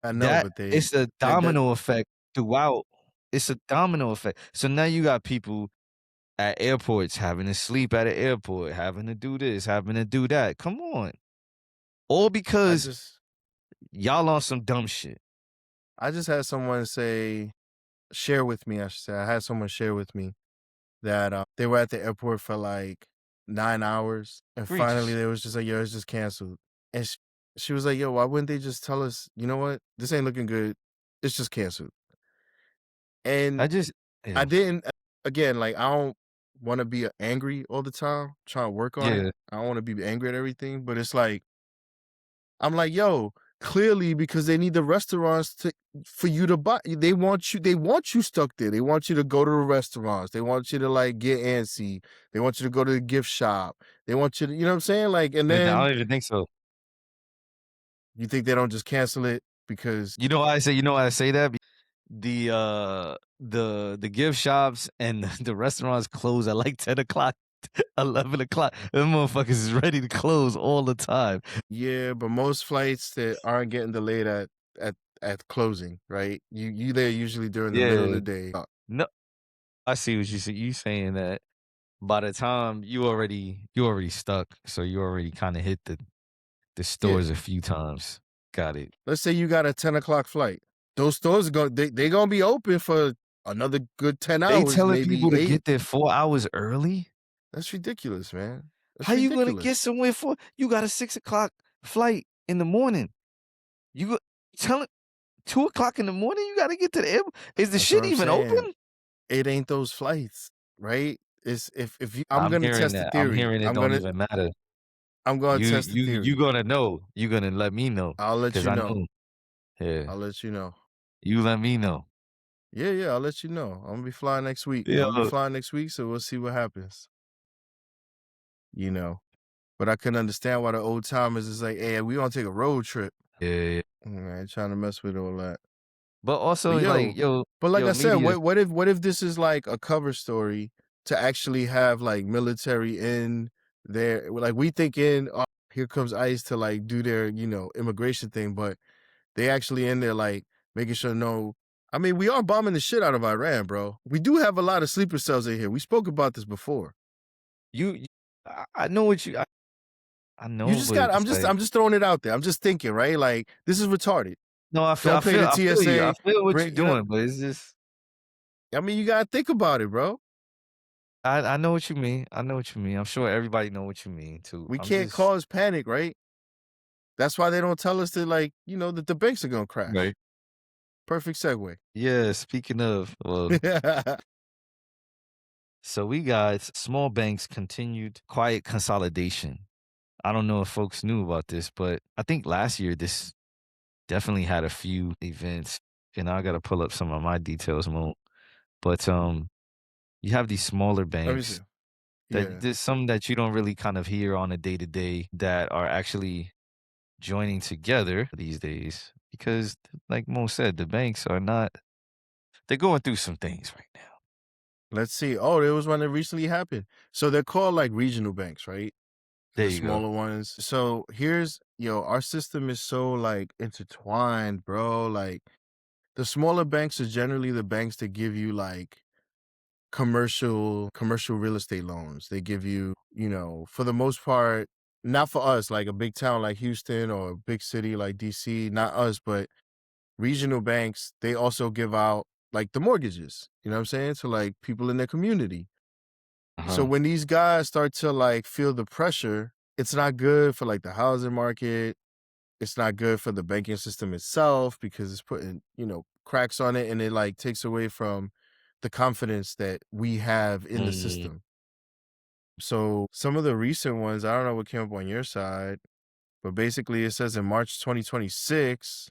[SPEAKER 1] I know,
[SPEAKER 2] that
[SPEAKER 1] but they
[SPEAKER 2] it's a
[SPEAKER 1] that
[SPEAKER 2] domino effect throughout. It's a domino effect. So now you got people at airports having to sleep at an airport, having to do this, having to do that. Come on. All
[SPEAKER 1] I
[SPEAKER 2] because
[SPEAKER 1] just
[SPEAKER 2] y'all on some dumb shit.
[SPEAKER 1] I just had someone share with me, I should say. I had someone share with me that they were at the airport for like 9 hours, and finally
[SPEAKER 2] Egregious.
[SPEAKER 1] they was just like, "Yo, it's just canceled." And she was like, "Yo, why wouldn't they just tell us? You know what? This ain't looking good. It's just canceled." And
[SPEAKER 2] I just
[SPEAKER 1] I
[SPEAKER 2] yeah.
[SPEAKER 1] didn't. Again, like I don't want to be angry all the time. Trying to work on it.
[SPEAKER 2] Yeah.
[SPEAKER 1] I don't want to be angry at everything, but it's like I'm like, yo, clearly because they need the restaurants for you to buy. They want you stuck there. They want you to go to the restaurants. They want you to like get antsy. They want you to go to the gift shop. They want you to, you know what I'm saying? Like, and
[SPEAKER 2] I
[SPEAKER 1] then
[SPEAKER 2] don't even think so.
[SPEAKER 1] you think they don't just cancel it because
[SPEAKER 2] You know why I say that? The gift shops and the restaurants close at like 10 o'clock, 11 o'clock. Them motherfuckers is ready to close all the time.
[SPEAKER 1] yeah, but most flights that aren't getting delayed at at closing, right? You there usually during the middle of
[SPEAKER 2] Yeah.
[SPEAKER 1] the day.
[SPEAKER 2] No, I see what you saying that by the time you already stuck, so you already kind of hit the stores
[SPEAKER 1] Yeah.
[SPEAKER 2] a few times. Got it.
[SPEAKER 1] Let's say you got a 10 o'clock flight. Those stores are going they gonna be open for another good 10
[SPEAKER 2] They
[SPEAKER 1] hours,
[SPEAKER 2] telling
[SPEAKER 1] maybe
[SPEAKER 2] people to
[SPEAKER 1] eight.
[SPEAKER 2] get there 4 hours early.
[SPEAKER 1] That's ridiculous, man.
[SPEAKER 2] How
[SPEAKER 1] That's
[SPEAKER 2] you gonna get
[SPEAKER 1] ridiculous.
[SPEAKER 2] somewhere for? You got a 6 o'clock flight in the morning. You go, telling 2 o'clock in the morning. You got to get to the airport. Is the
[SPEAKER 1] That's what
[SPEAKER 2] shit
[SPEAKER 1] I'm
[SPEAKER 2] even
[SPEAKER 1] saying.
[SPEAKER 2] open?
[SPEAKER 1] It ain't those flights, right? It's if you I'm
[SPEAKER 2] I'm
[SPEAKER 1] gonna
[SPEAKER 2] hearing
[SPEAKER 1] test the
[SPEAKER 2] that. I'm
[SPEAKER 1] theory.
[SPEAKER 2] hearing it
[SPEAKER 1] I'm
[SPEAKER 2] don't
[SPEAKER 1] gonna
[SPEAKER 2] even matter.
[SPEAKER 1] I'm gonna test the
[SPEAKER 2] You
[SPEAKER 1] theory.
[SPEAKER 2] gonna know. You gonna let me know
[SPEAKER 1] I'll let
[SPEAKER 2] because
[SPEAKER 1] you
[SPEAKER 2] I
[SPEAKER 1] know.
[SPEAKER 2] know. Yeah,
[SPEAKER 1] I'll let you know.
[SPEAKER 2] you let me know.
[SPEAKER 1] Yeah, yeah, I'll let you know. I'm gonna be flying next week. I'm
[SPEAKER 2] Yeah,
[SPEAKER 1] gonna be flying next week, so we'll see what happens. You know. But I couldn't understand why the old timers is like, hey, we gonna take a road trip.
[SPEAKER 2] yeah.
[SPEAKER 1] I ain't trying to mess with all that.
[SPEAKER 2] But
[SPEAKER 1] But
[SPEAKER 2] also, like,
[SPEAKER 1] yo, but like
[SPEAKER 2] yo,
[SPEAKER 1] I said,
[SPEAKER 2] media.
[SPEAKER 1] what if this is like a cover story to actually have like military in there? Like we thinking, oh, here comes ICE to like do their immigration thing, but they actually in there like making sure no I mean, we are bombing the shit out of Iran, bro. We do have a lot of sleeper cells in here. We spoke about this before.
[SPEAKER 2] You I know what I
[SPEAKER 1] You
[SPEAKER 2] know,
[SPEAKER 1] just
[SPEAKER 2] but
[SPEAKER 1] got.
[SPEAKER 2] it's like
[SPEAKER 1] I'm just throwing it out there. I'm just thinking, right? Like this is retarded.
[SPEAKER 2] no,
[SPEAKER 1] Don't pay the
[SPEAKER 2] I feel you. I
[SPEAKER 1] TSA.
[SPEAKER 2] feel what you're
[SPEAKER 1] Bring, you know.
[SPEAKER 2] doing, but it's just
[SPEAKER 1] I mean, you gotta think about it, bro.
[SPEAKER 2] I know what you mean. I know what you mean. I'm sure everybody know what you mean too.
[SPEAKER 1] We
[SPEAKER 2] I'm
[SPEAKER 1] can't
[SPEAKER 2] just
[SPEAKER 1] cause panic, right? That's why they don't tell us that, like, that the banks are gonna crash.
[SPEAKER 2] right.
[SPEAKER 1] Perfect segue.
[SPEAKER 2] Yeah, speaking of, well, so we got small banks continued quiet consolidation. I don't know if folks knew about this, but I think last year this definitely had a few events. And I gotta pull up some of my details more. But you have these smaller
[SPEAKER 1] Let me see.
[SPEAKER 2] banks that
[SPEAKER 1] Yeah.
[SPEAKER 2] there's some that you don't really kind of hear on a day to day that are actually joining together these days because, like Mo said, the banks are not, they're going through some things right now.
[SPEAKER 1] Let's see. Oh, there was one that recently happened. So they're called like regional banks, right?
[SPEAKER 2] There
[SPEAKER 1] The
[SPEAKER 2] you go.
[SPEAKER 1] smaller ones. So here's, our system is so like intertwined, bro. Like the smaller banks are generally the banks that give you like commercial real estate loans. They give you, for the most part, not for us, like a big town like Houston or a big city like DC, not us, but regional banks, they also give out like the mortgages, you know what I'm saying? To like people in their community. So
[SPEAKER 2] Uh-huh.
[SPEAKER 1] when these guys start to like feel the pressure, it's not good for like the housing market. It's not good for the banking system itself because it's putting, cracks on it and it like takes away from the confidence that we have in the
[SPEAKER 2] Mm,
[SPEAKER 1] system. So some of the recent ones, I don't know what came up on your side, but basically it says in March 2026,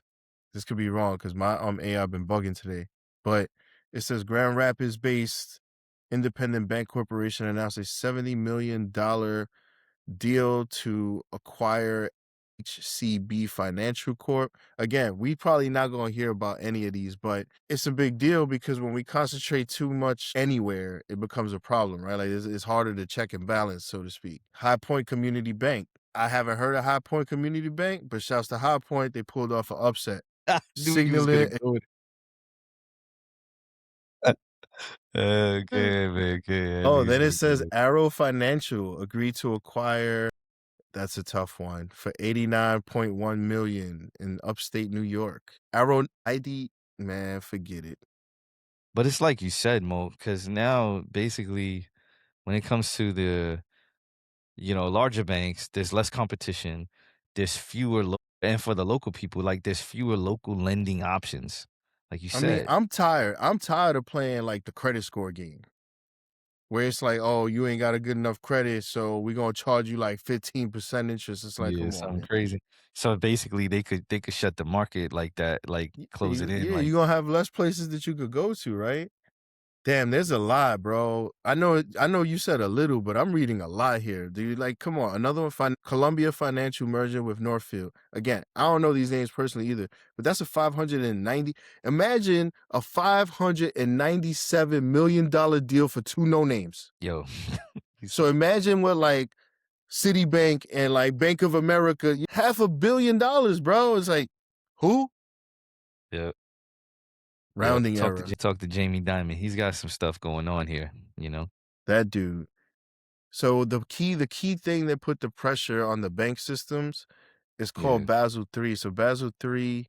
[SPEAKER 1] this could be wrong because my AI been bugging today, but it says Grand Rapids based Independent Bank Corporation announced a $70 million deal to acquire HCB Financial Corp. Again, we probably not going to hear about any of these, but it's a big deal because when we concentrate too much anywhere, it becomes a problem, right? Like it's harder to check and balance, so to speak. High Point Community Bank. I haven't heard of High Point Community Bank, but shouts to High Point, they pulled off an upset.
[SPEAKER 2] I knew you was gonna
[SPEAKER 1] Signaling.
[SPEAKER 2] go with it. Okay, man, okay. I knew
[SPEAKER 1] Oh,
[SPEAKER 2] you was
[SPEAKER 1] then it
[SPEAKER 2] gonna go
[SPEAKER 1] says
[SPEAKER 2] with it.
[SPEAKER 1] Arrow Financial agreed to acquire. That's a tough one for 89.1 million in upstate New York. Arrow ID, man, forget it.
[SPEAKER 2] But it's like you said, Mo, because now basically when it comes to the, larger banks, there's less competition. There's fewer and for the local people, like there's fewer local lending options. Like you
[SPEAKER 1] I mean,
[SPEAKER 2] said.
[SPEAKER 1] I'm tired. I'm tired of playing like the credit score game where it's like, oh, you ain't got a good enough credit, so we're gonna charge you like 15% interest. It's like,
[SPEAKER 2] Yeah,
[SPEAKER 1] come on,
[SPEAKER 2] something
[SPEAKER 1] man.
[SPEAKER 2] crazy. So basically they could shut the market like that, like close it in
[SPEAKER 1] Yeah,
[SPEAKER 2] like
[SPEAKER 1] you're gonna have less places that you could go to, right? Damn, there's a lot, bro. I know you said a little, but I'm reading a lot here. Dude, like, come on. Another one, Columbia Financial merger with Northfield. Again, I don't know these names personally either, but that's a 590. Imagine a $597 million deal for two no names.
[SPEAKER 2] yo.
[SPEAKER 1] So imagine what like Citibank and like Bank of America, $500 million, bro. It's like, who?
[SPEAKER 2] Yeah. Yeah,
[SPEAKER 1] Rounding error.
[SPEAKER 2] talk to Jamie Dimon. He's got some stuff going on here, you know?
[SPEAKER 1] That dude. So the key thing that put the pressure on the bank systems is called
[SPEAKER 2] Yeah.
[SPEAKER 1] Basel III. So Basel III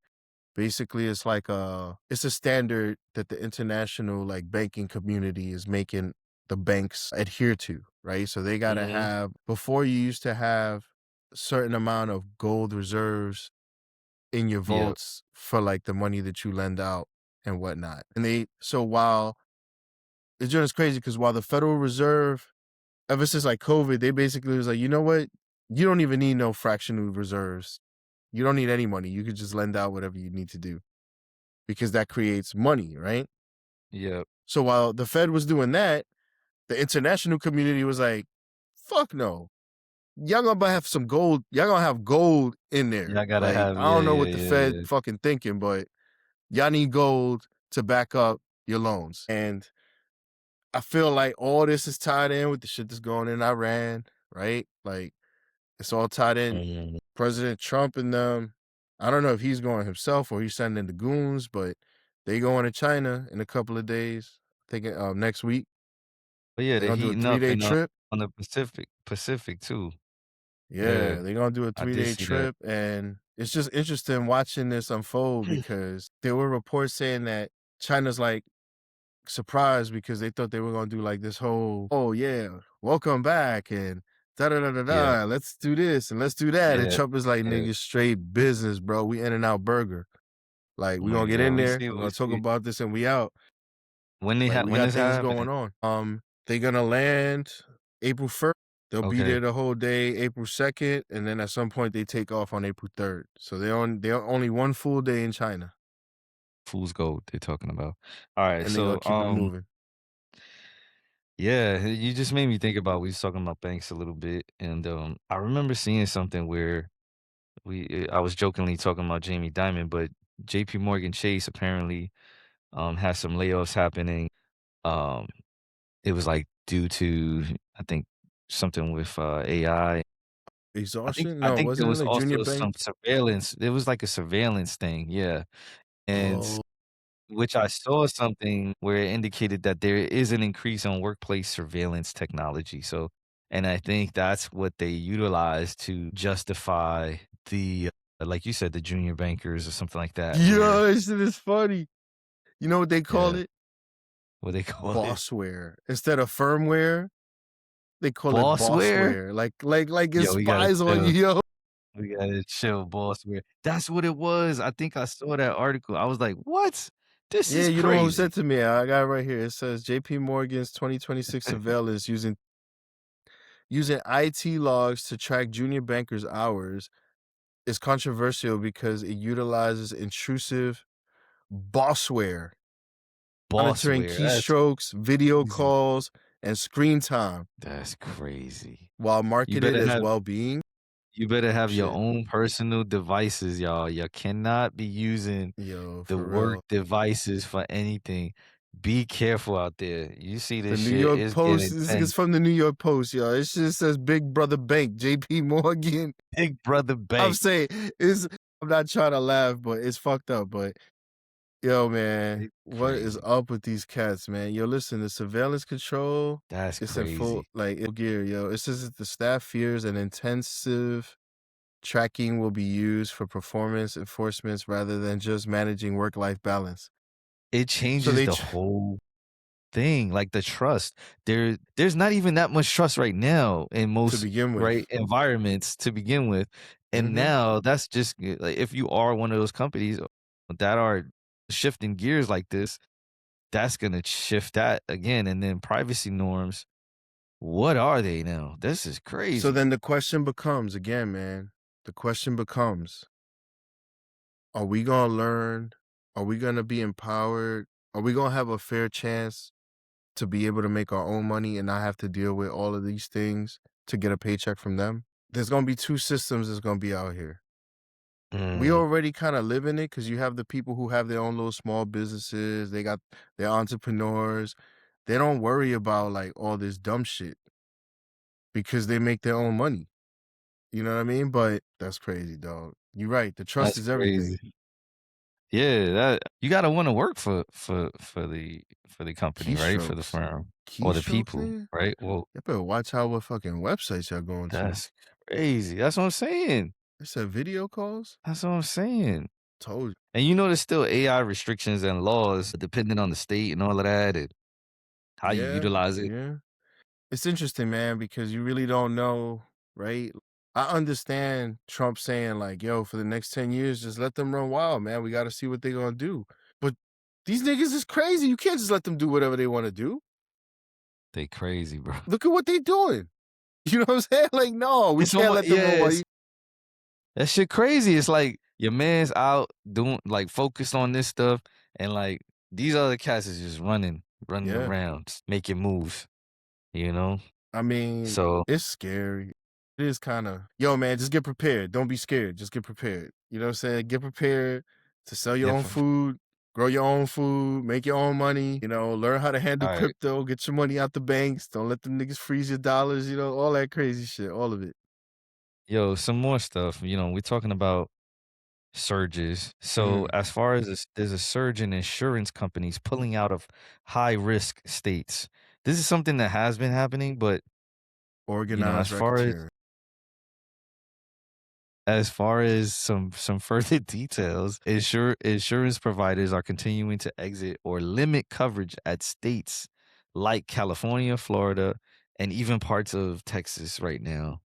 [SPEAKER 1] basically is like it's a standard that the international like banking community is making the banks adhere to, right? So they got to
[SPEAKER 2] Mhm.
[SPEAKER 1] have, before you used to have a certain amount of gold reserves in your
[SPEAKER 2] Yeah.
[SPEAKER 1] vaults for like the money that you lend out and whatnot. And so while it's just crazy because while the Federal Reserve, ever since like COVID, they basically was like, you know what? You don't even need no fractional reserves. You don't need any money. You could just lend out whatever you need to do because that creates money, right?
[SPEAKER 2] Yeah.
[SPEAKER 1] So while the Fed was doing that, the international community was like, fuck no. Y'all gonna have some gold. Y'all gonna have gold in there.
[SPEAKER 2] Y'all gotta
[SPEAKER 1] Like,
[SPEAKER 2] have
[SPEAKER 1] I
[SPEAKER 2] yeah,
[SPEAKER 1] don't know
[SPEAKER 2] yeah,
[SPEAKER 1] what the
[SPEAKER 2] yeah,
[SPEAKER 1] Fed
[SPEAKER 2] yeah.
[SPEAKER 1] fucking thinking, but y'all need gold to back up your loans. And I feel like all this is tied in with the shit that's going in Iran, right? Like, it's all tied in.
[SPEAKER 2] Mhm.
[SPEAKER 1] President Trump and them. I don't know if he's going himself or he's sending the goons, but They going to China in a couple of days. I think next week.
[SPEAKER 2] But yeah,
[SPEAKER 1] They're
[SPEAKER 2] they're
[SPEAKER 1] gonna do a
[SPEAKER 2] heating up
[SPEAKER 1] 3-day
[SPEAKER 2] in,
[SPEAKER 1] trip.
[SPEAKER 2] on the Pacific too.
[SPEAKER 1] Yeah,
[SPEAKER 2] Yeah,
[SPEAKER 1] they're gonna do a
[SPEAKER 2] I did
[SPEAKER 1] 3-day
[SPEAKER 2] see that.
[SPEAKER 1] trip, and it's just interesting watching this unfold because there were reports saying that China's like surprised because they thought they were gonna do like this whole, "Oh yeah, welcome back," and da da da da
[SPEAKER 2] Yeah,
[SPEAKER 1] da. Let's do this and let's do that. And
[SPEAKER 2] yeah,
[SPEAKER 1] Trump is like,
[SPEAKER 2] yeah.
[SPEAKER 1] "Nigga, straight business, bro. We In-N-Out Burger. Like we gonna
[SPEAKER 2] Like,
[SPEAKER 1] get
[SPEAKER 2] yeah,
[SPEAKER 1] in
[SPEAKER 2] we
[SPEAKER 1] there.
[SPEAKER 2] see
[SPEAKER 1] We're
[SPEAKER 2] we
[SPEAKER 1] gonna talk
[SPEAKER 2] see
[SPEAKER 1] about this, and we out. We
[SPEAKER 2] when
[SPEAKER 1] got
[SPEAKER 2] this
[SPEAKER 1] things
[SPEAKER 2] happening.
[SPEAKER 1] going on. They're gonna land April 1st. They'll be
[SPEAKER 2] Okay,
[SPEAKER 1] there the whole day, April 2nd, and then at some point they take off on April 3rd. So they're only one full day in China,
[SPEAKER 2] fool's gold they're talking about. Alright,
[SPEAKER 1] and they're gonna
[SPEAKER 2] so,
[SPEAKER 1] keep it moving.
[SPEAKER 2] yeah, you just made me think about we was talking about banks a little bit, and, I remember seeing something where I was jokingly talking about Jamie Dimon, but JP Morgan Chase apparently, has some layoffs happening. Um, it was, like, due to, I think, something with, AI.
[SPEAKER 1] Exhaustion?
[SPEAKER 2] I
[SPEAKER 1] No,
[SPEAKER 2] think there
[SPEAKER 1] wasn't it
[SPEAKER 2] was
[SPEAKER 1] like Junior
[SPEAKER 2] also some
[SPEAKER 1] Bank?
[SPEAKER 2] surveillance. It was like a surveillance thing, yeah, and
[SPEAKER 1] Oh,
[SPEAKER 2] which I saw something where it indicated that there is an increase on workplace surveillance technology, so and I think that's what they utilize to justify the, like you said, the junior bankers or something like that,
[SPEAKER 1] yeah,
[SPEAKER 2] where
[SPEAKER 1] this shit is funny. You know what they call
[SPEAKER 2] yeah,
[SPEAKER 1] it?
[SPEAKER 2] what they call it?
[SPEAKER 1] Bossware. Instead of firmware, they call it
[SPEAKER 2] Bossware?
[SPEAKER 1] bossware. Like it
[SPEAKER 2] Yo, we gotta
[SPEAKER 1] spies on you,
[SPEAKER 2] chill.
[SPEAKER 1] yo.
[SPEAKER 2] We gotta chill, bossware. That's what it was. I think I saw that article. I was like, "What? This
[SPEAKER 1] Yeah,
[SPEAKER 2] is
[SPEAKER 1] you know what was said
[SPEAKER 2] crazy."
[SPEAKER 1] to me? I got it right here. It says JP Morgan's 2026 surveillance using IT logs to track junior bankers' hours is controversial because it utilizes intrusive bossware, monitoring
[SPEAKER 2] Bossware, that's
[SPEAKER 1] keystrokes, video
[SPEAKER 2] crazy.
[SPEAKER 1] calls, and screen time
[SPEAKER 2] That's crazy.
[SPEAKER 1] while
[SPEAKER 2] You
[SPEAKER 1] marketed
[SPEAKER 2] better
[SPEAKER 1] as
[SPEAKER 2] have
[SPEAKER 1] well-being.
[SPEAKER 2] you better have your
[SPEAKER 1] Shit,
[SPEAKER 2] own personal devices, y'all. You cannot be using
[SPEAKER 1] yo,
[SPEAKER 2] the
[SPEAKER 1] for
[SPEAKER 2] work
[SPEAKER 1] real.
[SPEAKER 2] devices for anything. Be careful out there. You see
[SPEAKER 1] The
[SPEAKER 2] this
[SPEAKER 1] New
[SPEAKER 2] shit,
[SPEAKER 1] York
[SPEAKER 2] it's
[SPEAKER 1] Post,
[SPEAKER 2] getting
[SPEAKER 1] this is
[SPEAKER 2] intense.
[SPEAKER 1] from the New York Post, yo. It just says Big Brother Bank, JP Morgan.
[SPEAKER 2] Big brother
[SPEAKER 1] I'm
[SPEAKER 2] bank.
[SPEAKER 1] saying it's I'm not trying to laugh, but it's fucked up. But yo, man,
[SPEAKER 2] It's
[SPEAKER 1] what is
[SPEAKER 2] crazy.
[SPEAKER 1] up with these cats, man? Yo, listen, the surveillance control,
[SPEAKER 2] That's
[SPEAKER 1] it's in full
[SPEAKER 2] crazy.
[SPEAKER 1] like full gear, yo. It says that the staff fears an intensive tracking will be used for performance enforcements rather than just managing work-life balance.
[SPEAKER 2] It
[SPEAKER 1] So
[SPEAKER 2] changes
[SPEAKER 1] they
[SPEAKER 2] the
[SPEAKER 1] tr-
[SPEAKER 2] whole thing, like the trust. There's not even that much trust right now in
[SPEAKER 1] to
[SPEAKER 2] most,
[SPEAKER 1] begin
[SPEAKER 2] right,
[SPEAKER 1] with.
[SPEAKER 2] environments to begin with, and
[SPEAKER 1] Hmm.
[SPEAKER 2] now that's just like, if you are one of those companies that are shifting gears like this, that's gonna shift that again, and then privacy norms, what are they now? This is
[SPEAKER 1] So
[SPEAKER 2] crazy.
[SPEAKER 1] then the question becomes again, man. The question becomes: are we gonna learn? Are we gonna be empowered? Are we gonna have a fair chance to be able to make our own money and not have to deal with all of these things to get a paycheck from them? There's gonna be two systems that's gonna be out here. We
[SPEAKER 2] Mm,
[SPEAKER 1] already kind of live in it because you have the people who have their own little small businesses. They got their entrepreneurs. They don't worry about like all this dumb shit because they make their own money. You know what I mean? But that's crazy, dog. You're right. The trust
[SPEAKER 2] that's
[SPEAKER 1] is everything.
[SPEAKER 2] crazy. Yeah, that you gotta wanna work for the company, right? For the
[SPEAKER 1] Keystrokes.
[SPEAKER 2] firm or the
[SPEAKER 1] Keystrokes,
[SPEAKER 2] people,
[SPEAKER 1] man?
[SPEAKER 2] right? Well,
[SPEAKER 1] You better watch out what fucking websites y'all going to.
[SPEAKER 2] that's crazy. That's what I'm saying.
[SPEAKER 1] They said video calls?
[SPEAKER 2] That's what I'm saying.
[SPEAKER 1] Told you.
[SPEAKER 2] And there's still AI restrictions and laws depending on the state and all of that and how you
[SPEAKER 1] Yeah,
[SPEAKER 2] utilize it.
[SPEAKER 1] yeah. It's interesting, man, because you really don't know, right? I understand Trump saying, like, yo, for the next 10 years, just let them run wild, man. We got to see what they're going to do. But these niggas is crazy. You can't just let them do whatever they want to do.
[SPEAKER 2] They crazy, bro.
[SPEAKER 1] Look at what they doing. You know what I'm saying? Like, no, we
[SPEAKER 2] It's
[SPEAKER 1] can't
[SPEAKER 2] almost
[SPEAKER 1] let them run wild.
[SPEAKER 2] that shit crazy. It's like your man's out doing like focused on this stuff and like these other cats is just running
[SPEAKER 1] Yeah.
[SPEAKER 2] around, making moves, you know?
[SPEAKER 1] I mean,
[SPEAKER 2] So
[SPEAKER 1] it's scary. It is kind of, yo, man, just get prepared. Don't be scared. Just get prepared. You know what I'm saying? Get prepared to sell your
[SPEAKER 2] yeah,
[SPEAKER 1] own food, grow your own food, make your own money, learn how to handle
[SPEAKER 2] all right.
[SPEAKER 1] crypto, get your money out the banks. Don't let them niggas freeze your dollars, all that crazy shit, all of it.
[SPEAKER 2] Yo, some more stuff. We're talking about surges. So
[SPEAKER 1] Mhm.
[SPEAKER 2] as far as this, there's a surge in insurance companies pulling out of high risk states. This is something that has been happening, but as
[SPEAKER 1] Organized
[SPEAKER 2] far as
[SPEAKER 1] racketeering.
[SPEAKER 2] some further details, insurance providers are continuing to exit or limit coverage at states like California, Florida, and even parts of Texas right now,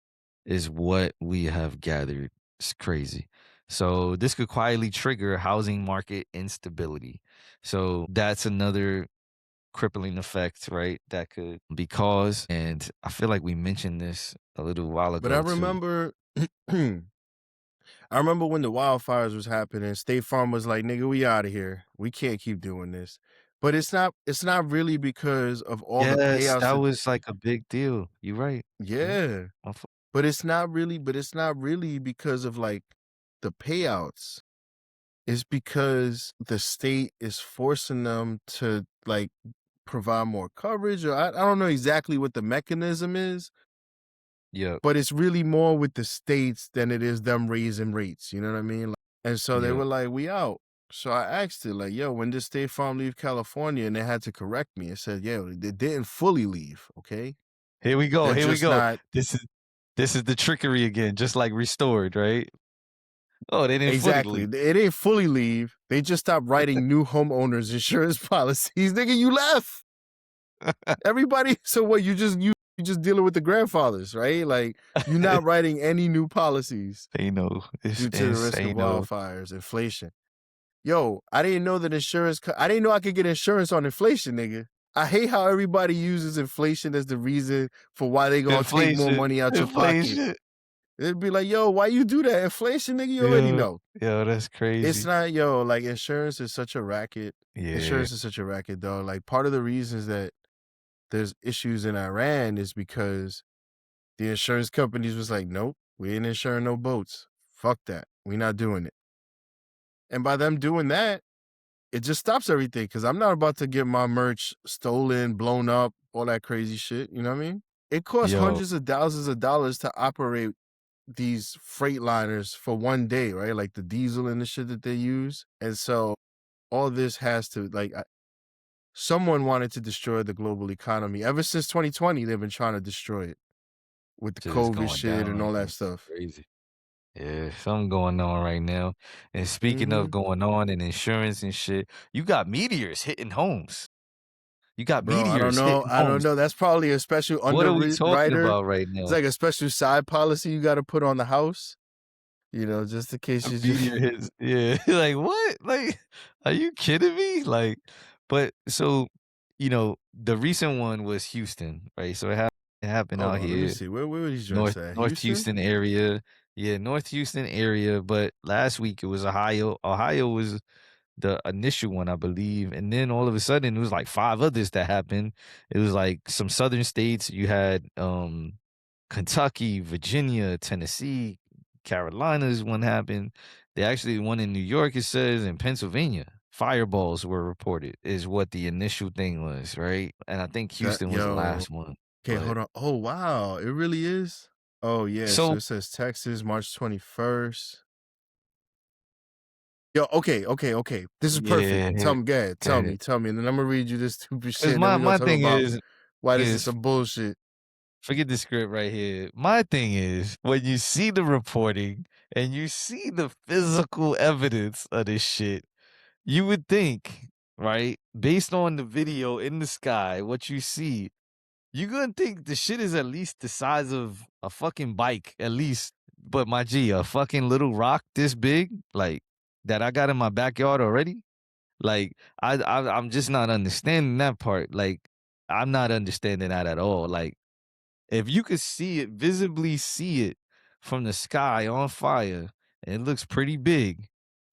[SPEAKER 2] is what we have gathered. It's crazy. So this could quietly trigger housing market instability. So that's another crippling effect, right? That could be caused. And I feel like we mentioned this a little while
[SPEAKER 1] But I
[SPEAKER 2] ago too.
[SPEAKER 1] remember I remember when the wildfires was happening, State Farm was like, "Nigga, we out of here. We can't keep doing this." But it's not really because of all the
[SPEAKER 2] Yes,
[SPEAKER 1] payouts
[SPEAKER 2] that
[SPEAKER 1] that
[SPEAKER 2] was like a big deal. You're right. Mhm.
[SPEAKER 1] yeah.
[SPEAKER 2] My fault.
[SPEAKER 1] But it's not really because of like the payouts. It's because the state is forcing them to like provide more coverage, or I don't know exactly what the mechanism is,
[SPEAKER 2] Yep,
[SPEAKER 1] but it's really more with the states than it is them raising rates. You know what I mean? And so they
[SPEAKER 2] yep.
[SPEAKER 1] were like, "We out." So I asked it, like, "Yo, when did State Farm leave California?" And they had to correct me. It said, "Yo, they didn't fully leave. Okay,
[SPEAKER 2] Here we go,
[SPEAKER 1] they're
[SPEAKER 2] here we
[SPEAKER 1] just
[SPEAKER 2] go.
[SPEAKER 1] not
[SPEAKER 2] This is the trickery again, just like restored, right? Oh, they didn't fully
[SPEAKER 1] exactly.
[SPEAKER 2] leave.
[SPEAKER 1] They didn't fully leave. They just stopped writing new homeowners insurance policies. Nigga, you left everybody. So what? You just dealing with the grandfathers, right? Like you're not writing any new policies
[SPEAKER 2] They know. It's
[SPEAKER 1] due to the risk of
[SPEAKER 2] insane, though.
[SPEAKER 1] wildfires, inflation. Yo, I didn't know that I didn't know I could get insurance on inflation, nigga. I hate how everybody uses inflation as the reason for why they gonna take more
[SPEAKER 2] Inflation,
[SPEAKER 1] money out your pocket.
[SPEAKER 2] inflation.
[SPEAKER 1] It'd be like, yo, why you do that? Inflation, nigga, you already
[SPEAKER 2] Yeah,
[SPEAKER 1] know.
[SPEAKER 2] yeah, that's
[SPEAKER 1] It's
[SPEAKER 2] crazy.
[SPEAKER 1] not, yo, like insurance is such a racket.
[SPEAKER 2] Yeah,
[SPEAKER 1] Insurance is such a racket, dog. Like part of the reasons that there's issues in Iran is because the insurance companies was like, nope, we ain't insuring no boats. Fuck that. We not doing it. And by them doing that, it just stops everything because I'm not about to get my merch stolen, blown up, all that crazy shit. You know what I mean? It costs
[SPEAKER 2] yo,
[SPEAKER 1] hundreds of thousands of dollars to operate these freight liners for one day, right? Like the diesel and the shit that they use. And so all this has to, like, someone wanted to destroy the global economy. Ever since 2020, they've been trying to destroy it with the
[SPEAKER 2] shit is
[SPEAKER 1] COVID
[SPEAKER 2] going
[SPEAKER 1] shit and
[SPEAKER 2] down.
[SPEAKER 1] all that
[SPEAKER 2] It's
[SPEAKER 1] stuff.
[SPEAKER 2] crazy. Yeah, something going on right now. And speaking of
[SPEAKER 1] Hmm.
[SPEAKER 2] going on and insurance and shit, you got meteors hitting homes. You got
[SPEAKER 1] Bro, I don't
[SPEAKER 2] meteors
[SPEAKER 1] know.
[SPEAKER 2] hitting
[SPEAKER 1] I don't
[SPEAKER 2] homes.
[SPEAKER 1] know. That's probably a special
[SPEAKER 2] What are we talking
[SPEAKER 1] underwriter.
[SPEAKER 2] about right
[SPEAKER 1] It's
[SPEAKER 2] now?
[SPEAKER 1] like a special side policy you got to put on the house, just in case
[SPEAKER 2] A
[SPEAKER 1] you just.
[SPEAKER 2] meteor hits, yeah, like, what? Like, are you kidding me? Like, but so, the recent one was Houston, right? So it happened
[SPEAKER 1] Hold
[SPEAKER 2] out
[SPEAKER 1] on, let me
[SPEAKER 2] here,
[SPEAKER 1] see. Where were these joints
[SPEAKER 2] North
[SPEAKER 1] at?
[SPEAKER 2] North
[SPEAKER 1] Houston?
[SPEAKER 2] Houston area. Yeah, North Houston area, but last week it was Ohio. Ohio was the initial one, I believe, and then all of a sudden it was like 5 others that happened. It was like some southern states. You had Kentucky, Virginia, Tennessee, Carolinas. One happened. They actually one in New York. It says in Pennsylvania, fireballs were reported. Is what the initial thing was, right? And I think
[SPEAKER 1] That
[SPEAKER 2] Houston was the
[SPEAKER 1] yo.
[SPEAKER 2] last one.
[SPEAKER 1] Okay,
[SPEAKER 2] But
[SPEAKER 1] hold on. Oh wow, it really is. Oh yeah, so
[SPEAKER 2] so
[SPEAKER 1] it says Texas, March 21st. Yo, okay. This is perfect.
[SPEAKER 2] yeah,
[SPEAKER 1] Tell me, go ahead.
[SPEAKER 2] go ahead.
[SPEAKER 1] Tell me, and then I'm gonna read you this stupid
[SPEAKER 2] Because
[SPEAKER 1] shit, and then
[SPEAKER 2] my
[SPEAKER 1] we're gonna
[SPEAKER 2] my
[SPEAKER 1] talk
[SPEAKER 2] thing
[SPEAKER 1] about why this is
[SPEAKER 2] is
[SPEAKER 1] some bullshit.
[SPEAKER 2] forget the script right here. My thing is when you see the reporting and you see the physical evidence of this shit, you would think, right, based on the video in the sky, what you see, you're gonna think the shit is at least the size of a fucking bike, at least. But my G, a fucking little rock this big, like that I got in my backyard already. Like I'm just not understanding that part. Like I'm not understanding that at all. Like if you could see it, visibly see it from the sky on fire, and it looks pretty big,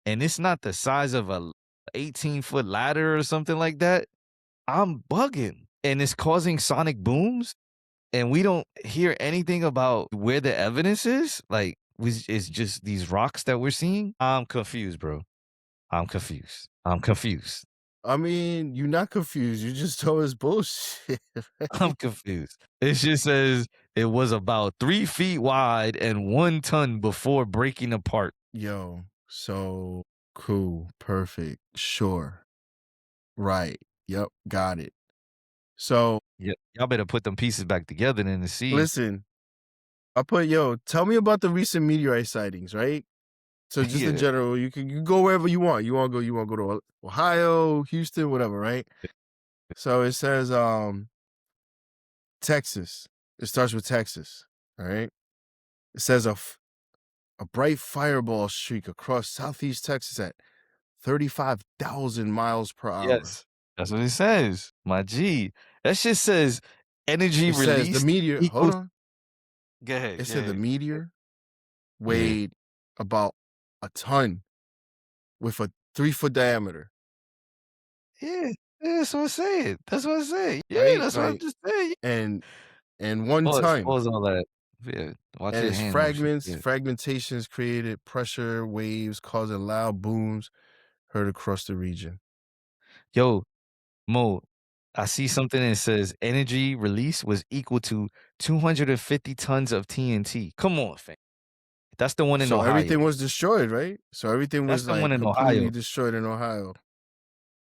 [SPEAKER 2] and it's not the size of a 18-foot ladder or something like that, I'm bugging. And it's causing sonic booms, and we don't hear anything about where the evidence is. Like, it's just these rocks that we're seeing. I'm confused, bro. I'm confused. I'm confused.
[SPEAKER 1] I mean, you're not confused. You just told us bullshit.
[SPEAKER 2] I'm
[SPEAKER 1] Right?
[SPEAKER 2] confused. It just says it was about 3 feet wide and 1 ton before breaking apart.
[SPEAKER 1] Yo. So cool. Perfect. Sure. Right. Yep. Got it. So
[SPEAKER 2] Yeah, y'all better put them pieces back together then to see.
[SPEAKER 1] listen, tell me about the recent meteorite sightings, right? So just in
[SPEAKER 2] Yeah.
[SPEAKER 1] general, you can go wherever you want. You want to go to Ohio, Houston, whatever, right? So it says Texas. It starts with Texas, all right? It says a bright fireball streak across southeast Texas at 35,000 miles per hour.
[SPEAKER 2] Yes. That's what it says. My G. That shit says energy
[SPEAKER 1] It says the
[SPEAKER 2] released
[SPEAKER 1] meteor, hold
[SPEAKER 2] equals
[SPEAKER 1] on.
[SPEAKER 2] go
[SPEAKER 1] It
[SPEAKER 2] ahead, go
[SPEAKER 1] said the
[SPEAKER 2] ahead.
[SPEAKER 1] meteor
[SPEAKER 2] Yeah.
[SPEAKER 1] weighed about a ton with a 3-foot diameter,
[SPEAKER 2] Yeah. Yeah, that's what I'm saying. That's what I'm saying. Yeah,
[SPEAKER 1] right?
[SPEAKER 2] that's what I'm
[SPEAKER 1] Like,
[SPEAKER 2] just saying.
[SPEAKER 1] and one
[SPEAKER 2] Pause,
[SPEAKER 1] ton.
[SPEAKER 2] pause all that. Yeah. Watch
[SPEAKER 1] And
[SPEAKER 2] your
[SPEAKER 1] its
[SPEAKER 2] hand motion.
[SPEAKER 1] fragments,
[SPEAKER 2] Yeah.
[SPEAKER 1] fragmentations created pressure waves causing loud booms heard across the region.
[SPEAKER 2] Yo, Mo, I see something that says energy release was equal to 250 tons of TNT. Come on, fam. That's the one in
[SPEAKER 1] So everything
[SPEAKER 2] Ohio.
[SPEAKER 1] was destroyed, right? So everything
[SPEAKER 2] That's
[SPEAKER 1] was
[SPEAKER 2] the one
[SPEAKER 1] like
[SPEAKER 2] in
[SPEAKER 1] completely
[SPEAKER 2] Ohio.
[SPEAKER 1] destroyed in Ohio.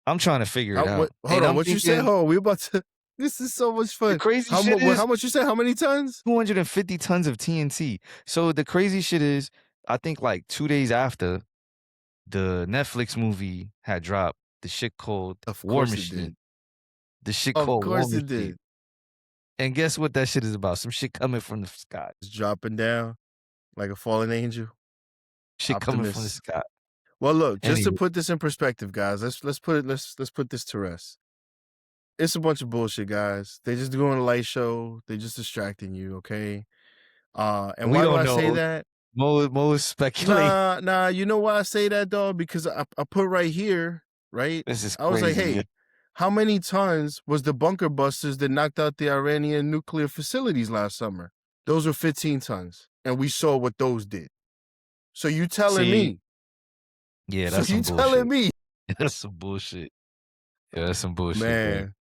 [SPEAKER 2] I'm trying to figure it
[SPEAKER 1] How what
[SPEAKER 2] out.
[SPEAKER 1] hold
[SPEAKER 2] And
[SPEAKER 1] on,
[SPEAKER 2] I'm
[SPEAKER 1] what you said?
[SPEAKER 2] thinking
[SPEAKER 1] Hold on, we about to this is so much
[SPEAKER 2] the
[SPEAKER 1] fun.
[SPEAKER 2] crazy shit is
[SPEAKER 1] How much you said? How many tons?
[SPEAKER 2] 250 tons of TNT. So the crazy shit is, I think like 2 days after the Netflix movie had dropped, the shit called
[SPEAKER 1] Of
[SPEAKER 2] War
[SPEAKER 1] course it did.
[SPEAKER 2] Machine. The shit
[SPEAKER 1] Of
[SPEAKER 2] called War
[SPEAKER 1] course it
[SPEAKER 2] Machine.
[SPEAKER 1] did.
[SPEAKER 2] And guess what that shit is about? Some shit coming from the sky.
[SPEAKER 1] It's dropping down like a fallen angel.
[SPEAKER 2] Shit coming from the
[SPEAKER 1] Optimus.
[SPEAKER 2] sky.
[SPEAKER 1] Well, look, just to
[SPEAKER 2] Anyway,
[SPEAKER 1] put this in perspective, guys, let's put this to rest. It's a bunch of bullshit, guys. They just doing a light show. They just distracting you, okay? And
[SPEAKER 2] we
[SPEAKER 1] why do
[SPEAKER 2] don't
[SPEAKER 1] I say
[SPEAKER 2] know.
[SPEAKER 1] that?
[SPEAKER 2] Mo is speculating.
[SPEAKER 1] Nah. You know why I say that, dog? Because I put right here, right?
[SPEAKER 2] This is
[SPEAKER 1] I was like,
[SPEAKER 2] crazy. Yeah.
[SPEAKER 1] hey, how many tons was the bunker busters that knocked out the Iranian nuclear facilities last summer? Those were 15 tons, and we saw what those did. So you telling
[SPEAKER 2] See,
[SPEAKER 1] me?
[SPEAKER 2] yeah,
[SPEAKER 1] So
[SPEAKER 2] that's
[SPEAKER 1] you
[SPEAKER 2] some
[SPEAKER 1] telling
[SPEAKER 2] bullshit.
[SPEAKER 1] me,
[SPEAKER 2] That's some bullshit. Yeah, that's some bullshit, man.
[SPEAKER 1] man?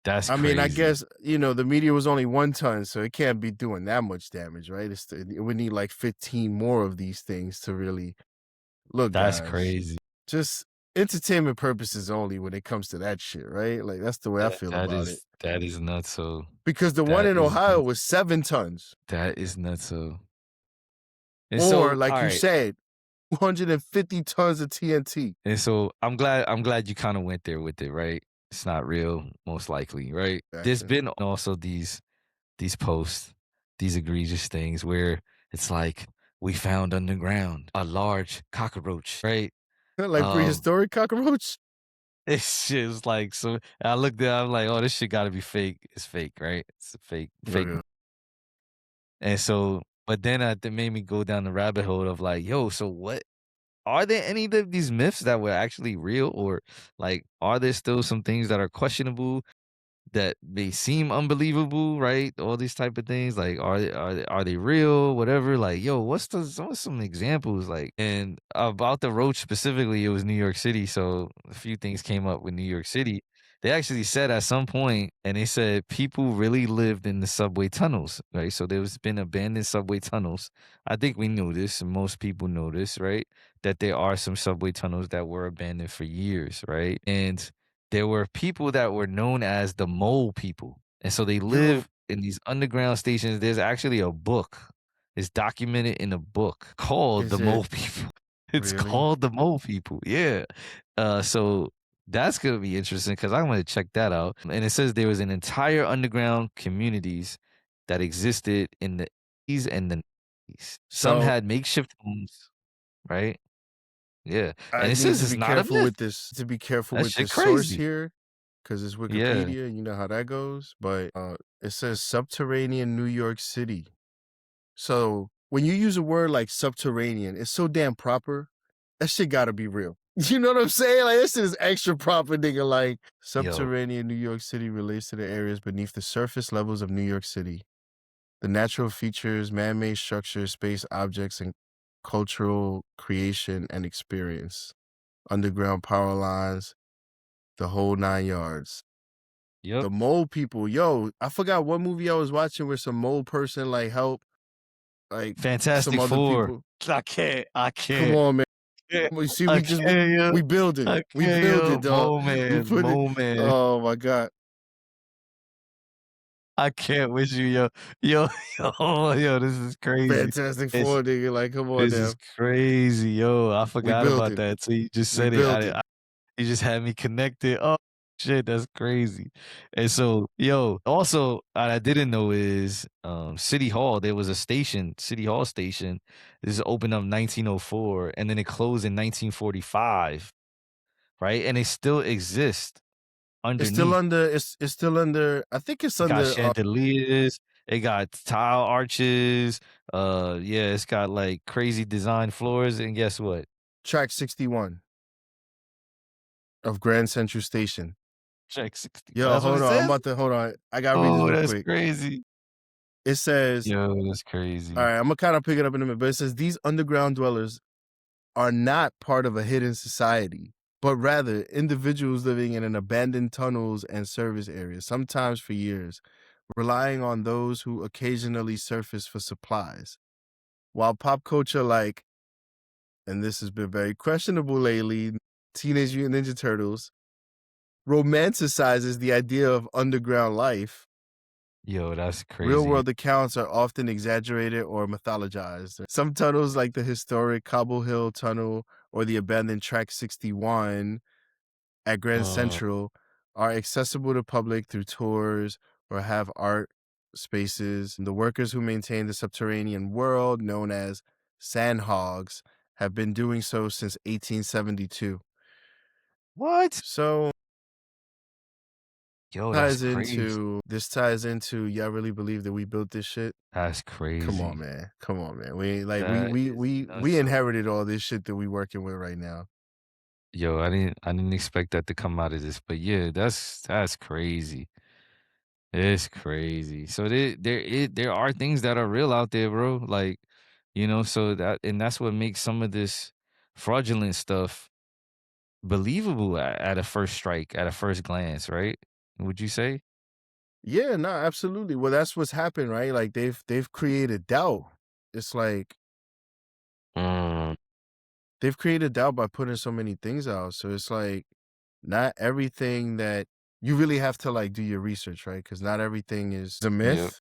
[SPEAKER 2] That's
[SPEAKER 1] I mean, I
[SPEAKER 2] crazy.
[SPEAKER 1] guess the meteor was only 1 ton, so it can't be doing that much damage, right? It would need like 15 more of these things to really look,
[SPEAKER 2] That's
[SPEAKER 1] guys.
[SPEAKER 2] crazy.
[SPEAKER 1] Just entertainment purposes only when it comes to that shit, right? Like that's the way I feel about it.
[SPEAKER 2] That is nuts. So
[SPEAKER 1] Because the one
[SPEAKER 2] that
[SPEAKER 1] in
[SPEAKER 2] is
[SPEAKER 1] Ohio
[SPEAKER 2] nuts.
[SPEAKER 1] was 7 tons,
[SPEAKER 2] That is nuts. So and
[SPEAKER 1] or
[SPEAKER 2] so all
[SPEAKER 1] like you
[SPEAKER 2] right.
[SPEAKER 1] said, 150 tons of TNT.
[SPEAKER 2] And so I'm glad you kind of went there with it, right? It's not real, most likely, right? There's
[SPEAKER 1] Jackson,
[SPEAKER 2] been also these posts, these egregious things where it's like we found underground a large cockroach, right?
[SPEAKER 1] like
[SPEAKER 2] Um,
[SPEAKER 1] prehistoric cockroach.
[SPEAKER 2] it's just like so. I looked at, I'm like, oh, this shit got to be fake. It's fake, right? It's a fake.
[SPEAKER 1] Okay.
[SPEAKER 2] And so, but then that made me go down the rabbit hole of like, yo, so what? Are there any of these myths that were actually real, or like, are there still some things that are questionable? That may seem unbelievable, right? All these type of things, like, are they real? Whatever. Like, yo, what's some examples? Like, and about the roach specifically, it was New York City, so a few things came up with New York City. They actually said at some point, and they said people really lived in the subway tunnels, right? So there's been abandoned subway tunnels. I think we knew this, and most people know this, right? That there are some subway tunnels that were abandoned for years, right? And there were people that were known as the mole people, and so they
[SPEAKER 1] Yo,
[SPEAKER 2] live in these underground stations. There's actually a book. It's documented in a book called
[SPEAKER 1] is
[SPEAKER 2] The
[SPEAKER 1] it
[SPEAKER 2] Mole People. It's
[SPEAKER 1] really?
[SPEAKER 2] called The Mole People. Yeah. So that's gonna be interesting because I'm gonna check that out. And it says there was an entire underground communities that existed in the 80s and the 90s. Some
[SPEAKER 1] So
[SPEAKER 2] had makeshift homes, right? Yeah.
[SPEAKER 1] I
[SPEAKER 2] And it
[SPEAKER 1] need
[SPEAKER 2] says
[SPEAKER 1] to
[SPEAKER 2] it's
[SPEAKER 1] be
[SPEAKER 2] not a
[SPEAKER 1] careful
[SPEAKER 2] myth.
[SPEAKER 1] with this. To be careful
[SPEAKER 2] That
[SPEAKER 1] with
[SPEAKER 2] shit
[SPEAKER 1] this source
[SPEAKER 2] crazy.
[SPEAKER 1] here, because it's
[SPEAKER 2] Yeah.
[SPEAKER 1] Wikipedia. You know how that goes. But it says subterranean New York City. So when you use a word like subterranean, it's so damn proper. That shit gotta be real. You know what I'm saying? Like this shit is extra proper, nigga. Like
[SPEAKER 2] Yo,
[SPEAKER 1] subterranean New York City relates to the areas beneath the surface levels of New York City. The natural features, man-made structures, space objects, and cultural creation and experience. Underground power lines, the whole 9 yards.
[SPEAKER 2] yep.
[SPEAKER 1] The mole people, yo, I forgot what movie I was watching where some mole person like helped like some
[SPEAKER 2] Fantastic
[SPEAKER 1] other
[SPEAKER 2] Four.
[SPEAKER 1] people.
[SPEAKER 2] I can't.
[SPEAKER 1] Come on, man.
[SPEAKER 2] can't.
[SPEAKER 1] You see,
[SPEAKER 2] I
[SPEAKER 1] we just
[SPEAKER 2] can't, yo.
[SPEAKER 1] we building.
[SPEAKER 2] I
[SPEAKER 1] We
[SPEAKER 2] can't, yo.
[SPEAKER 1] building, dog.
[SPEAKER 2] Mo
[SPEAKER 1] We
[SPEAKER 2] man,
[SPEAKER 1] put it.
[SPEAKER 2] Mo man.
[SPEAKER 1] Oh my god.
[SPEAKER 2] I can't with you, yo. Yo, yo, this is crazy.
[SPEAKER 1] Fantastic
[SPEAKER 2] It's
[SPEAKER 1] Four, nigga. Like, come on
[SPEAKER 2] this is
[SPEAKER 1] now.
[SPEAKER 2] crazy, yo. I
[SPEAKER 1] We
[SPEAKER 2] forgot about
[SPEAKER 1] building.
[SPEAKER 2] that till you just
[SPEAKER 1] We
[SPEAKER 2] said it.
[SPEAKER 1] building.
[SPEAKER 2] You just had me connected. Oh shit, that's crazy. And so, yo, also what I didn't know is City Hall, there was a station, City Hall station. This opened up 1904 and then it closed in 1945, right? And it still exists
[SPEAKER 1] It's still
[SPEAKER 2] underneath.
[SPEAKER 1] under. It's still under. I think it's
[SPEAKER 2] It got
[SPEAKER 1] under
[SPEAKER 2] chandeliers, it got tile arches, yeah, it's got like crazy design floors, and guess what?
[SPEAKER 1] track 61 of Grand Central Station.
[SPEAKER 2] Check 60.
[SPEAKER 1] Yo,
[SPEAKER 2] That's what
[SPEAKER 1] hold
[SPEAKER 2] it
[SPEAKER 1] on. I'm
[SPEAKER 2] says?
[SPEAKER 1] about to hold on. I gotta read this
[SPEAKER 2] Oh,
[SPEAKER 1] real
[SPEAKER 2] that's
[SPEAKER 1] quick.
[SPEAKER 2] crazy.
[SPEAKER 1] It says,
[SPEAKER 2] Yo, that's
[SPEAKER 1] all
[SPEAKER 2] crazy.
[SPEAKER 1] right, I'm gonna kind of pick it up in a minute, but it says these underground dwellers are not part of a hidden society, but rather individuals living in an abandoned tunnels and service areas, sometimes for years, relying on those who occasionally surface for supplies. While pop culture, like, and this has been very questionable lately, Teenage Mutant Ninja Turtles romanticizes the idea of underground life.
[SPEAKER 2] Yo, that's
[SPEAKER 1] Real
[SPEAKER 2] crazy.
[SPEAKER 1] world accounts are often exaggerated or mythologized. Some tunnels, like the historic Cobble Hill Tunnel or the abandoned Track 61 at Grand
[SPEAKER 2] Uh,
[SPEAKER 1] Central, are accessible to public through tours or have art spaces. The workers who maintain the subterranean world, known as sandhogs, have been doing so since 1872.
[SPEAKER 2] what?
[SPEAKER 1] So
[SPEAKER 2] Yo, that's
[SPEAKER 1] ties
[SPEAKER 2] crazy.
[SPEAKER 1] into this ties into y'all really believe that we built this shit?
[SPEAKER 2] That's
[SPEAKER 1] Come on,
[SPEAKER 2] crazy.
[SPEAKER 1] man. Come on, man. We ain't like we
[SPEAKER 2] That
[SPEAKER 1] we
[SPEAKER 2] is
[SPEAKER 1] we
[SPEAKER 2] nuts,
[SPEAKER 1] we
[SPEAKER 2] yo.
[SPEAKER 1] inherited all this shit that we working with right now.
[SPEAKER 2] Yo, I didn't expect that to come out of this, but yeah, that's crazy. It's crazy. So there are things that are real out there, bro. Like, so that's what makes some of this fraudulent stuff believable at a first strike, at a first glance, right? Would you say?
[SPEAKER 1] Yeah, no, absolutely. Well, that's what's happened, right? Like they've created doubt. It's like
[SPEAKER 2] Mm,
[SPEAKER 1] they've created doubt by putting so many things out. So it's like not everything that you really have to like do your research, right? Because not everything is a
[SPEAKER 2] yep.
[SPEAKER 1] myth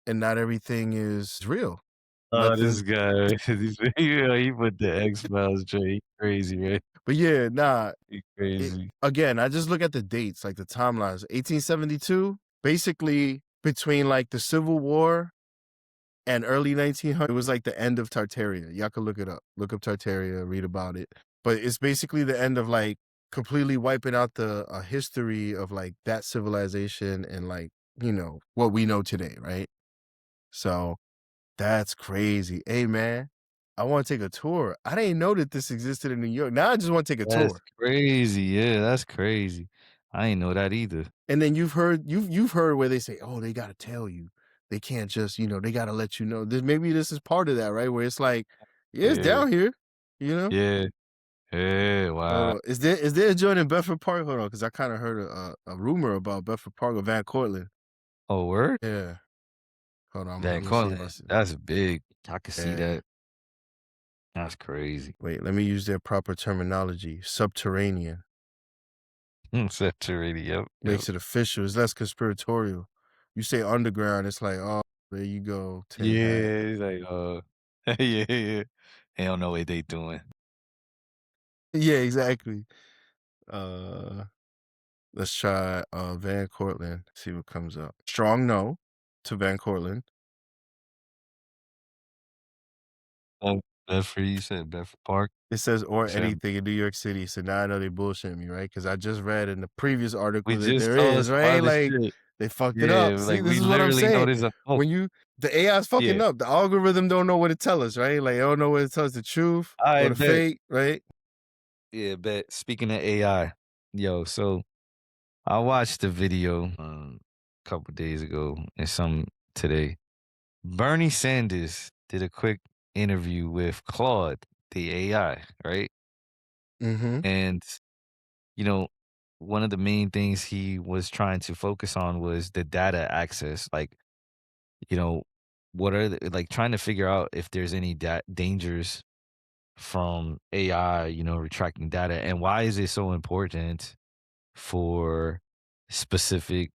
[SPEAKER 1] and not everything is real.
[SPEAKER 2] Oh, this
[SPEAKER 1] Nothing.
[SPEAKER 2] guy, yeah, he put the X-Files Joint. He crazy, right?
[SPEAKER 1] But yeah, nah.
[SPEAKER 2] He
[SPEAKER 1] It,
[SPEAKER 2] crazy.
[SPEAKER 1] again, I just look at the dates, like the timelines. 1872, basically between like the Civil War and early 1900, it was like the end of Tartaria. Y'all can look it up. Look up Tartaria, read about it. But it's basically the end of like completely wiping out the history of like that civilization and like, what we know today, right? So that's crazy. Hey, man, I want to take a tour. I didn't know that this existed in New York. Now I just want to take a
[SPEAKER 2] That's
[SPEAKER 1] tour.
[SPEAKER 2] crazy. Yeah, that's crazy. I ain't know that either.
[SPEAKER 1] And then you've heard where they say, "Oh, they gotta tell you. They can't just, they gotta let you know." Maybe this is part of that, right? Where it's like, yeah, it's
[SPEAKER 2] Yeah,
[SPEAKER 1] down here, you know.
[SPEAKER 2] yeah, yeah.
[SPEAKER 1] Hold
[SPEAKER 2] Wow.
[SPEAKER 1] on, is there a joint in Bedford Park? Hold on, because I kind of heard a rumor about Bedford Park or Van Cortlandt.
[SPEAKER 2] Oh, word?
[SPEAKER 1] Yeah, hold on,
[SPEAKER 2] Van
[SPEAKER 1] let me see if I
[SPEAKER 2] Cortlandt.
[SPEAKER 1] see.
[SPEAKER 2] That's big. I could see
[SPEAKER 1] Yeah,
[SPEAKER 2] that. That's crazy.
[SPEAKER 1] wait, let me use their proper terminology. Subterranean
[SPEAKER 2] Saturated. Yep. Yep.
[SPEAKER 1] makes it official. It's less conspiratorial. You say underground, it's like, oh, there you go, tin hat.
[SPEAKER 2] Yeah. He's like, yeah, yeah. They don't know what they doing.
[SPEAKER 1] Yeah, exactly. Uh, let's try Van Cortlandt. See what comes up. Strong no to Van Cortlandt.
[SPEAKER 2] Oh, Bedford. You said Bedford Park.
[SPEAKER 1] It says or
[SPEAKER 2] You said
[SPEAKER 1] anything in New York City. So now I know they bullshit me, right? Because I just read in the previous
[SPEAKER 2] we
[SPEAKER 1] article that
[SPEAKER 2] just
[SPEAKER 1] there
[SPEAKER 2] saw
[SPEAKER 1] is,
[SPEAKER 2] this
[SPEAKER 1] right?
[SPEAKER 2] other
[SPEAKER 1] Like
[SPEAKER 2] shit.
[SPEAKER 1] they fucked it
[SPEAKER 2] Yeah,
[SPEAKER 1] up. See,
[SPEAKER 2] like
[SPEAKER 1] this
[SPEAKER 2] we
[SPEAKER 1] is what I'm
[SPEAKER 2] literally know
[SPEAKER 1] saying.
[SPEAKER 2] there's a oh,
[SPEAKER 1] When the AI is fucking
[SPEAKER 2] yeah.
[SPEAKER 1] up, the algorithm don't know what to tell us, right? Like they don't know what to tell us the truth or
[SPEAKER 2] I
[SPEAKER 1] the
[SPEAKER 2] bet.
[SPEAKER 1] fake, right?
[SPEAKER 2] Yeah, bet. Speaking of AI, yo, so I watched the video a couple days ago and some today. Bernie Sanders did a quick interview with Claude, the AI, right?
[SPEAKER 1] Mm-hmm.
[SPEAKER 2] And you know, one of the main things he was trying to focus on was the data access. Like, you know, what are like trying to figure out if there's any dangers from AI, retracting data, and why is it so important for specific,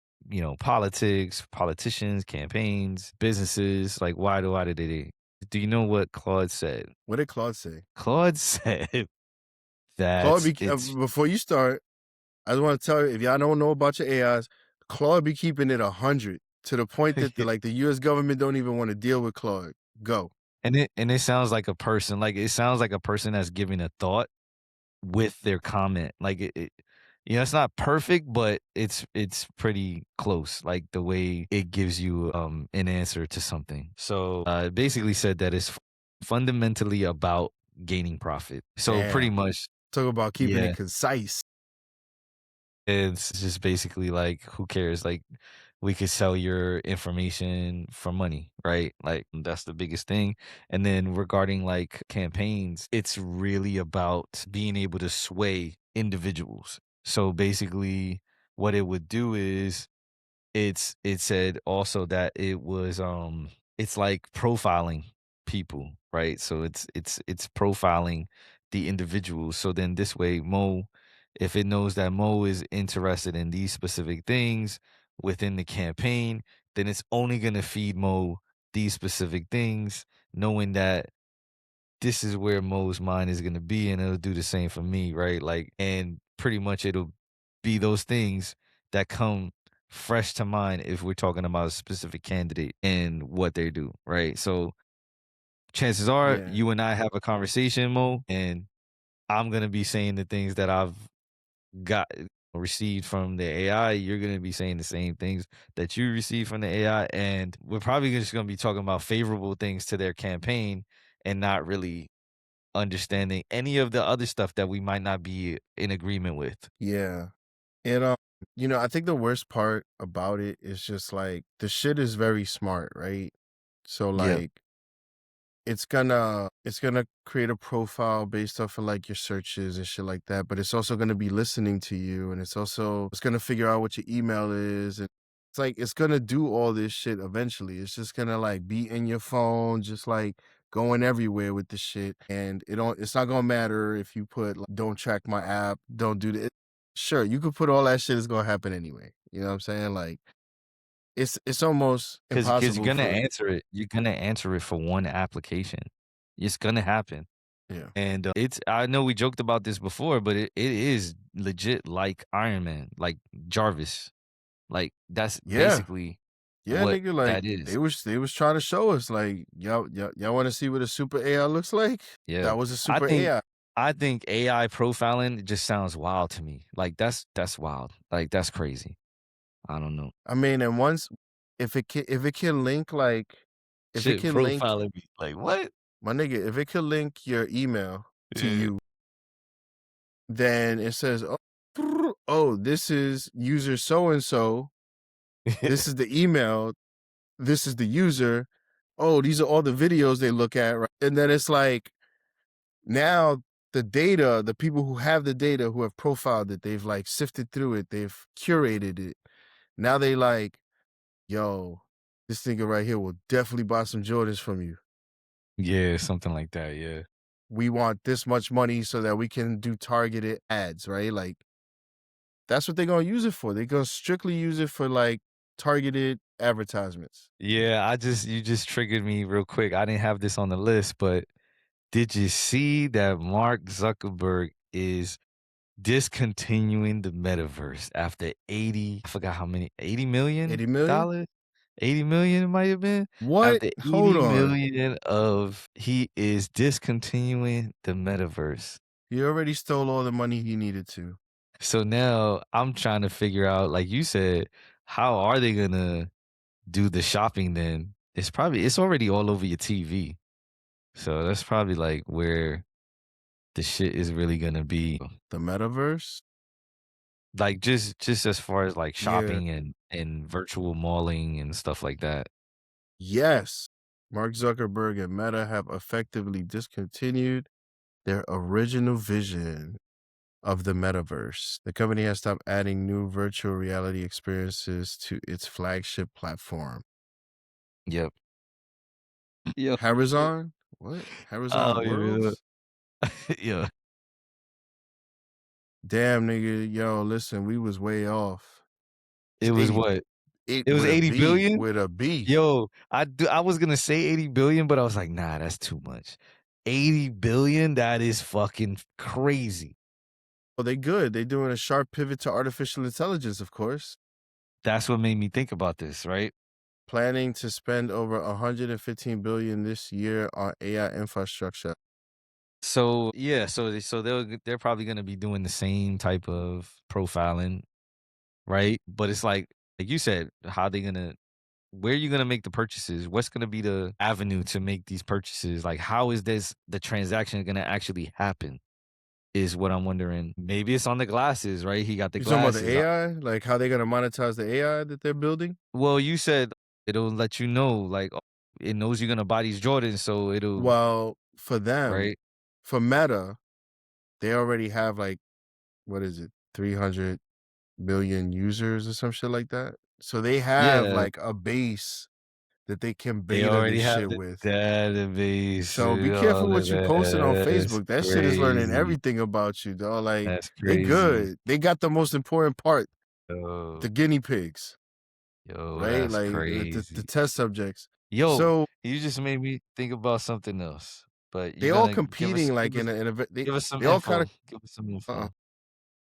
[SPEAKER 2] politics, politicians, campaigns, businesses? Like, why did they? Do you know what Claude said?
[SPEAKER 1] What did Claude say?
[SPEAKER 2] Claude said
[SPEAKER 1] Claude,
[SPEAKER 2] that it's
[SPEAKER 1] before you start, I just want to tell you, if y'all don't know about your AIs, Claude be keeping it 100 to the point that the U.S. government don't even want to deal with Claude. Go.
[SPEAKER 2] and it sounds like a person, like it sounds like a person that's giving a thought with their comment. Like it's not perfect, but it's pretty close. Like the way it gives you an answer to something. So it basically said that it's fundamentally about gaining profit. So pretty
[SPEAKER 1] Damn.
[SPEAKER 2] much,
[SPEAKER 1] Talk about keeping
[SPEAKER 2] yeah,
[SPEAKER 1] it concise.
[SPEAKER 2] it's just basically like, who cares? Like, we could sell your information for money, right? Like, that's the biggest thing. And then regarding like campaigns, it's really about being able to sway individuals. So basically, what it would do is it said also that it's like profiling people, right? So it's profiling the individuals. So then this way, if it knows that Mo is interested in these specific things within the campaign, then it's only gonna feed Mo these specific things, knowing that this is where Mo's mind is gonna be, and it'll do the same for me, right? Like, and pretty much it'll be those things that come fresh to mind if we're talking about a specific candidate and what they do, right? So chances are
[SPEAKER 1] Yeah.
[SPEAKER 2] you and I have a conversation, Mo, and I'm gonna be saying the things that I've got received from the AI. You're gonna be saying the same things that you received from the AI, and we're probably just gonna be talking about favorable things to their campaign and not really understanding any of the other stuff that we might not be in agreement with.
[SPEAKER 1] Yeah. And I think the worst part about it is just like the shit is very smart, right? So
[SPEAKER 2] Yep.
[SPEAKER 1] like it's gonna create a profile based off of like your searches and shit like that, but it's also gonna be listening to you, and it's gonna figure out what your email is, and it's like it's gonna do all this shit eventually. It's just gonna like be in your phone, just like going everywhere with the shit, and it's not gonna matter if you put like, don't track my app, don't do that. Sure, you could put all that shit, it's gonna happen anyway. You know what I'm saying? Like it's almost
[SPEAKER 2] Because
[SPEAKER 1] impossible for
[SPEAKER 2] you're gonna answer it for one application. It's gonna happen.
[SPEAKER 1] yeah.
[SPEAKER 2] And, I know we joked about this before, but it is legit like Iron Man, like Jarvis. Like, that's
[SPEAKER 1] Yeah.
[SPEAKER 2] basically
[SPEAKER 1] Yeah,
[SPEAKER 2] what
[SPEAKER 1] nigga, like
[SPEAKER 2] that is.
[SPEAKER 1] they was trying to show us like y'all want to see what a super AI looks like?
[SPEAKER 2] Yeah.
[SPEAKER 1] That was a
[SPEAKER 2] I
[SPEAKER 1] super
[SPEAKER 2] think
[SPEAKER 1] AI.
[SPEAKER 2] I think AI profiling just sounds wild to me. Like, that's wild. Like, that's crazy. I don't know.
[SPEAKER 1] I mean, and once if it can link like if it
[SPEAKER 2] Shit,
[SPEAKER 1] can link
[SPEAKER 2] profiling me. Like, what?
[SPEAKER 1] my nigga, if it can link your email to
[SPEAKER 2] Yeah.
[SPEAKER 1] you, then it says, oh, this is user so and so. This is the email. This is the user. Oh, these are all the videos they look at, right? And then it's like now the data, the people who have the data, who have profiled it, they've like sifted through it, they've curated it. Now they like, yo, this nigga right here will definitely buy some Jordans from you.
[SPEAKER 2] Yeah, something like that, yeah.
[SPEAKER 1] We want this much money so that we can do targeted ads, right? Like that's what they're gonna use it for. They're gonna strictly use it for like targeted advertisements.
[SPEAKER 2] Yeah, you just triggered me real quick. I didn't have this on the list, but did you see that Mark Zuckerberg is discontinuing the metaverse after 80, I forgot how many, 80 million
[SPEAKER 1] 80 million?
[SPEAKER 2] dollars? 80 million it might have been.
[SPEAKER 1] What?
[SPEAKER 2] After
[SPEAKER 1] Hold
[SPEAKER 2] 80
[SPEAKER 1] on.
[SPEAKER 2] million of he is discontinuing the metaverse.
[SPEAKER 1] He already stole all the money he needed to.
[SPEAKER 2] So now I'm trying to figure out, like you said, how are they gonna do the shopping then? It's already all over your TV. So that's probably like where the shit is really gonna be.
[SPEAKER 1] The metaverse?
[SPEAKER 2] Like, just as far as like
[SPEAKER 1] Yeah.
[SPEAKER 2] shopping and virtual malling and stuff like that.
[SPEAKER 1] Yes. Mark Zuckerberg and Meta have effectively discontinued their original vision of the metaverse. The company has stopped adding new virtual reality experiences to its flagship platform.
[SPEAKER 2] Yep. Yep.
[SPEAKER 1] Horizon? What?
[SPEAKER 2] Oh,
[SPEAKER 1] Horizon
[SPEAKER 2] yeah.
[SPEAKER 1] Worlds?
[SPEAKER 2] Yeah.
[SPEAKER 1] Damn, nigga, yo, listen, we was way off. It's
[SPEAKER 2] It was
[SPEAKER 1] 80
[SPEAKER 2] what?
[SPEAKER 1] it
[SPEAKER 2] It was
[SPEAKER 1] with a B,
[SPEAKER 2] 80,000,000,000?
[SPEAKER 1] with a B.
[SPEAKER 2] Yo, I was gonna say 80,000,000,000, but I was like, "Nah, that's too much." 80,000,000,000, that is fucking crazy.
[SPEAKER 1] Well, they good. They doing a sharp pivot to artificial intelligence, of course.
[SPEAKER 2] That's what made me think about this, right?
[SPEAKER 1] Planning to spend over 115 billion this year on AI infrastructure.
[SPEAKER 2] So, yeah, they're probably gonna be doing the same type of profiling, right? But it's like you said, how they gonna where are you gonna make the purchases? What's gonna be the avenue to make these purchases? Like, how is this the transaction gonna actually happen? Is what I'm wondering. Maybe it's on the glasses, right? He got the
[SPEAKER 1] You talking about the
[SPEAKER 2] glasses.
[SPEAKER 1] AI? Like how they gonna monetize the AI that they're building?
[SPEAKER 2] Well, you said it'll let you know, like, oh, it knows you're gonna buy these Jordans, so it'll
[SPEAKER 1] Well, for them,
[SPEAKER 2] right?
[SPEAKER 1] for Meta, they already have like what is it, 300 million users or some shit like that. So they have
[SPEAKER 2] Yeah,
[SPEAKER 1] like a base that they can
[SPEAKER 2] they
[SPEAKER 1] beta
[SPEAKER 2] already
[SPEAKER 1] this
[SPEAKER 2] have
[SPEAKER 1] shit
[SPEAKER 2] the
[SPEAKER 1] with.
[SPEAKER 2] database
[SPEAKER 1] So be
[SPEAKER 2] and
[SPEAKER 1] careful
[SPEAKER 2] all of
[SPEAKER 1] what you posting on
[SPEAKER 2] that. That's
[SPEAKER 1] Facebook. That shit is learning
[SPEAKER 2] crazy.
[SPEAKER 1] everything about you, dog. Like
[SPEAKER 2] That's
[SPEAKER 1] they
[SPEAKER 2] crazy.
[SPEAKER 1] good. They got the most important part,
[SPEAKER 2] Yo,
[SPEAKER 1] the guinea pigs,
[SPEAKER 2] yo,
[SPEAKER 1] right?
[SPEAKER 2] that's
[SPEAKER 1] Like the
[SPEAKER 2] crazy.
[SPEAKER 1] test subjects.
[SPEAKER 2] Yo,
[SPEAKER 1] So
[SPEAKER 2] you just made me think about something else, but
[SPEAKER 1] they
[SPEAKER 2] you're
[SPEAKER 1] all
[SPEAKER 2] gonna give us
[SPEAKER 1] competing like
[SPEAKER 2] give us
[SPEAKER 1] in a
[SPEAKER 2] give us some
[SPEAKER 1] they all kind
[SPEAKER 2] info.
[SPEAKER 1] of
[SPEAKER 2] Give us some
[SPEAKER 1] uh-uh.
[SPEAKER 2] info.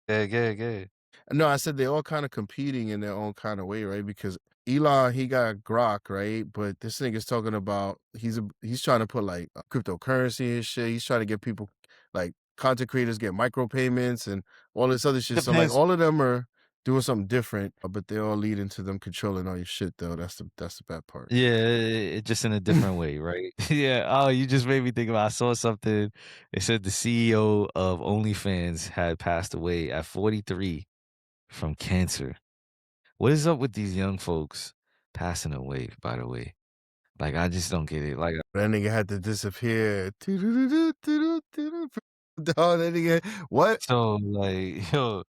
[SPEAKER 2] Yeah, good, good.
[SPEAKER 1] No, I said they all kind of competing in their own kind of way, right? Because Elon, he got Grok, right? But this nigga's talking about he's trying to put like cryptocurrency and shit. He's trying to get people like content creators get micropayments and all this other shit. So like
[SPEAKER 2] Depends.
[SPEAKER 1] all of them are doing something different, but they all lead into them controlling all your shit though. That's the bad part.
[SPEAKER 2] Yeah, it just in a different way, right? Yeah. Oh, you just made me think about I saw something. It said the CEO of OnlyFans had passed away at 43 from cancer. What is up with these young folks passing away, by the way? Like, I just don't get it. Like,
[SPEAKER 1] That nigga had to disappear. Dog, that nigga, what?
[SPEAKER 2] so like, yo,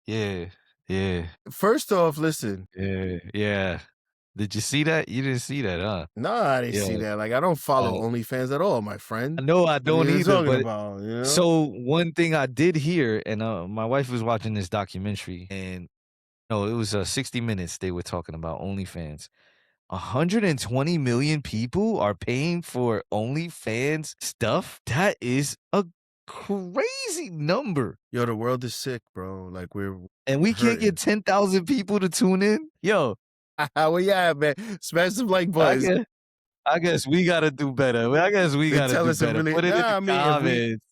[SPEAKER 2] yeah, yeah,
[SPEAKER 1] First off, listen.
[SPEAKER 2] yeah, yeah. Did you see that? You didn't see that, huh?
[SPEAKER 1] Nah, I didn't
[SPEAKER 2] Yeah.
[SPEAKER 1] see that. Like, I don't follow OnlyFans at all, my friend.
[SPEAKER 2] No, I
[SPEAKER 1] What are
[SPEAKER 2] don't
[SPEAKER 1] you
[SPEAKER 2] either,
[SPEAKER 1] talking
[SPEAKER 2] but
[SPEAKER 1] about? You know?
[SPEAKER 2] so one thing I did hear, and my wife was watching this documentary, and no, it was 60 Minutes. They were talking about OnlyFans. 120 million people are paying for OnlyFans stuff. That is a crazy number,
[SPEAKER 1] Yo, the world is sick, bro. Like we're
[SPEAKER 2] and we can't get
[SPEAKER 1] hurting.
[SPEAKER 2] 10,000 people to tune in. Yo,
[SPEAKER 1] Well, yeah, man. Smash some like
[SPEAKER 2] I
[SPEAKER 1] buttons.
[SPEAKER 2] guess I guess we gotta do better. I guess we
[SPEAKER 1] They
[SPEAKER 2] gotta
[SPEAKER 1] tell
[SPEAKER 2] do
[SPEAKER 1] us it
[SPEAKER 2] better.
[SPEAKER 1] really.
[SPEAKER 2] Put it in
[SPEAKER 1] Nah,
[SPEAKER 2] the
[SPEAKER 1] I mean, if we,
[SPEAKER 2] comments.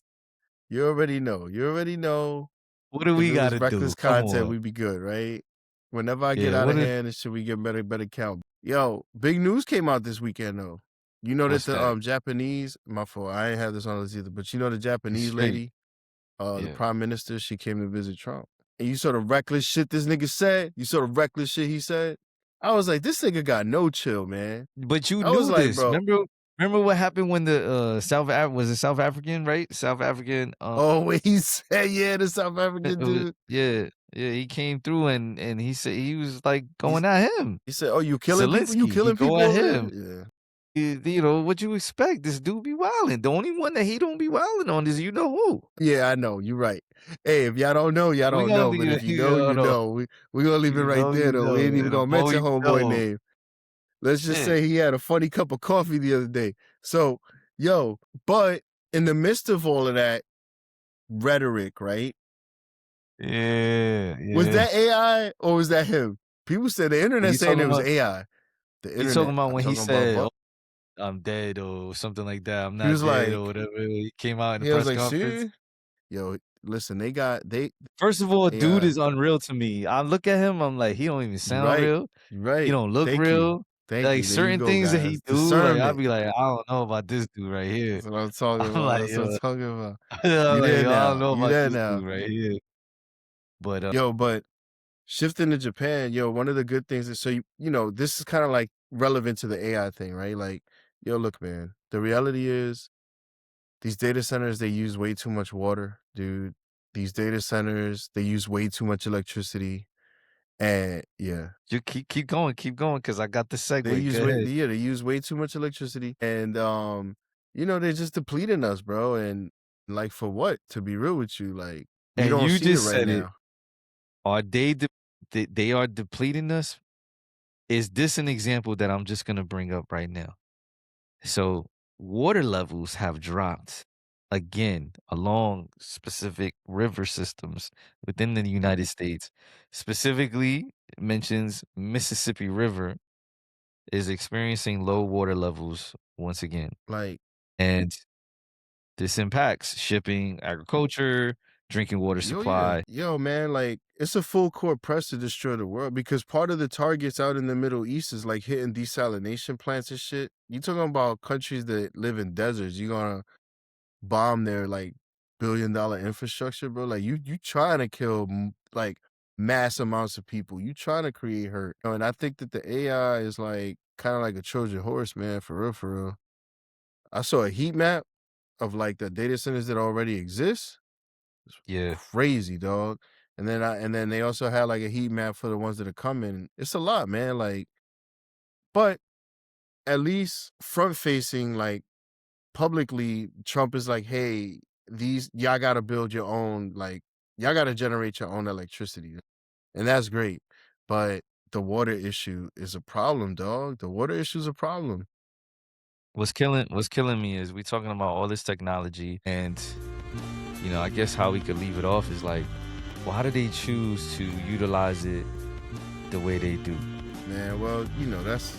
[SPEAKER 1] you already know. You already know.
[SPEAKER 2] What do
[SPEAKER 1] If
[SPEAKER 2] we
[SPEAKER 1] it was
[SPEAKER 2] gotta
[SPEAKER 1] reckless
[SPEAKER 2] do? Come
[SPEAKER 1] content,
[SPEAKER 2] on.
[SPEAKER 1] we'd be good, right? Whenever I get
[SPEAKER 2] Yeah.
[SPEAKER 1] out
[SPEAKER 2] What
[SPEAKER 1] of
[SPEAKER 2] is
[SPEAKER 1] hand, and should we get better count? Yo, big news came out this weekend though. You know that
[SPEAKER 2] what's
[SPEAKER 1] the
[SPEAKER 2] that?
[SPEAKER 1] Japanese, my fault, I ain't had this on this either, but you know the
[SPEAKER 2] You
[SPEAKER 1] Japanese
[SPEAKER 2] straight.
[SPEAKER 1] lady, the
[SPEAKER 2] Yeah.
[SPEAKER 1] prime minister, she came to visit Trump. And you saw the reckless shit this nigga said. You saw the reckless shit he said. I was like, this nigga got no chill, man.
[SPEAKER 2] But you
[SPEAKER 1] I was
[SPEAKER 2] knew
[SPEAKER 1] like,
[SPEAKER 2] this.
[SPEAKER 1] bro,
[SPEAKER 2] Remember what happened when the was it South African, right? South African
[SPEAKER 1] oh, when he said, yeah, the South
[SPEAKER 2] it
[SPEAKER 1] African
[SPEAKER 2] was,
[SPEAKER 1] dude.
[SPEAKER 2] yeah, yeah, he came through and he said he was like
[SPEAKER 1] He,
[SPEAKER 2] going at him.
[SPEAKER 1] he said, oh, you killing people? You
[SPEAKER 2] Zelensky, he
[SPEAKER 1] killing
[SPEAKER 2] go
[SPEAKER 1] people
[SPEAKER 2] at
[SPEAKER 1] over
[SPEAKER 2] him.
[SPEAKER 1] there? Yeah.
[SPEAKER 2] You know, what you expect? This dude be wilding. The only one that he don't be wilding on is you know who.
[SPEAKER 1] Yeah, I know. You're right. Hey, if y'all don't know, y'all
[SPEAKER 2] We
[SPEAKER 1] don't
[SPEAKER 2] gonna
[SPEAKER 1] know. But
[SPEAKER 2] leave it,
[SPEAKER 1] if you
[SPEAKER 2] you
[SPEAKER 1] know, you
[SPEAKER 2] know,
[SPEAKER 1] know. We gonna leave it
[SPEAKER 2] you
[SPEAKER 1] right
[SPEAKER 2] know,
[SPEAKER 1] there
[SPEAKER 2] you
[SPEAKER 1] though. We
[SPEAKER 2] know,
[SPEAKER 1] ain't even
[SPEAKER 2] and the
[SPEAKER 1] gonna
[SPEAKER 2] more
[SPEAKER 1] mention
[SPEAKER 2] you
[SPEAKER 1] homeboy
[SPEAKER 2] know.
[SPEAKER 1] name. Let's just
[SPEAKER 2] Yeah,
[SPEAKER 1] say he had a funny cup of coffee the other day. So, yo, but in the midst of all of that rhetoric, right?
[SPEAKER 2] yeah,
[SPEAKER 1] Was
[SPEAKER 2] yeah.
[SPEAKER 1] that AI or was that him? People said the internet
[SPEAKER 2] You
[SPEAKER 1] saying
[SPEAKER 2] talking
[SPEAKER 1] it was
[SPEAKER 2] about
[SPEAKER 1] AI. The
[SPEAKER 2] you talking
[SPEAKER 1] internet.
[SPEAKER 2] about
[SPEAKER 1] I'm
[SPEAKER 2] when he
[SPEAKER 1] talking about
[SPEAKER 2] said,
[SPEAKER 1] what?
[SPEAKER 2] "Oh, I'm dead," or something like that. I'm
[SPEAKER 1] He
[SPEAKER 2] not
[SPEAKER 1] was
[SPEAKER 2] dead or
[SPEAKER 1] like,
[SPEAKER 2] whatever. He came out in the
[SPEAKER 1] he was
[SPEAKER 2] press
[SPEAKER 1] like,
[SPEAKER 2] conference.
[SPEAKER 1] serious? Yo, listen, they got they
[SPEAKER 2] First of all, dude
[SPEAKER 1] AI.
[SPEAKER 2] is unreal to me. I look at him, I'm like, he don't even
[SPEAKER 1] You
[SPEAKER 2] sound
[SPEAKER 1] right.
[SPEAKER 2] real.
[SPEAKER 1] You
[SPEAKER 2] He
[SPEAKER 1] right.
[SPEAKER 2] don't look
[SPEAKER 1] Thank you.
[SPEAKER 2] real.
[SPEAKER 1] Thank
[SPEAKER 2] Like
[SPEAKER 1] you. There you
[SPEAKER 2] certain
[SPEAKER 1] go,
[SPEAKER 2] things that he
[SPEAKER 1] guys.
[SPEAKER 2] do, like I'd
[SPEAKER 1] Discernment.
[SPEAKER 2] be like, I don't know about this dude right here.
[SPEAKER 1] That's what I'm talking
[SPEAKER 2] I'm
[SPEAKER 1] about.
[SPEAKER 2] like,
[SPEAKER 1] That's what I'm
[SPEAKER 2] yo,
[SPEAKER 1] talking about.
[SPEAKER 2] I'm
[SPEAKER 1] You
[SPEAKER 2] like,
[SPEAKER 1] there
[SPEAKER 2] yo, I don't
[SPEAKER 1] now.
[SPEAKER 2] know
[SPEAKER 1] You
[SPEAKER 2] about
[SPEAKER 1] there
[SPEAKER 2] this
[SPEAKER 1] now.
[SPEAKER 2] dude right here. But
[SPEAKER 1] Yo, but shifting to Japan, yo, one of the good things is so you know, this is kind of like relevant to the AI thing, right? Like, yo, look, man, the reality is these data centers, they use way too much water, dude. These data centers, they use way too much electricity. And yeah,
[SPEAKER 2] you keep going, because I got the
[SPEAKER 1] they
[SPEAKER 2] segue. Go
[SPEAKER 1] use way
[SPEAKER 2] ahead.
[SPEAKER 1] yeah, they use way too much electricity. And you know, they're just depleting us, bro. And Like for what? To be real with you, like we
[SPEAKER 2] And
[SPEAKER 1] don't
[SPEAKER 2] you
[SPEAKER 1] see it
[SPEAKER 2] just
[SPEAKER 1] right
[SPEAKER 2] said it.
[SPEAKER 1] now.
[SPEAKER 2] Are they are depleting us? Is this an example that I'm just gonna bring up right now? So water levels have dropped again along specific river systems within the United States. Specifically, it mentions Mississippi River is experiencing low water levels once again.
[SPEAKER 1] Like,
[SPEAKER 2] And this impacts shipping, agriculture, drinking water
[SPEAKER 1] yo, yeah,
[SPEAKER 2] supply.
[SPEAKER 1] yo, man, like it's a full court press to destroy the world because part of the targets out in the Middle East is like hitting desalination plants and shit. You talking about countries that live in deserts? You gonna bomb their like billion-dollar infrastructure, bro? Like you trying to kill like mass amounts of people. You trying to create hurt. And I think that the AI is like kind of like a Trojan horse, man, for real, for real. I saw a heat map of like the data centers that already exist. It's
[SPEAKER 2] Yeah.
[SPEAKER 1] crazy, dog. And then they also had like a heat map for the ones that are coming. It's a lot, man. Like, but at least front facing, like publicly, Trump is like, hey, these y'all gotta build your own, like, y'all gotta generate your own electricity. And that's great. But the water issue is a problem, dog. The water issue is a problem.
[SPEAKER 2] What's killing me is we talking about all this technology and I guess how we could leave it off is like, why do they choose to utilize it the way they do?
[SPEAKER 1] Man, well, that's